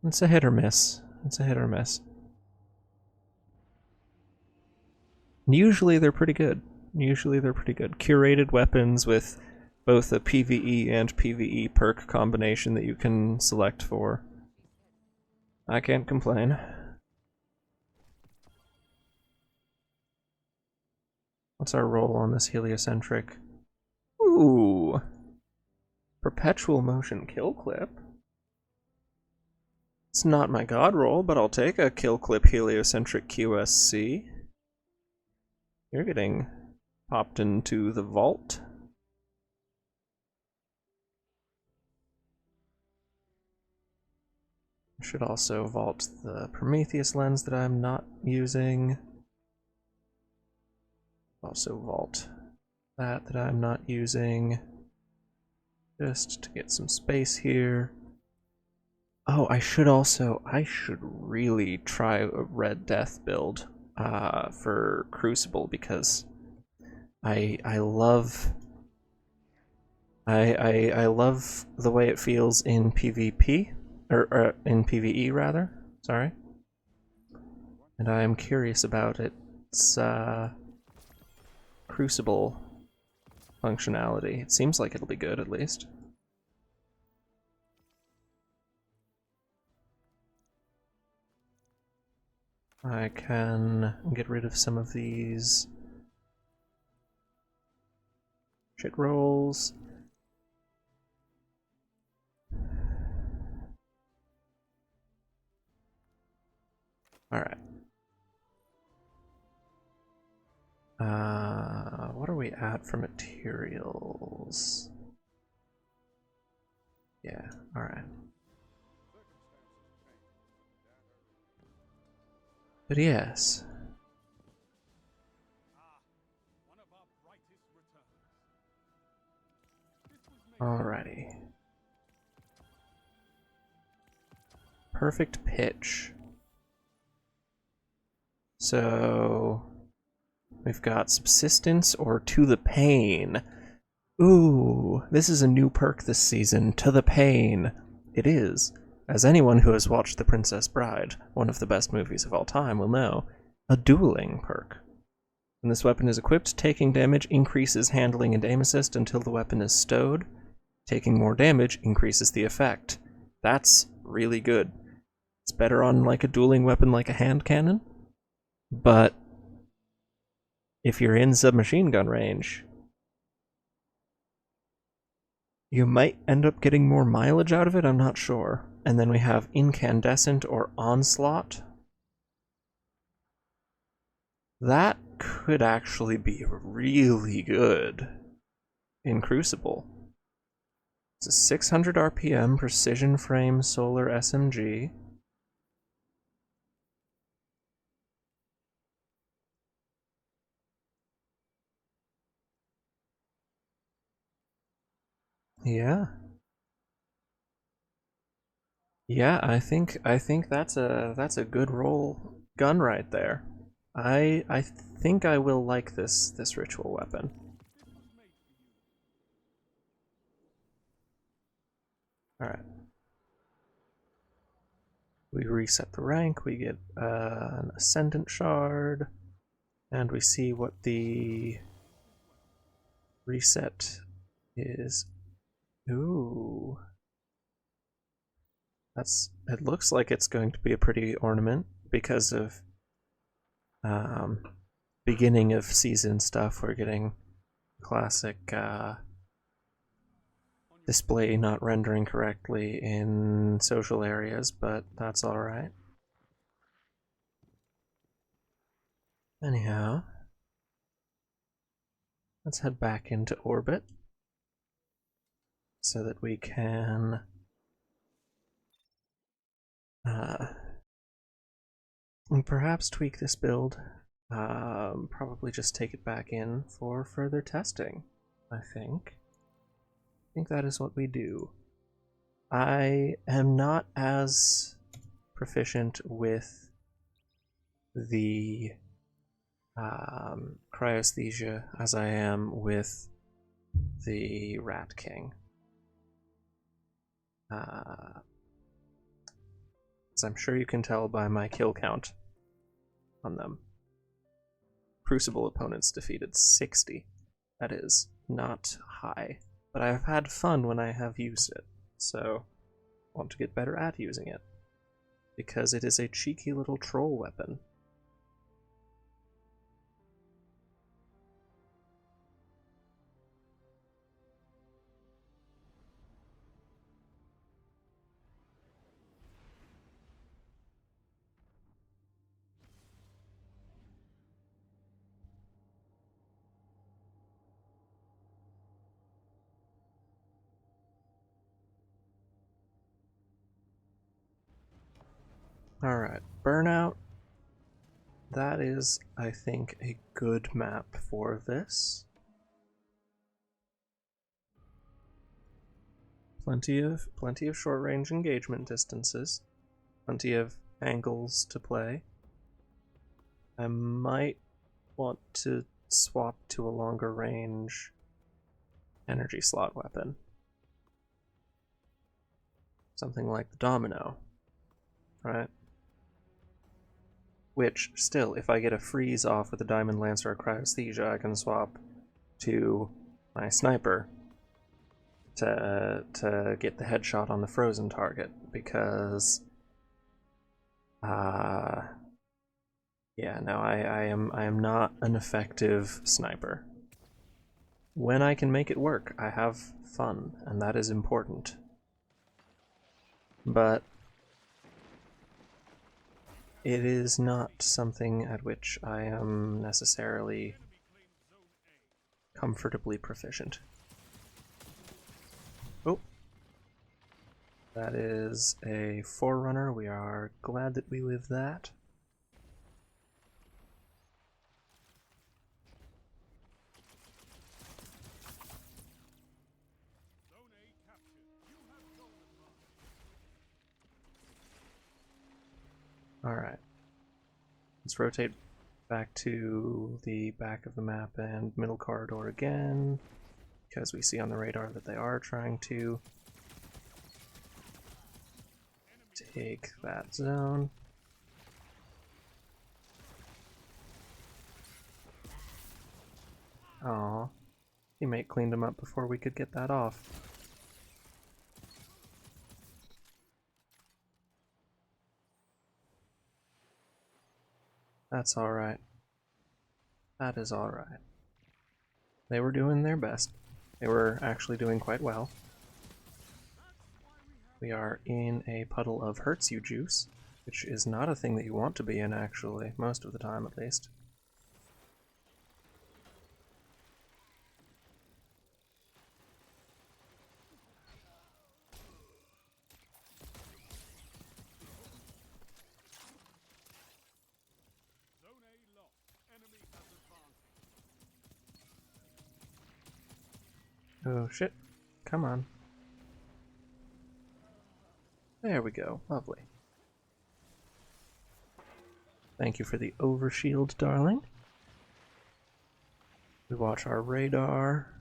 it's a hit or miss. It's a hit or miss. Usually they're pretty good. Usually they're pretty good. Curated weapons with both a PvE and PvE perk combination that you can select for. I can't complain. What's our roll on this heliocentric? Ooh! Perpetual motion kill clip. It's not my god roll, but I'll take a kill clip heliocentric QSC. You're getting popped into the vault. I should also vault the Prometheus lens that I'm not using. Also vault that I'm not using. Just to get some space here. Oh, I should really try a Red Death build for Crucible, because I love the way it feels in PvP, or in PvE rather. Sorry, and I am curious about its Crucible functionality. It seems like it'll be good, at least. I can get rid of some of these shit rolls. Alright. What are we at for materials? Yeah, alright. But yes. Alrighty. Perfect pitch. So we've got subsistence or to the pain. Ooh, this is a new perk this season, to the pain. It is. As anyone who has watched The Princess Bride, one of the best movies of all time, will know, a dueling perk. When this weapon is equipped, taking damage increases handling and aim assist until the weapon is stowed. Taking more damage increases the effect. That's really good. It's better on like a dueling weapon like a hand cannon, but if you're in submachine gun range, you might end up getting more mileage out of it, I'm not sure. And then we have incandescent or onslaught. That could actually be really good in Crucible. It's a 600 RPM precision frame solar SMG. Yeah. Yeah, I think that's a good roll gun right there. I think I will like this ritual weapon. Alright. We reset the rank, we get an Ascendant Shard, and we see what the reset is. Ooh. It looks like it's going to be a pretty ornament because of beginning of season stuff. We're getting classic display not rendering correctly in social areas, but that's alright. Anyhow, let's head back into orbit so that we can perhaps tweak this build. Probably just take it back in for further testing, I think. I think that is what we do. I am not as proficient with the cryosthesia as I am with the Rat King. As I'm sure you can tell by my kill count on them. Crucible opponents defeated 60. That is not high, but I've had fun when I have used it, so I want to get better at using it, because it is a cheeky little troll weapon. Alright, Burnout. That is, I think, a good map for this. Plenty of short-range engagement distances. Plenty of angles to play. I might want to swap to a longer range energy slot weapon. Something like the Domino, right? Which, still, if I get a freeze off with a Diamond Lance or a Cryosthesia, I can swap to my sniper to get the headshot on the frozen target, because yeah, no, I am not an effective sniper. When I can make it work, I have fun, and that is important. But it is not something at which I am necessarily comfortably proficient. Oh, that is a Forerunner. We are glad that we lived that. Alright. Let's rotate back to the back of the map and middle corridor again, because we see on the radar that they are trying to take that zone. Aw, teammate cleaned him up before we could get that off. That's alright. That is alright. They were doing their best. They were actually doing quite well. We are in a puddle of hurts you juice, which is not a thing that you want to be in, actually, most of the time at least. Oh shit, come on. There we go, lovely. Thank you for the overshield, darling. We watch our radar.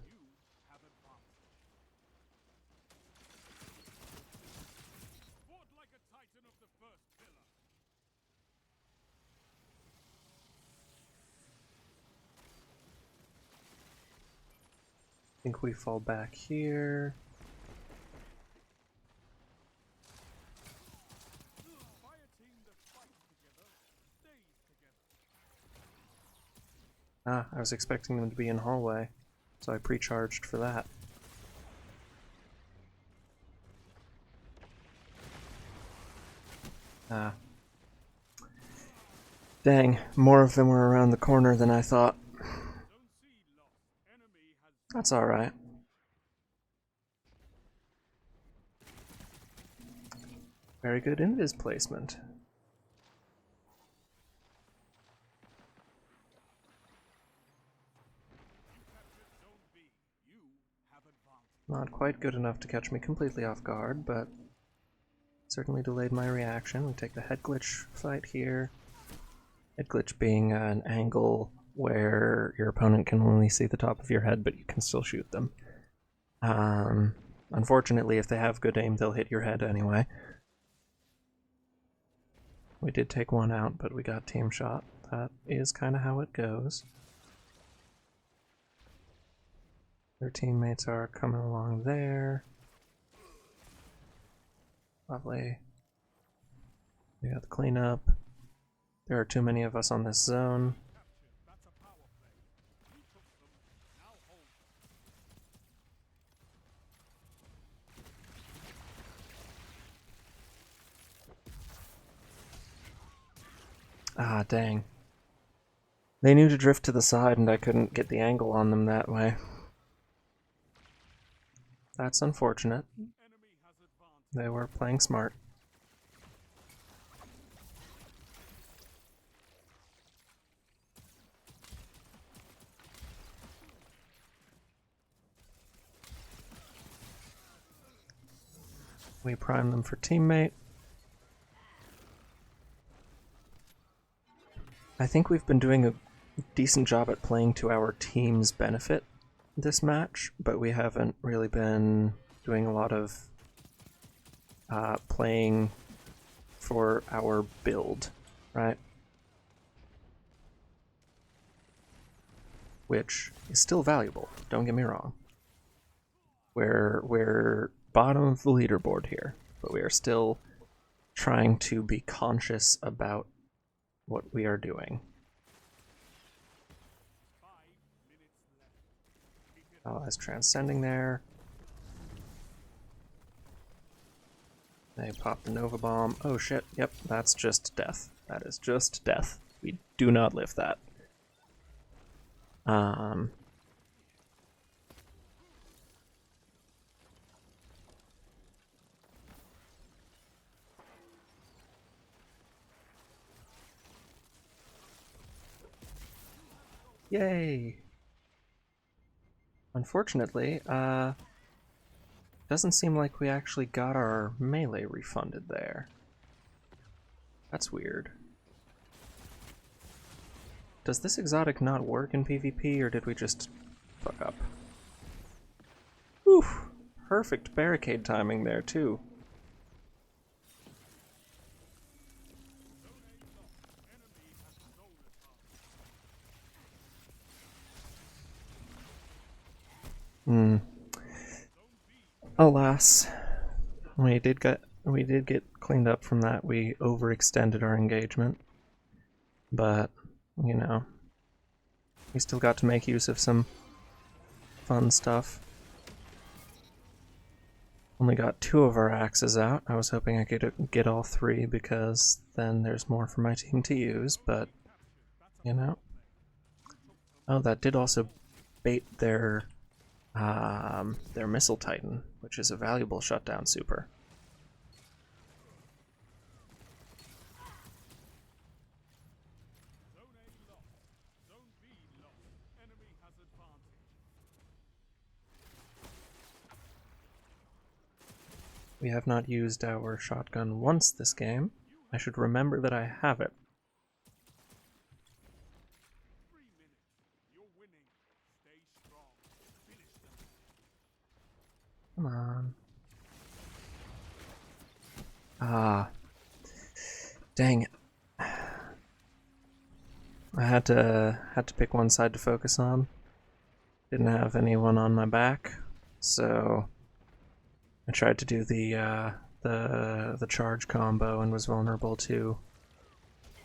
I think we fall back here. Ah, I was expecting them to be in hallway, so I pre-charged for that. Ah. Dang, more of them were around the corner than I thought. That's alright. Very good invis placement. Not quite good enough to catch me completely off guard, but certainly delayed my reaction. We take the head glitch fight here. Head glitch being an angle where your opponent can only see the top of your head, but you can still shoot them. Unfortunately, if they have good aim, they'll hit your head anyway. We did take one out, but we got team shot. That is kind of how it goes. Their teammates are coming along there. Lovely. We got the cleanup. There are too many of us on this zone. Ah, dang. They knew to drift to the side and I couldn't get the angle on them that way. That's unfortunate. They were playing smart. We prime them for teammate. I think we've been doing a decent job at playing to our team's benefit this match, but we haven't really been doing a lot of playing for our build, right? Which is still valuable, don't get me wrong. We're bottom of the leaderboard here, but we are still trying to be conscious about what we are doing. Allies transcending there. They pop the Nova Bomb. Oh shit, yep, that's just death. That is just death. We do not live that. Yay! Unfortunately, doesn't seem like we actually got our melee refunded there. That's weird. Does this exotic not work in PvP, or did we just fuck up? Oof! Perfect barricade timing there, too. Alas, we did get cleaned up from that. We overextended our engagement, but you know, we still got to make use of some fun stuff. Only got 2 of our axes out. I was hoping I could get all 3 because then there's more for my team to use, but you know. Oh, that did also bait their Missile Titan, which is a valuable shutdown super. We have not used our shotgun once this game. I should remember that I have it. Come on. Ah. Dang it. I had to pick one side to focus on. Didn't have anyone on my back, so I tried to do the charge combo and was vulnerable to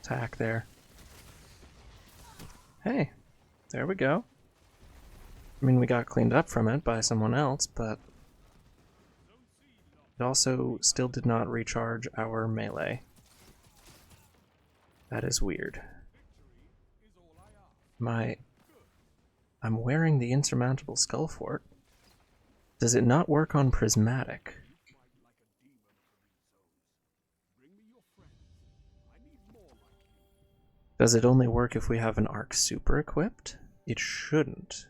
attack there. Hey, there we go. I mean, we got cleaned up from it by someone else, but it also still did not recharge our melee. That is weird. I'm wearing the insurmountable skull fort. Does it not work on Prismatic? Does it only work if we have an arc super equipped? It shouldn't.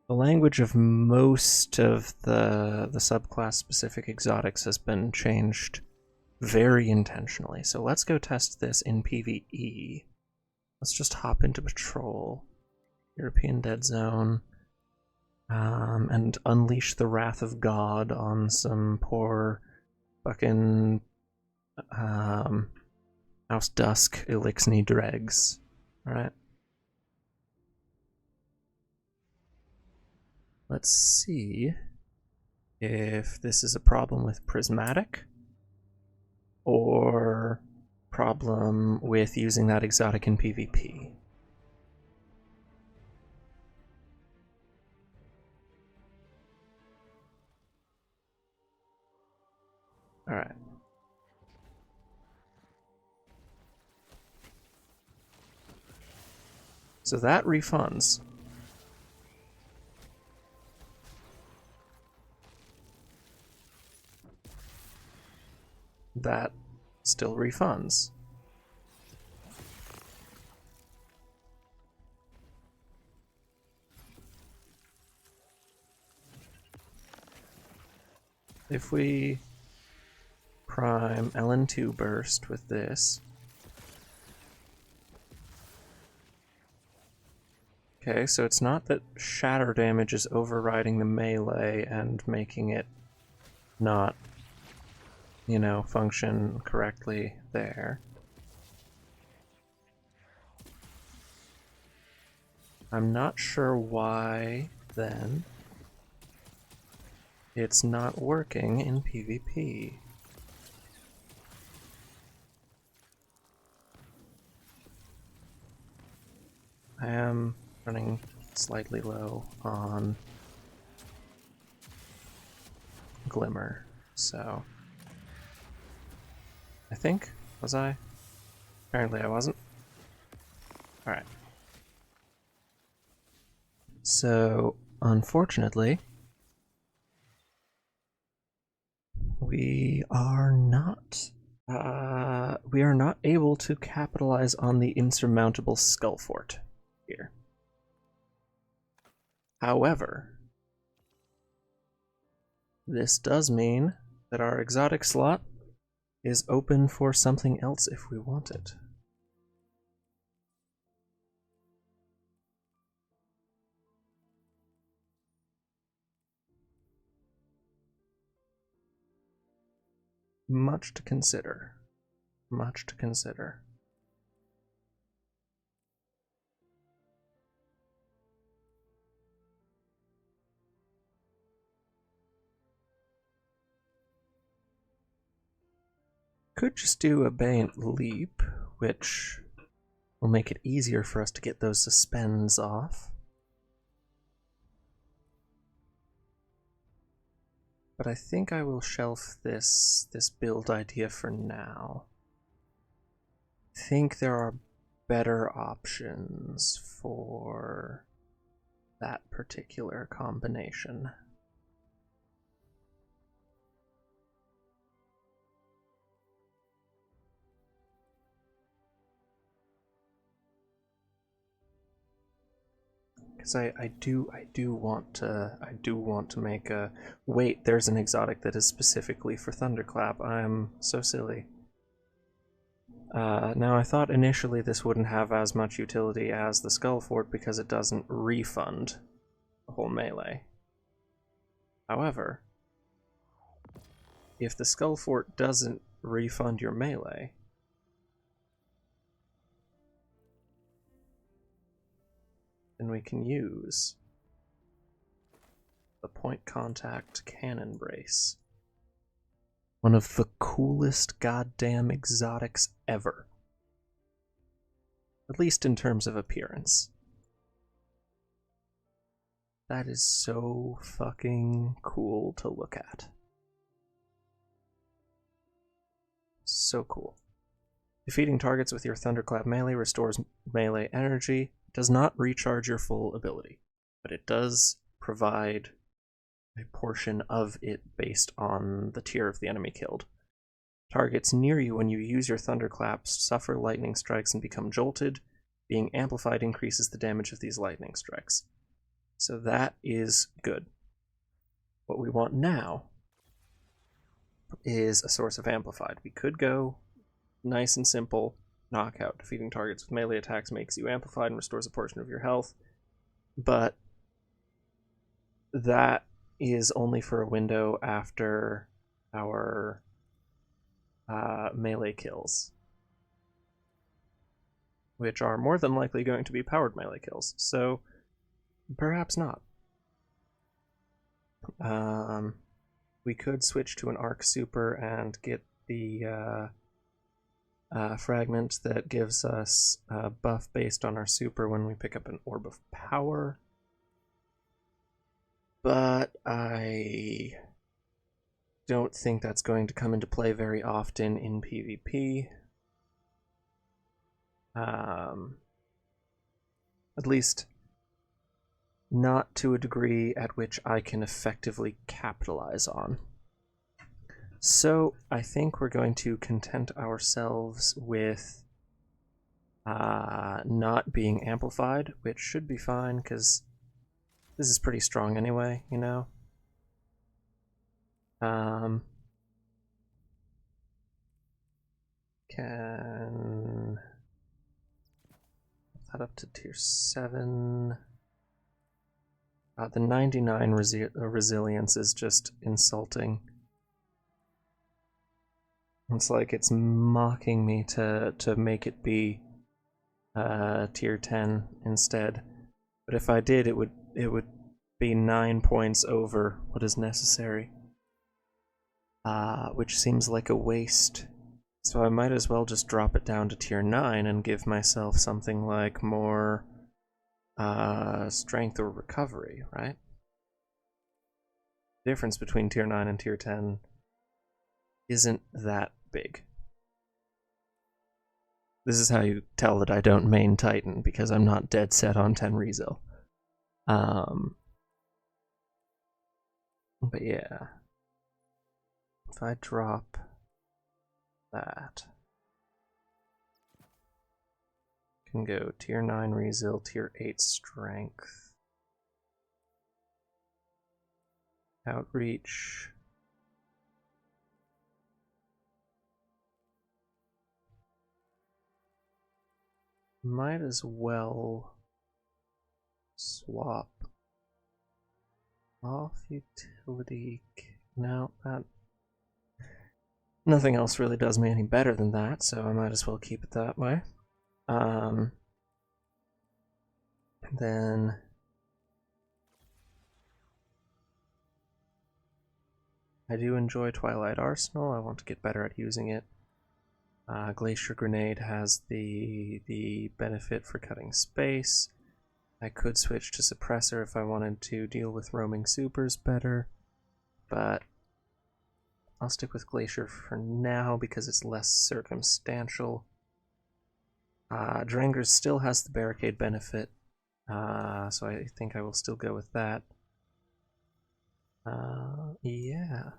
The language of most of the subclass specific exotics has been changed very intentionally. So let's go test this in PvE. Let's just hop into patrol. European Dead Zone. And unleash the wrath of God on some poor fucking House Dusk Elixni dregs. Alright. Let's see if this is a problem with Prismatic or problem with using that exotic in PvP. Alright. So that refunds. That still refunds. If we prime LN2 burst with this. Okay, so it's not that shatter damage is overriding the melee and making it not, you know, function correctly there. I'm not sure why then it's not working in PvP. I am running slightly low on Glimmer, so I think, was I? Apparently I wasn't. Alright. So, unfortunately, we are not able to capitalize on the insurmountable skull fort here. However, this does mean that our exotic slot is open for something else if we want it. Much to consider. Much to consider. Could just do a Bayant Leap, which will make it easier for us to get those suspends off. But I think I will shelf this build idea for now. I think there are better options for that particular combination. Because I do want to make a wait. There's an exotic that is specifically for Thunderclap. I'm so silly. Now I thought initially this wouldn't have as much utility as the Skull Fort because it doesn't refund the whole melee. However, if the Skull Fort doesn't refund your melee, then we can use the point contact cannon brace. One of the coolest goddamn exotics ever. At least in terms of appearance. That is so fucking cool to look at. So cool. Defeating targets with your Thunderclap melee restores melee energy. Does not recharge your full ability, but it does provide a portion of it based on the tier of the enemy killed. Targets near you when you use your Thunderclaps suffer lightning strikes and become jolted. Being amplified increases the damage of these lightning strikes. So that is good. What we want now is a source of amplified. We could go nice and simple knockout. Defeating targets with melee attacks makes you amplified and restores a portion of your health. But that is only for a window after our melee kills, which are more than likely going to be powered melee kills. So perhaps not. We could switch to an arc super and get the fragment that gives us a buff based on our super when we pick up an orb of power. But I don't think that's going to come into play very often in PvP. At least not to a degree at which I can effectively capitalize on. So I think we're going to content ourselves with not being amplified, which should be fine because this is pretty strong anyway, you know? Can that up to tier 7. The 99 resilience is just insulting. It's like it's mocking me to make it be tier 10 instead. But if I did, it would be 9 points over what is necessary. Which seems like a waste. So I might as well just drop it down to tier 9 and give myself something like more strength or recovery, right? The difference between tier 9 and tier 10 isn't that big. This is how you tell that I don't main Titan, because I'm not dead set on 10 Rezo. But yeah. If I drop that, can go tier 9 Rezo, tier 8 strength. Outreach. Might as well swap off utility. No, that. Nothing else really does me any better than that, so I might as well keep it that way. Then I do enjoy Twilight Arsenal. I want to get better at using it. Glacier Grenade has the benefit for cutting space. I could switch to Suppressor if I wanted to deal with roaming supers better, but I'll stick with Glacier for now because it's less circumstantial. Drangers still has the barricade benefit, so I think I will still go with that. Yeah.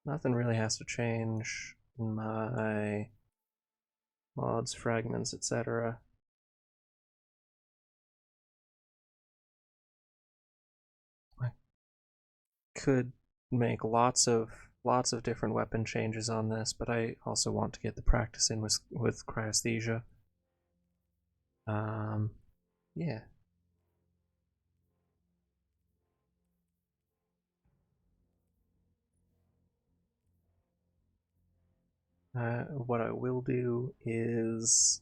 Nothing really has to change in my mods, fragments, etc. I could make lots of different weapon changes on this, but I also want to get the practice in with cryesthesia. Yeah. What I will do is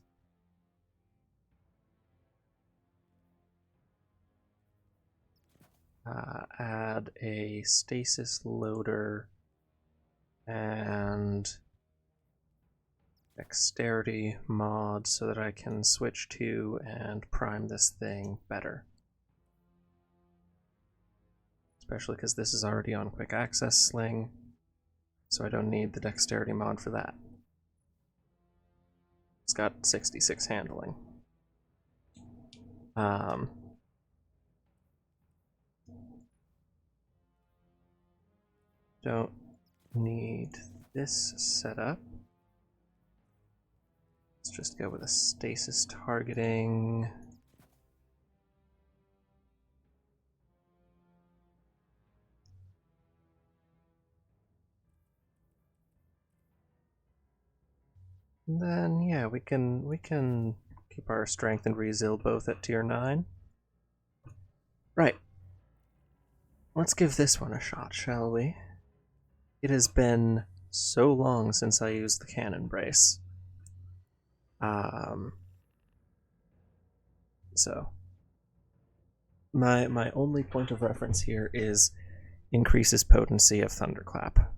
add a stasis loader and dexterity mod so that I can switch to and prime this thing better. Especially because this is already on quick access sling, so I don't need the dexterity mod for that. It's got 66 handling. Don't need this setup. Let's just go with a stasis targeting. And then yeah, we can keep our strength and resil both at tier 9. Right. Let's give this one a shot, shall we? It has been so long since I used the cannon brace. So my only point of reference here is increases potency of Thunderclap.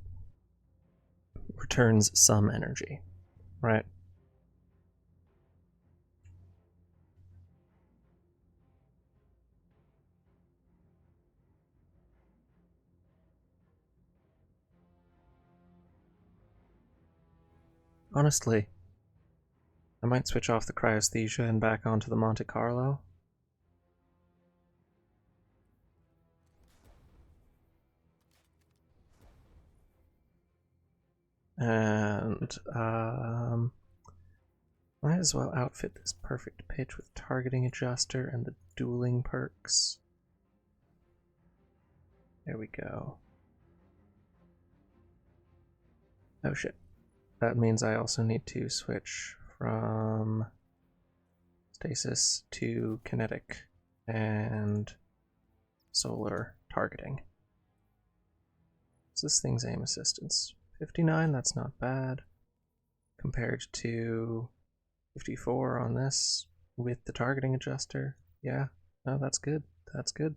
Returns some energy, right? Honestly, I might switch off the cryesthesia and back onto the Monte Carlo. And might as well outfit this perfect pitch with targeting adjuster and the dueling perks. There we go. Oh shit. That means I also need to switch from stasis to kinetic and solar targeting. So this thing's aim assistance. 59, that's not bad. Compared to 54 on this with the targeting adjuster. Yeah, no, that's good. That's good.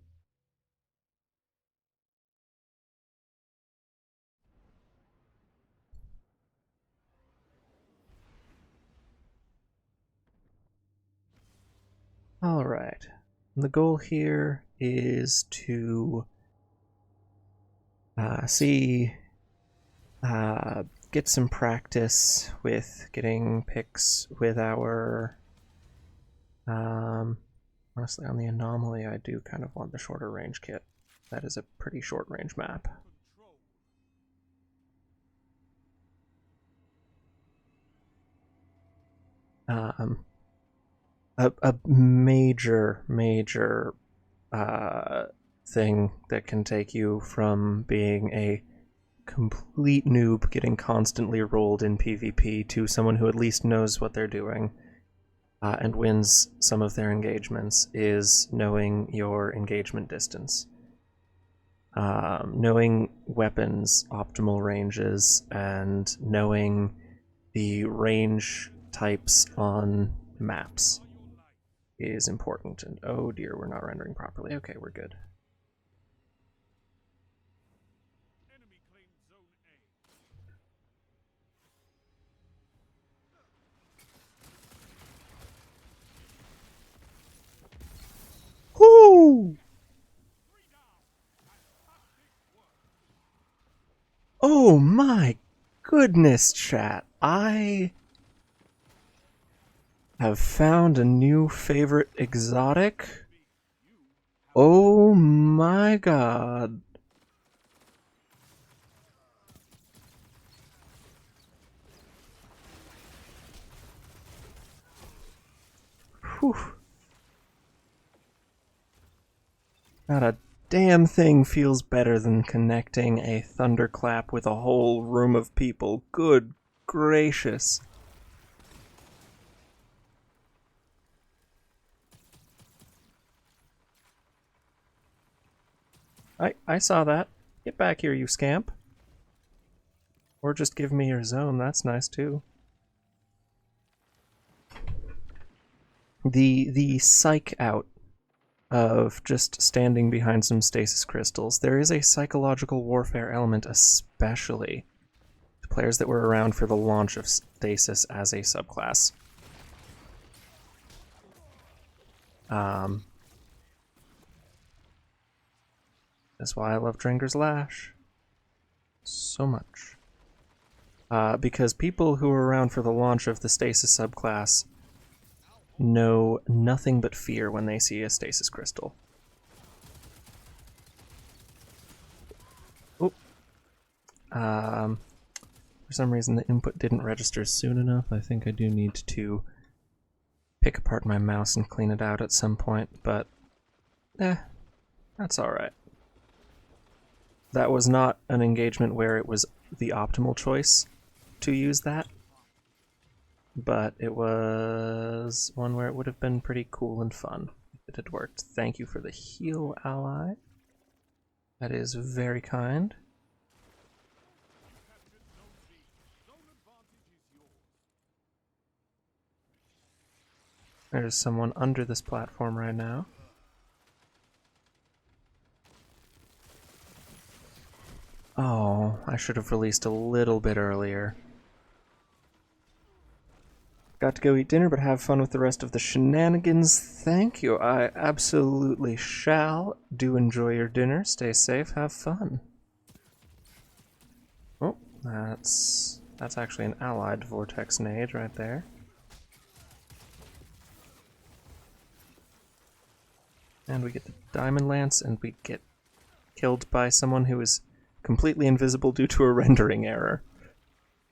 Alright. The goal here is to get some practice with getting picks with our honestly, on the anomaly, I do kind of want the shorter range kit. That is a pretty short range map. A major thing that can take you from being a complete noob getting constantly rolled in PvP to someone who at least knows what they're doing and wins some of their engagements is knowing your engagement distance. Knowing weapons, optimal ranges, and knowing the range types on maps is important. And oh dear, we're not rendering properly. Okay, we're good. Enemy claimed zone A. Whoo! Oh my goodness, chat. I have found a new favorite exotic. Oh my god. Whew. Not a damn thing feels better than connecting a thunderclap with a whole room of people. Good gracious. I saw that. Get back here, you scamp. Or just give me your zone, that's nice too. The psych out of just standing behind some stasis crystals. There is a psychological warfare element, especially to players that were around for the launch of stasis as a subclass. That's why I love Drinker's Lash so much. Because people who were around for the launch of the stasis subclass know nothing but fear when they see a stasis crystal. Oh. For some reason the input didn't register soon enough. I think I do need to pick apart my mouse and clean it out at some point, but that's alright. That was not an engagement where it was the optimal choice to use that, but it was one where it would have been pretty cool and fun if it had worked. Thank you for the heal, ally. That is very kind. There's someone under this platform right now. Oh, I should have released a little bit earlier. Got to go eat dinner, but have fun with the rest of the shenanigans. Thank you. I absolutely shall. Do enjoy your dinner. Stay safe. Have fun. Oh, that's actually an allied vortex nade right there. And we get the diamond lance, and we get killed by someone who is completely invisible due to a rendering error.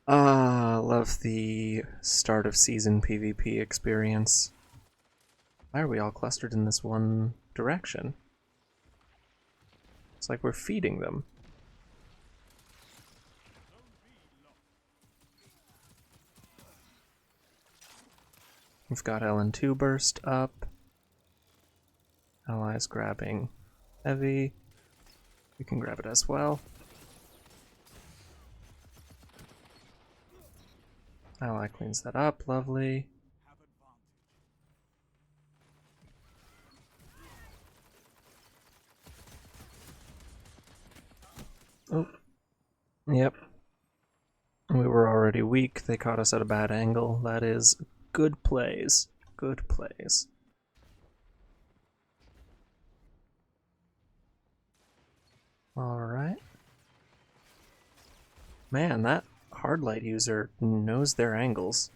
Ah, love the start of season PvP experience. Why are we all clustered in this one direction? It's like we're feeding them. We've got LN2 burst up. Allies grabbing heavy. We can grab it as well. Ally cleans that up, lovely. Oh, yep. We were already weak, they caught us at a bad angle. That is good plays. Good plays. Man, that hard light user knows their angles.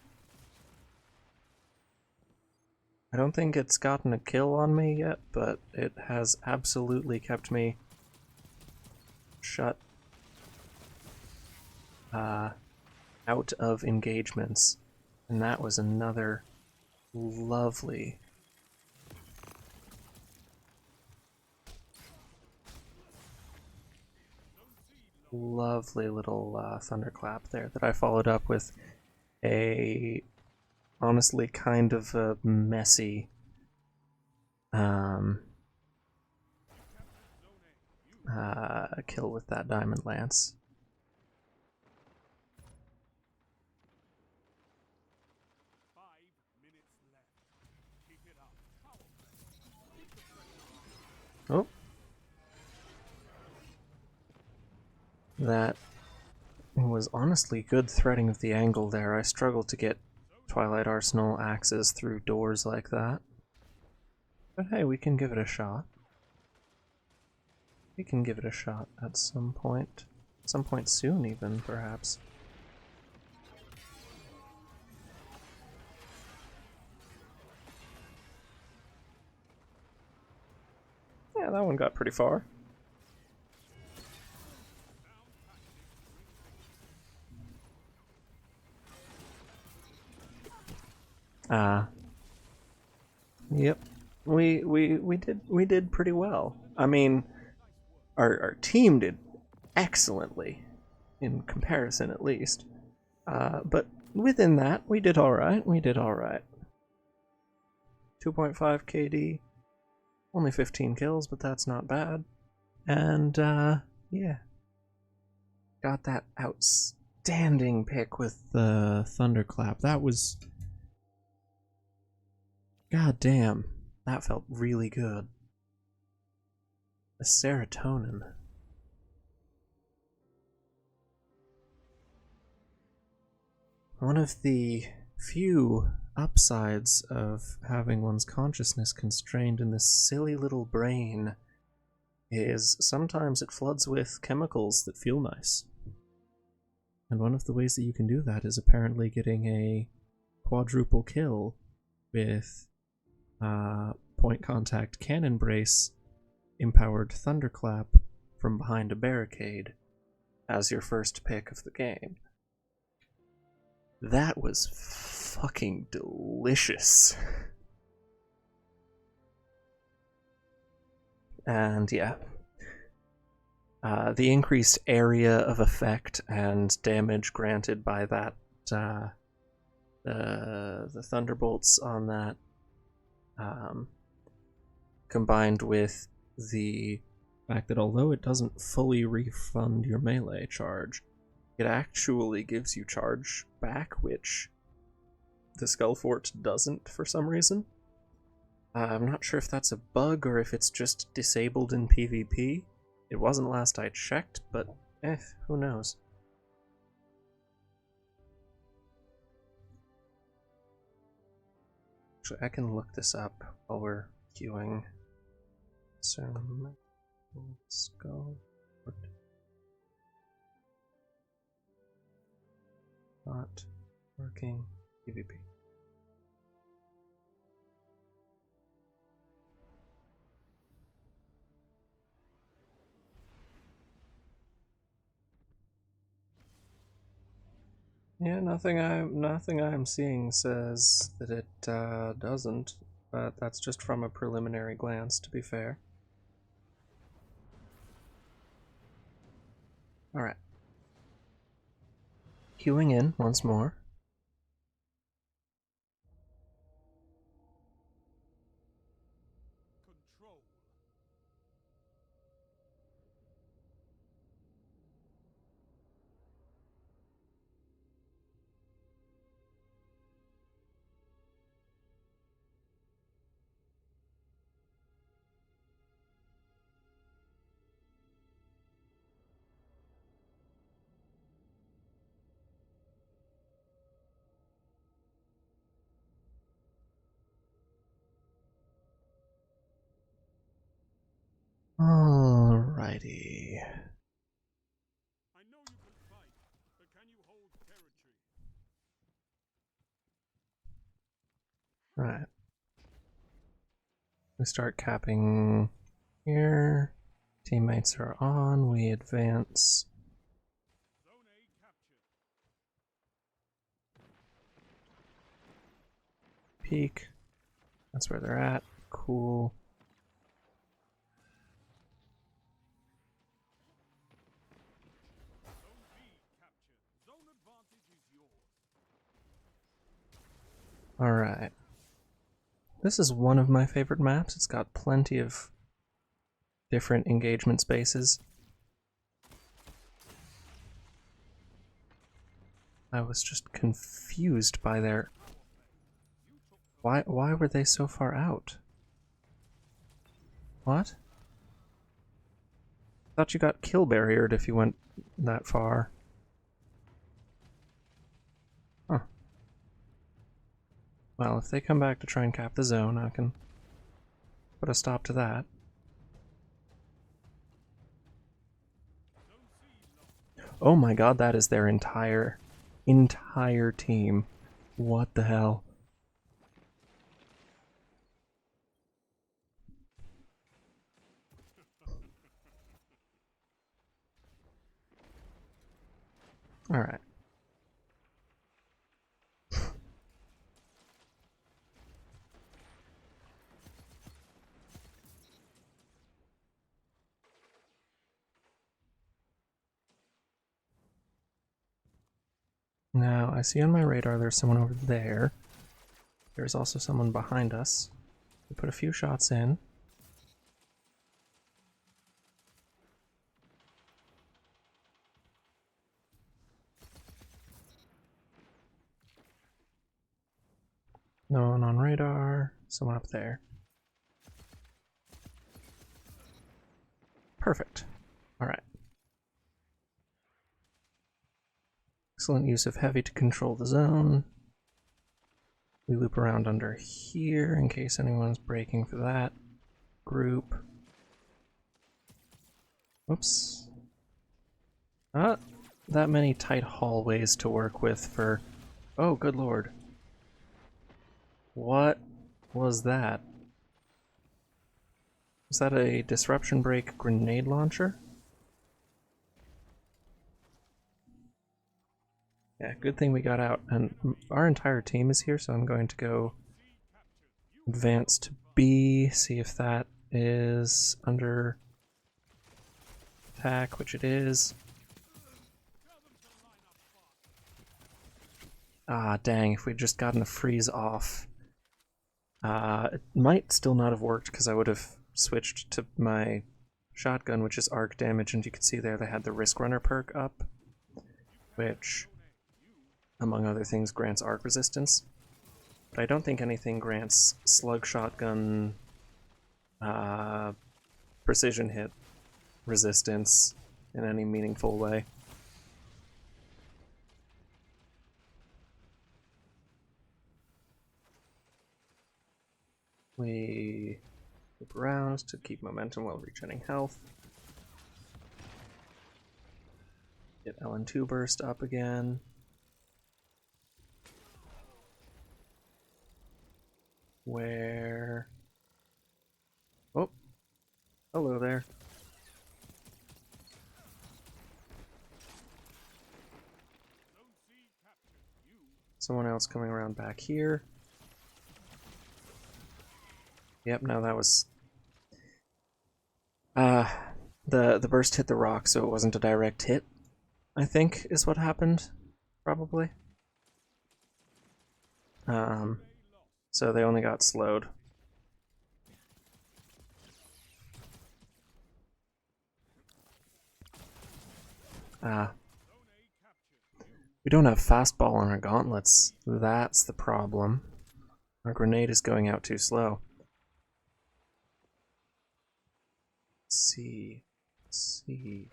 I don't think it's gotten a kill on me yet, but it has absolutely kept me shut out of engagements. And that was another lovely little thunderclap there that I followed up with a honestly kind of a messy kill with that diamond lance. Oh. That was honestly good threading of the angle there. I struggled to get Twilight Arsenal axes through doors like that. But hey, we can give it a shot. We can give it a shot at some point. Some point soon, even, perhaps. Yeah, that one got pretty far. Yep. We did pretty well. I mean, our team did excellently, in comparison at least. But within that, we did alright. We did alright. 2.5 KD. Only 15 kills, but that's not bad. And, yeah. Got that outstanding pick with the Thunderclap. That was... God damn. That felt really good. The serotonin. One of the few upsides of having one's consciousness constrained in this silly little brain is sometimes it floods with chemicals that feel nice. And one of the ways that you can do that is apparently getting a quadruple kill with point contact cannon brace empowered thunderclap from behind a barricade as your first pick of the game. That was fucking delicious. And yeah, the increased area of effect and damage granted by that, the thunderbolts on that, combined with the fact that although it doesn't fully refund your melee charge, it actually gives you charge back, which the Skullfort doesn't for some reason. I'm not sure if that's a bug or if it's just disabled in PvP. It wasn't last I checked, but who knows. Actually, I can look this up while we're queuing. Skullfort. Not working PvP. Yeah, nothing I'm seeing says that it doesn't, but that's just from a preliminary glance, to be fair. Alright. Queuing in once more. Control. Alrighty. I know you can fight. Right. We start capping here. Teammates are on. We advance. Peak. That's where they're at. Cool. Alright. This is one of my favorite maps. It's got plenty of different engagement spaces. I was just confused by their... Why were they so far out? What? Thought you got kill barriered if you went that far. Huh. Well, if they come back to try and cap the zone, I can put a stop to that. Oh my god, that is their entire team. What the hell? Alright. Now, I see on my radar there's someone over there. There's also someone behind us. We put a few shots in. No one on radar. Someone up there. Perfect. Alright. Excellent use of heavy to control the zone. We loop around under here in case anyone's breaking for that group. Whoops. Not that many tight hallways to work with for... Oh, good lord. What was that? Was that a disruption break grenade launcher? Yeah, good thing we got out. And our entire team is here, so I'm going to go advance to B, see if that is under attack, which it is. Ah, dang, if we'd just gotten a freeze off. It might still not have worked because I would have switched to my shotgun, which is arc damage, and you can see there they had the Risk Runner perk up, which, among other things, grants arc resistance. But I don't think anything grants slug shotgun precision hit resistance in any meaningful way. We loop around to keep momentum while regenerating health. Get LN2 burst up again. Where... Oh, hello there. Someone else coming around back here. Yep, no, that was... the burst hit the rock, so it wasn't a direct hit, I think, is what happened, probably. So they only got slowed. We don't have fastball on our gauntlets. That's the problem. Our grenade is going out too slow. Let's see.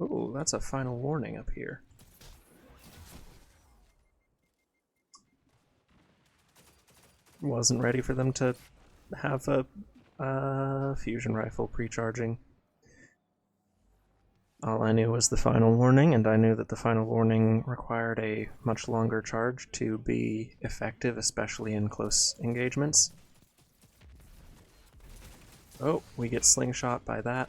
Ooh, that's a final warning up here. Wasn't ready for them to have a fusion rifle pre-charging. All I knew was the final warning, and I knew that the final warning required a much longer charge to be effective, especially in close engagements. Oh, we get slingshot by that.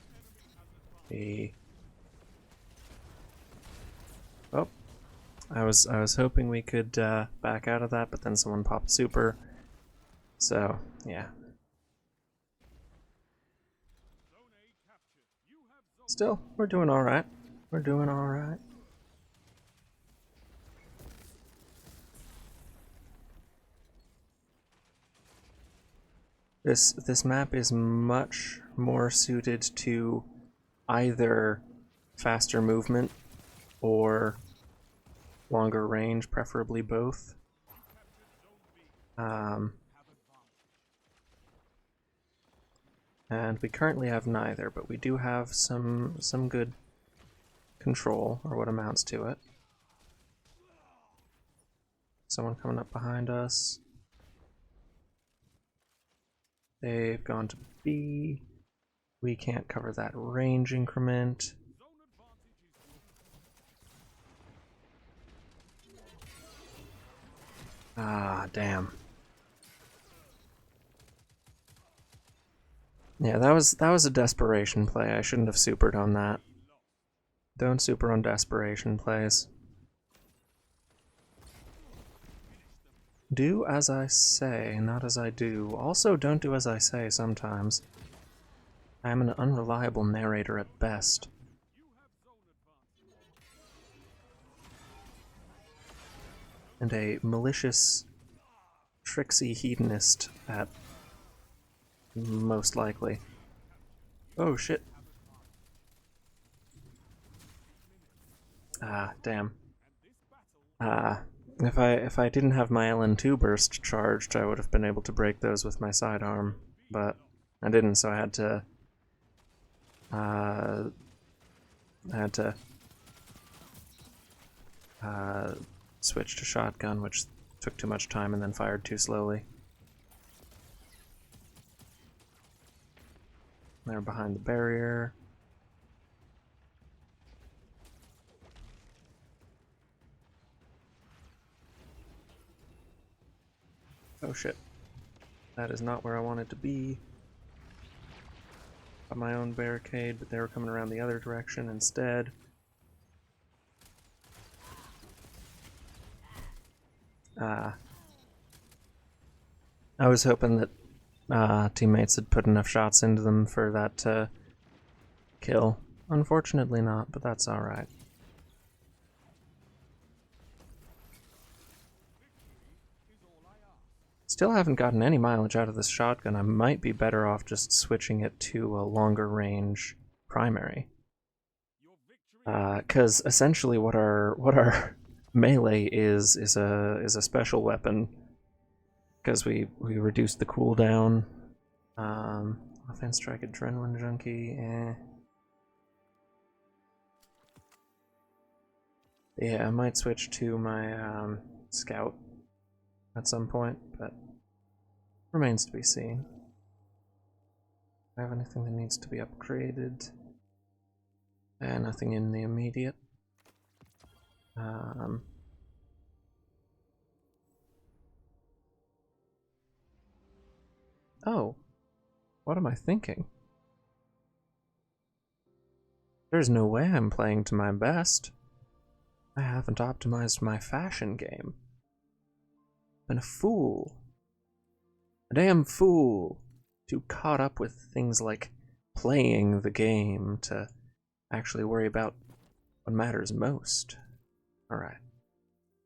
Oh, I was hoping we could back out of that, but then someone popped super. So yeah. Still, we're doing all right. We're doing all right. This map is much more suited to either faster movement or longer range, preferably both. And we currently have neither, but we do have some good control, or what amounts to it. Someone coming up behind us. They've gone to B. We can't cover that range increment. Ah, damn. Yeah, that was a desperation play. I shouldn't have supered on that. Don't super on desperation plays. Do as I say, not as I do. Also, don't do as I say sometimes. I am an unreliable narrator at best. And a malicious, tricksy hedonist at most likely. Oh shit. Ah, damn. If I didn't have my LN2 burst charged, I would have been able to break those with my sidearm, but I didn't, so I had to switch to shotgun, which took too much time and then fired too slowly. They're behind the barrier. Oh shit. That is not where I wanted to be. Got my own barricade, but they were coming around the other direction instead. I was hoping that teammates had put enough shots into them for that to kill. Unfortunately not, but that's alright. Still haven't gotten any mileage out of this shotgun. I might be better off just switching it to a longer range primary. Because essentially what our melee is a special weapon. Because we reduced the cooldown. Offense strike, adrenaline junkie, Yeah, I might switch to my scout at some point, but remains to be seen. Do I have anything that needs to be upgraded? Nothing in the immediate. Oh, what am I thinking? There's no way I'm playing to my best. I haven't optimized my fashion game. Been a fool. A damn fool. Too caught up with things like playing the game to actually worry about what matters most. Alright.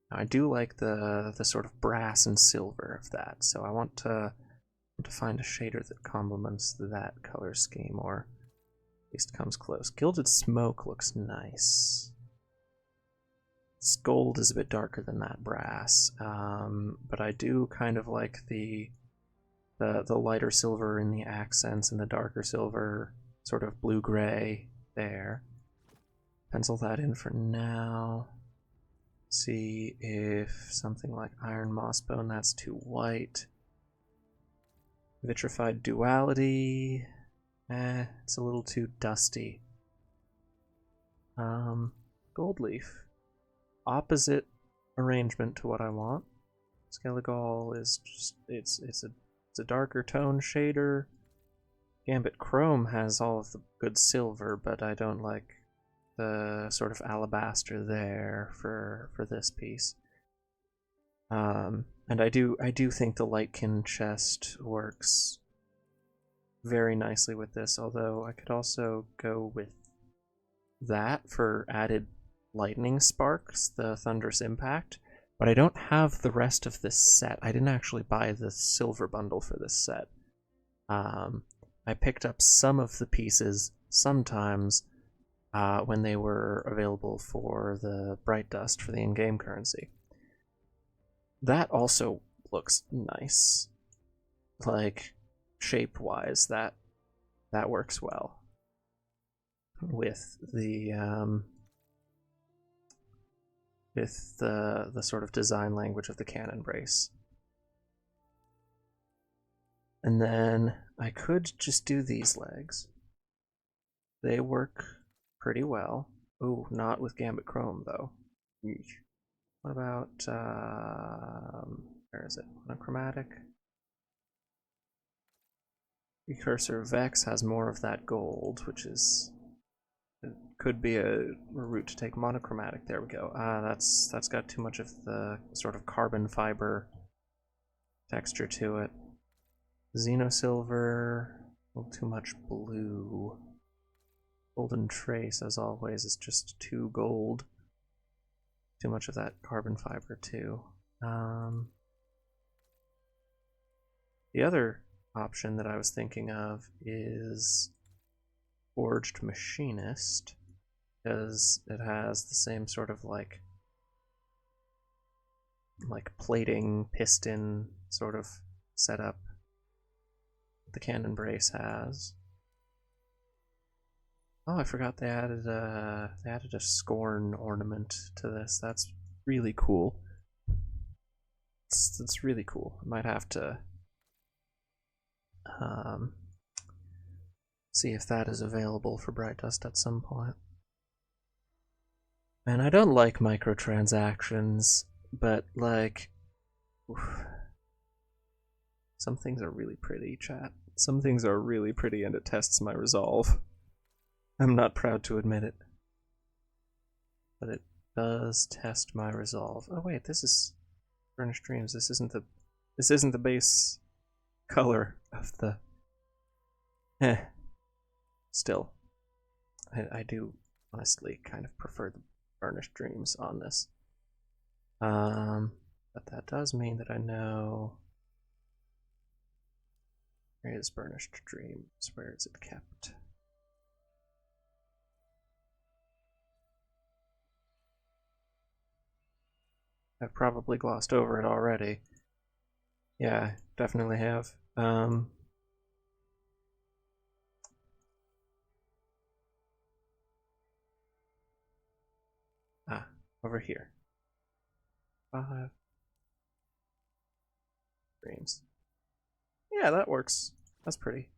Now I do like the sort of brass and silver of that, so I want to find a shader that complements that color scheme, or at least comes close. Gilded Smoke looks nice. Gold is a bit darker than that brass, but I do kind of like the lighter silver in the accents and the darker silver, sort of blue-gray there. Pencil that in for now. See if something like Iron Mossbone, that's too white. Vitrified Duality, it's a little too dusty. Gold leaf. Opposite arrangement to what I want. Skelligol is just it's a darker tone shader. Gambit Chrome has all of the good silver, but I don't like the sort of alabaster there for this piece. And I do think the Lightkin chest works very nicely with this, although I could also go with that for added lightning sparks, the thunderous impact, but I don't have the rest of this set. I didn't actually buy the silver bundle for this set. I picked up some of the pieces sometimes when they were available for the Bright Dust for the in-game currency. That also looks nice. Like, shape-wise, that works well with the sort of design language of the cannon brace. And then I could just do these legs. They work pretty well. Ooh, not with Gambit Chrome though. Eesh. What about where is it? Monochromatic. Precursor Vex has more of that gold, which is could be a route to take monochromatic. There we go. That's got too much of the sort of carbon fiber texture to it. Xenosilver, a little too much blue. Golden Trace, as always, is just too gold. Too much of that carbon fiber too. The other option that I was thinking of is Forged Machinist, because it has the same sort of like plating piston sort of setup the cannon brace has. Oh, I forgot they added a scorn ornament to this. That's really cool. It's really cool. I might have to see if that is available for Bright Dust at some point. And I don't like microtransactions, but like some things are really pretty, chat. Some things are really pretty and it tests my resolve. I'm not proud to admit it, but it does test my resolve. Oh wait, this is Burnished Dreams. This isn't the base color of the. Still, I do honestly kind of prefer the Burnished Dreams on this. But that does mean that I know. Where is Burnished Dreams? Where is it kept? I've probably glossed over it already. Yeah, definitely have. Over here. 5 dreams. Yeah, that works. That's pretty.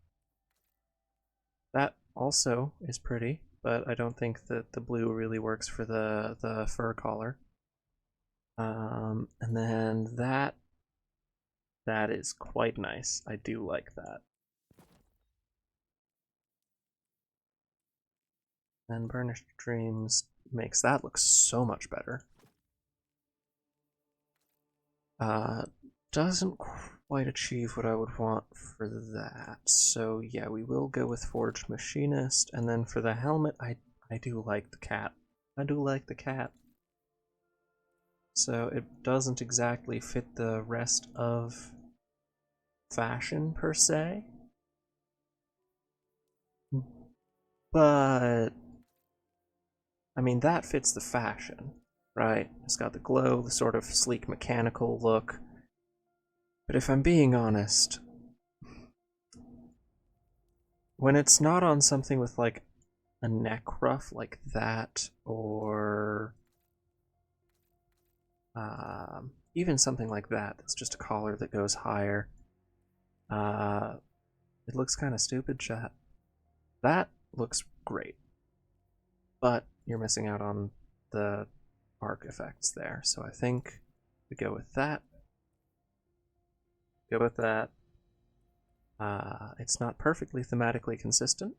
That also is pretty, but I don't think that the blue really works for the fur collar. And then that is quite nice. I do like that. And Burnished Dreams makes that look so much better. Doesn't quite achieve what I would want for that. So yeah, we will go with Forged Machinist, and then for the helmet, I do like the cat. I do like the cat. So it doesn't exactly fit the rest of fashion per se, but I mean that fits the fashion, right? It's got the glow, the sort of sleek mechanical look. But if I'm being honest, when it's not on something with like a neck ruff like that, or even something like that, it's just a collar that goes higher, it looks kind of stupid, chat. That looks great. But you're missing out on the arc effects there. So I think we go with that. Go with that. It's not perfectly thematically consistent,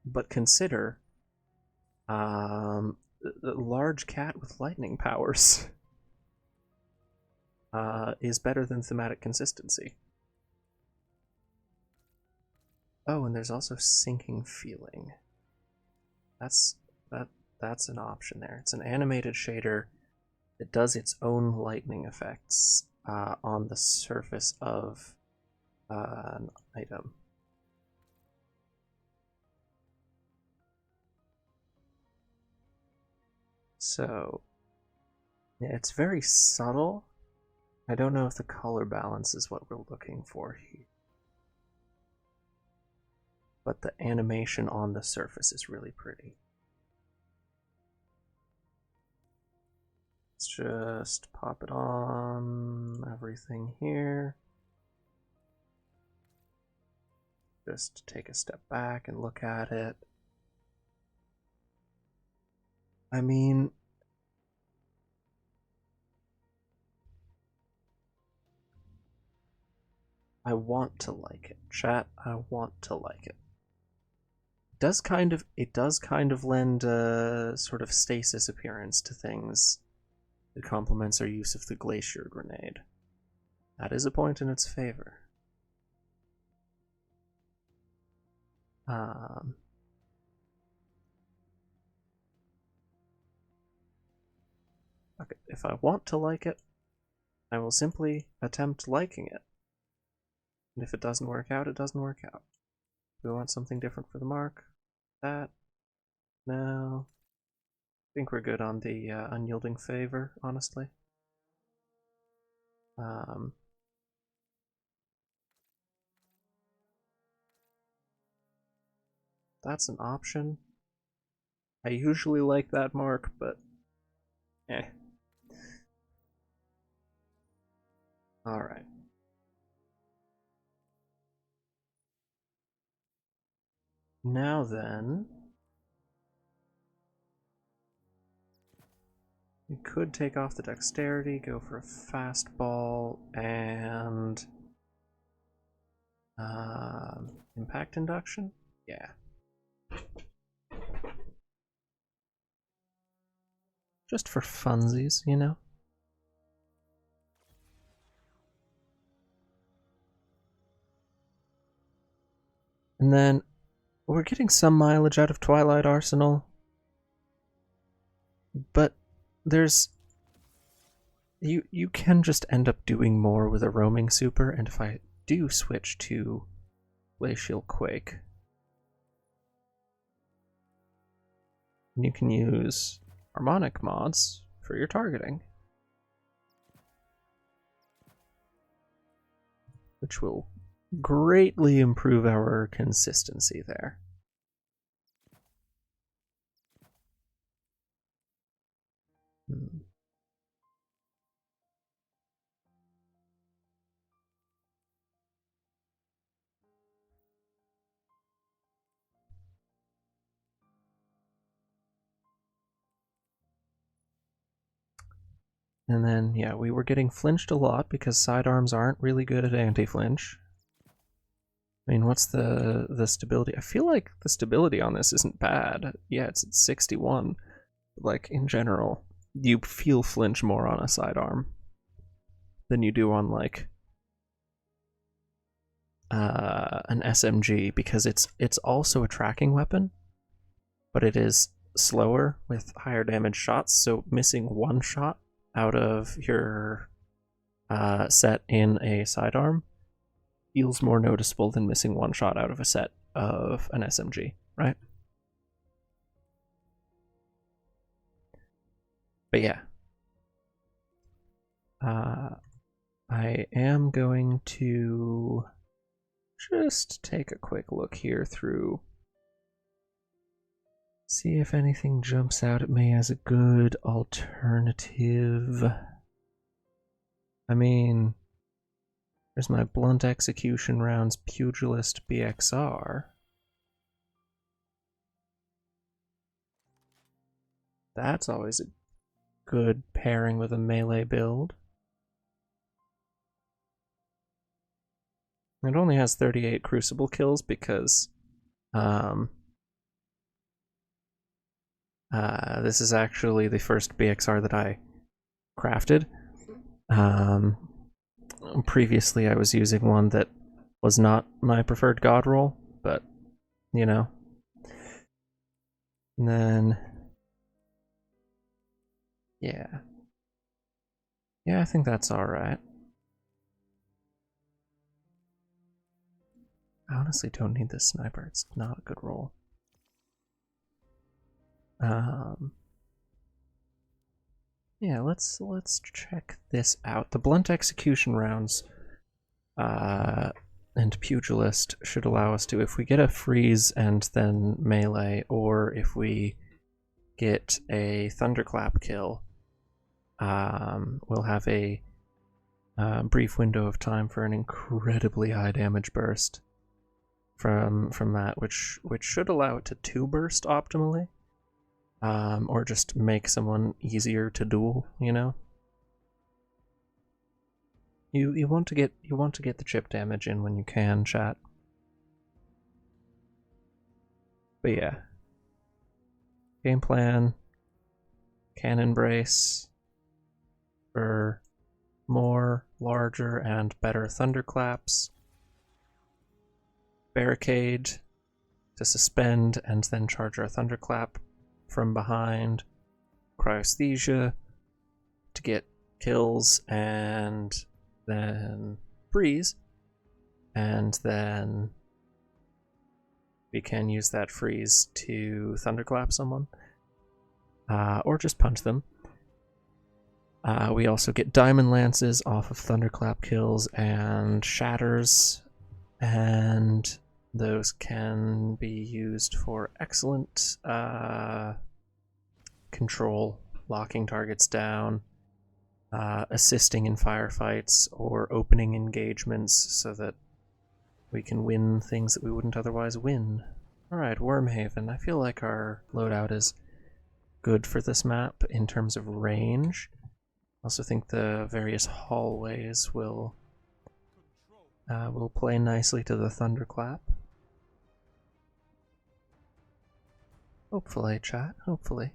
but consider the large cat with lightning powers is better than thematic consistency. Oh, and there's also sinking feeling. That's an option there. It's an animated shader that does its own lightning effects on the surface of an item. So, yeah, it's very subtle. I don't know if the color balance is what we're looking for here. But the animation on the surface is really pretty. Let's just pop it on everything here. Just take a step back and look at it. I mean, I want to like it. Chat, I want to like it. It does kind of lend a sort of stasis appearance to things. It complements our use of the glacier grenade. That is a point in its favor. Okay, if I want to like it, I will simply attempt liking it. And if it doesn't work out, it doesn't work out. Do we want something different for the mark? That? No. I think we're good on the unyielding favor, honestly. That's an option. I usually like that mark, but eh. Alright. Now then, we could take off the dexterity, go for a fastball, and impact induction? Yeah. Just for funsies, you know? And then we're getting some mileage out of Twilight Arsenal, but there's you can just end up doing more with a roaming super, and if I do switch to Glacial Quake, you can use harmonic mods for your targeting, which will greatly improve our consistency there. And then, yeah, we were getting flinched a lot because sidearms aren't really good at anti-flinch. I mean, what's the stability? I feel like the stability on this isn't bad. Yeah, it's at 61. Like, in general, you feel flinch more on a sidearm than you do on, like, an SMG, because it's also a tracking weapon, but it is slower with higher damage shots, so missing one shot out of your set in a sidearm feels more noticeable than missing one shot out of a set of an SMG, right? But yeah. I am going to just take a quick look here through, see if anything jumps out at me as a good alternative. I mean, there's my blunt execution rounds pugilist BXR. That's always a good pairing with a melee build. It only has 38 crucible kills because this is actually the first BXR that I crafted. Previously I was using one that was not my preferred god roll, but you know. And then yeah, I think that's all right. I honestly don't need this sniper. It's not a good roll. Yeah, let's check this out. The blunt execution rounds and pugilist should allow us to, if we get a freeze and then melee, or if we get a thunderclap kill, we'll have a brief window of time for an incredibly high damage burst from that, which should allow it to 2 burst optimally, or just make someone easier to duel. You know, you want to get the chip damage in when you can, chat. But yeah, game plan: cannon brace for more, larger, and better thunderclaps. Barricade to suspend and then charge our thunderclap from behind. Cryosthesia to get kills and then freeze. And then we can use that freeze to thunderclap someone. Or just punch them. We also get diamond lances off of thunderclap kills and shatters, and those can be used for excellent control, locking targets down, assisting in firefights, or opening engagements so that we can win things that we wouldn't otherwise win. Alright, Wormhaven. I feel like our loadout is good for this map in terms of range. I also think the various hallways will play nicely to the thunderclap. Hopefully, chat. Hopefully.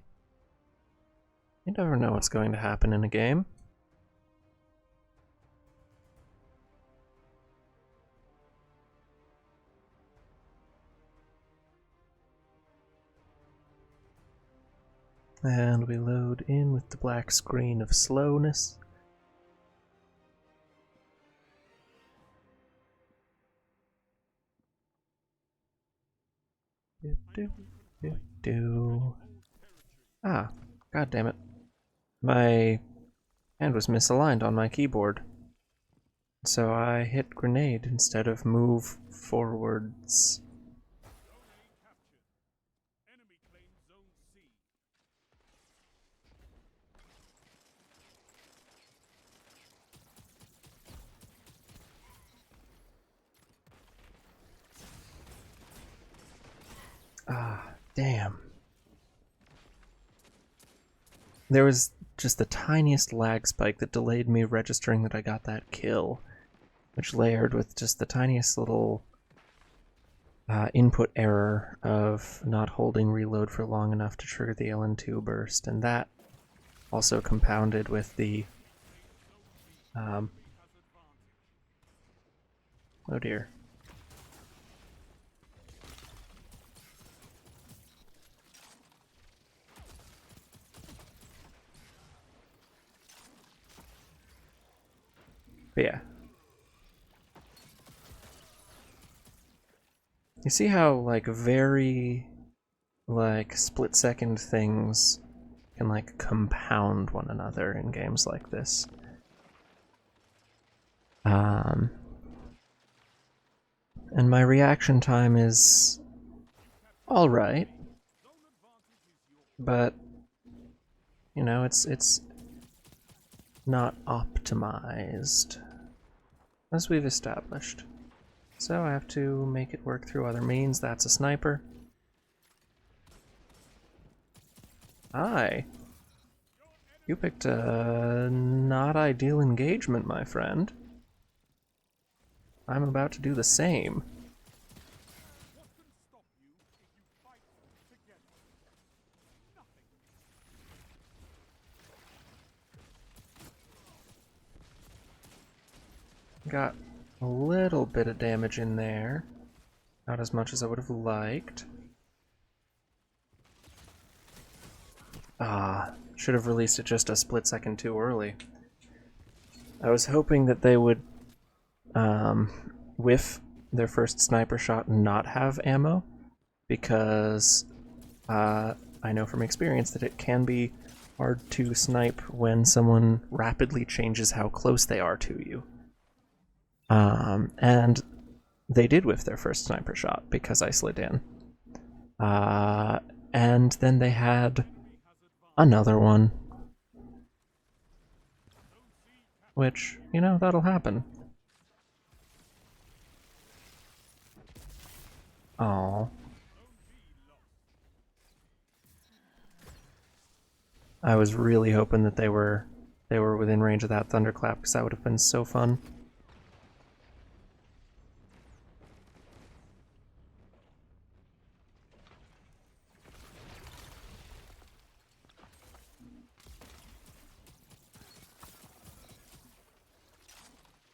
You never know what's going to happen in a game. And we load in with the black screen of slowness. Ah, god damn it. My hand was misaligned on my keyboard. So I hit grenade instead of move forwards. Ah, damn. There was just the tiniest lag spike that delayed me registering that I got that kill, which layered with just the tiniest little input error of not holding reload for long enough to trigger the LN2 burst, and that also compounded with the oh dear. But yeah. You see how, like, very, like, split-second things can, like, compound one another in games like this. And my reaction time is alright, but, you know, it's not optimized, as we've established. So I have to make it work through other means. That's a sniper. Hi. You picked a not ideal engagement, my friend. I'm about to do the same. What can stop you if you fight together? Nothing. Got a little bit of damage in there. Not as much as I would have liked. Ah, should have released it just a split second too early. I was hoping that they would whiff their first sniper shot and not have ammo, because I know from experience that it can be hard to snipe when someone rapidly changes how close they are to you. And they did whiff their first sniper shot because I slid in. And then they had another one. Which, you know, that'll happen. Oh. I was really hoping that they were within range of that thunderclap, because that would have been so fun.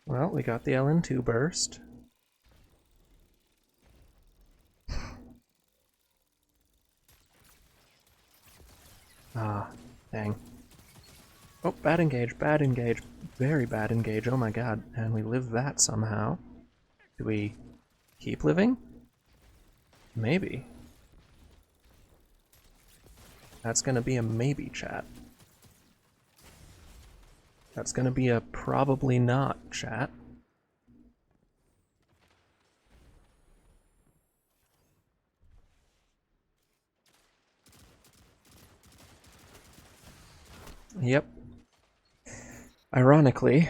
Well, we got the LN2 burst. Ah, dang. Oh, bad engage, bad engage. Very bad engage, oh my god. And we live that somehow. Do we keep living? Maybe. That's gonna be a maybe, chat. That's gonna be a probably not, chat. Yep. Ironically,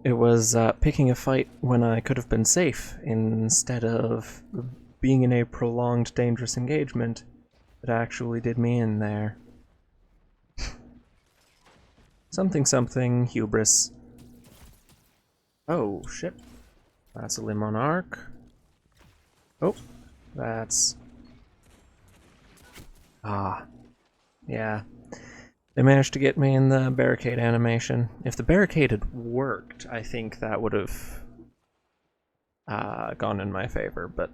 it was picking a fight when I could have been safe instead of being in a prolonged dangerous engagement that actually did me in there. Something something hubris. Oh, shit. That's a limb on arc. Oh, that's... Ah. Yeah. They managed to get me in the barricade animation. If the barricade had worked, I think that would have gone in my favor, but...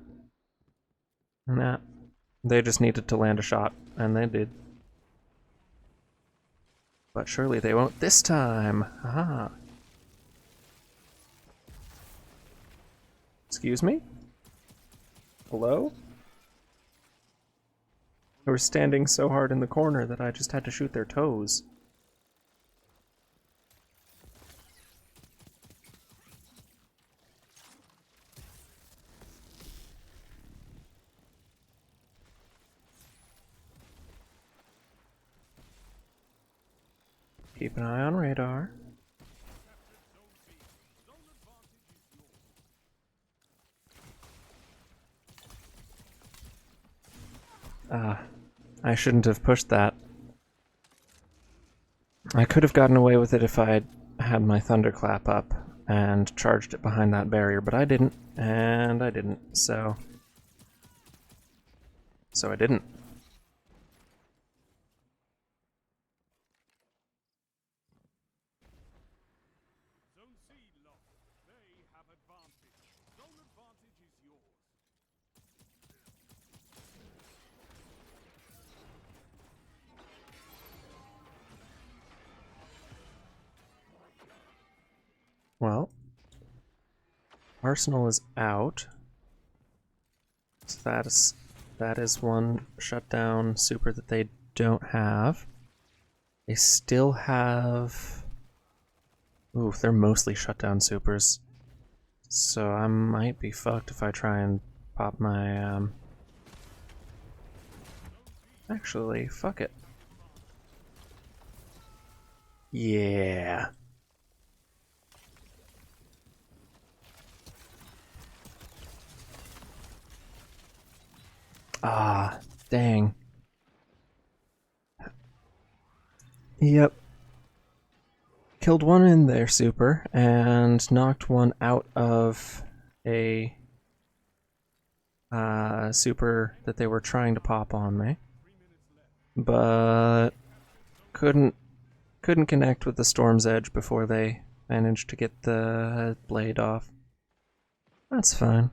Nah. They just needed to land a shot, and they did. But surely they won't this time! Aha! Excuse me? Hello? They were standing so hard in the corner that I just had to shoot their toes. Keep an eye on radar. I shouldn't have pushed that. I could have gotten away with it if I had my thunderclap up and charged it behind that barrier, but I didn't, and I didn't, so I didn't. Zone C lost. They have advantage. Zone advantage is yours. Well, Arsenal is out. So that is one shutdown super that they don't have. They still have... Ooh, they're mostly shutdown supers. So I might be fucked if I try and pop my, Actually, fuck it. Yeah. Ah, dang. Yep. Killed one in their super and knocked one out of a super that they were trying to pop on me, but couldn't connect with the Storm's Edge before they managed to get the blade off. That's fine.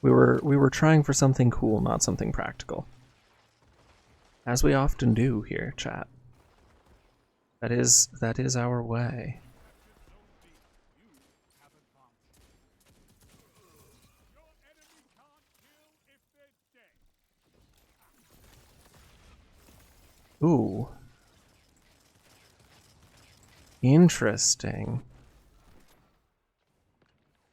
We were trying for something cool, not something practical. As we often do here, chat. That is our way. Ooh. Interesting.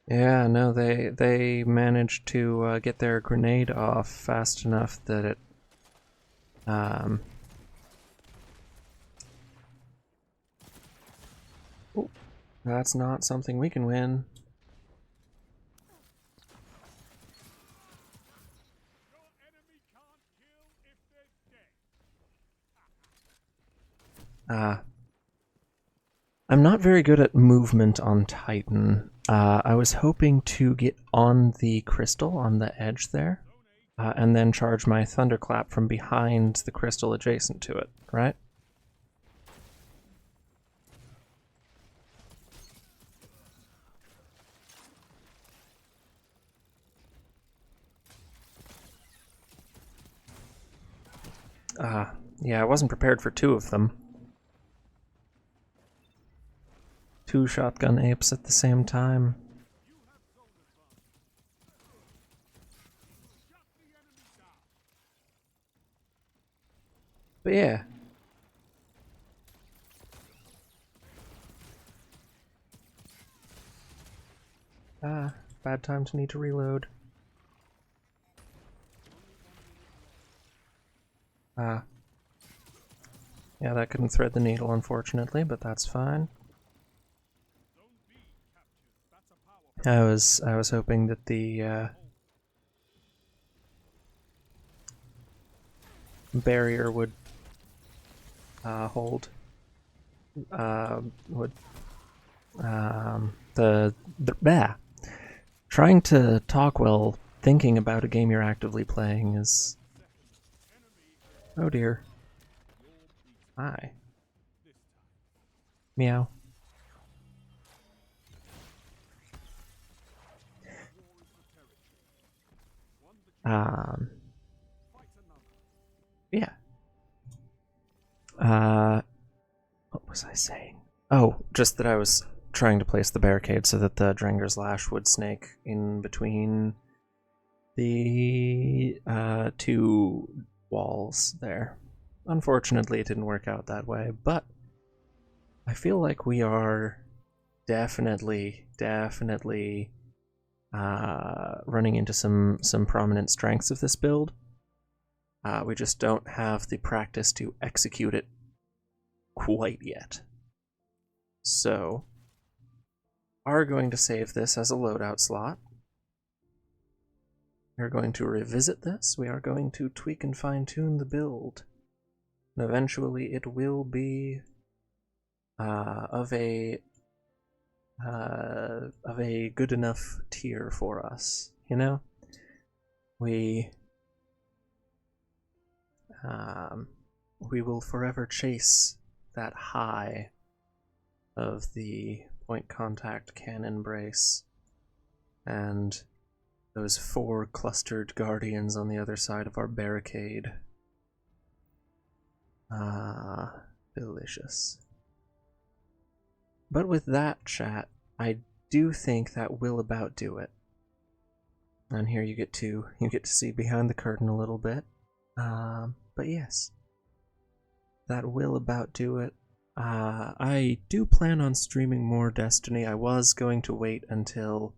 Yeah, no, they managed to get their grenade off fast enough that it ooh, that's not something we can win. I'm not very good at movement on Titan. I was hoping to get on the crystal on the edge there, and then charge my thunderclap from behind the crystal adjacent to it, right? Yeah, I wasn't prepared for two of them. Two shotgun apes at the same time. But yeah. Bad time to need to reload. Yeah, that couldn't thread the needle, unfortunately, but that's fine. I was hoping that the barrier would hold. Trying to talk while thinking about a game you're actively playing is. Oh dear. Hi. Meow. Yeah. What was I saying? Oh, just that I was trying to place the barricade so that the Drenger's Lash would snake in between the two walls there. Unfortunately, it didn't work out that way, but I feel like we are definitely running into some prominent strengths of this build. We just don't have the practice to execute it quite yet. So, are going to save this as a loadout slot. We're going to revisit this. We are going to tweak and fine-tune the build. And eventually it will be of a good enough tier for us, you know? We will forever chase that high of the point contact cannon brace and those 4 clustered guardians on the other side of our barricade. Delicious. But with that, chat, I do think that will about do it. And here you get to see behind the curtain a little bit. But yes, that will about do it. I do plan on streaming more Destiny. I was going to wait until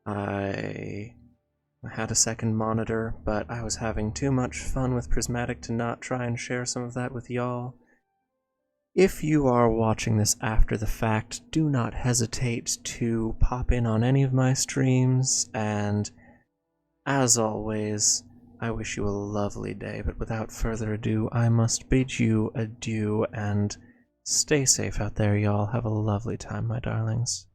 I had a second monitor, but I was having too much fun with Prismatic to not try and share some of that with y'all. If you are watching this after the fact, do not hesitate to pop in on any of my streams, and as always, I wish you a lovely day, but without further ado, I must bid you adieu and stay safe out there, y'all. Have a lovely time, my darlings.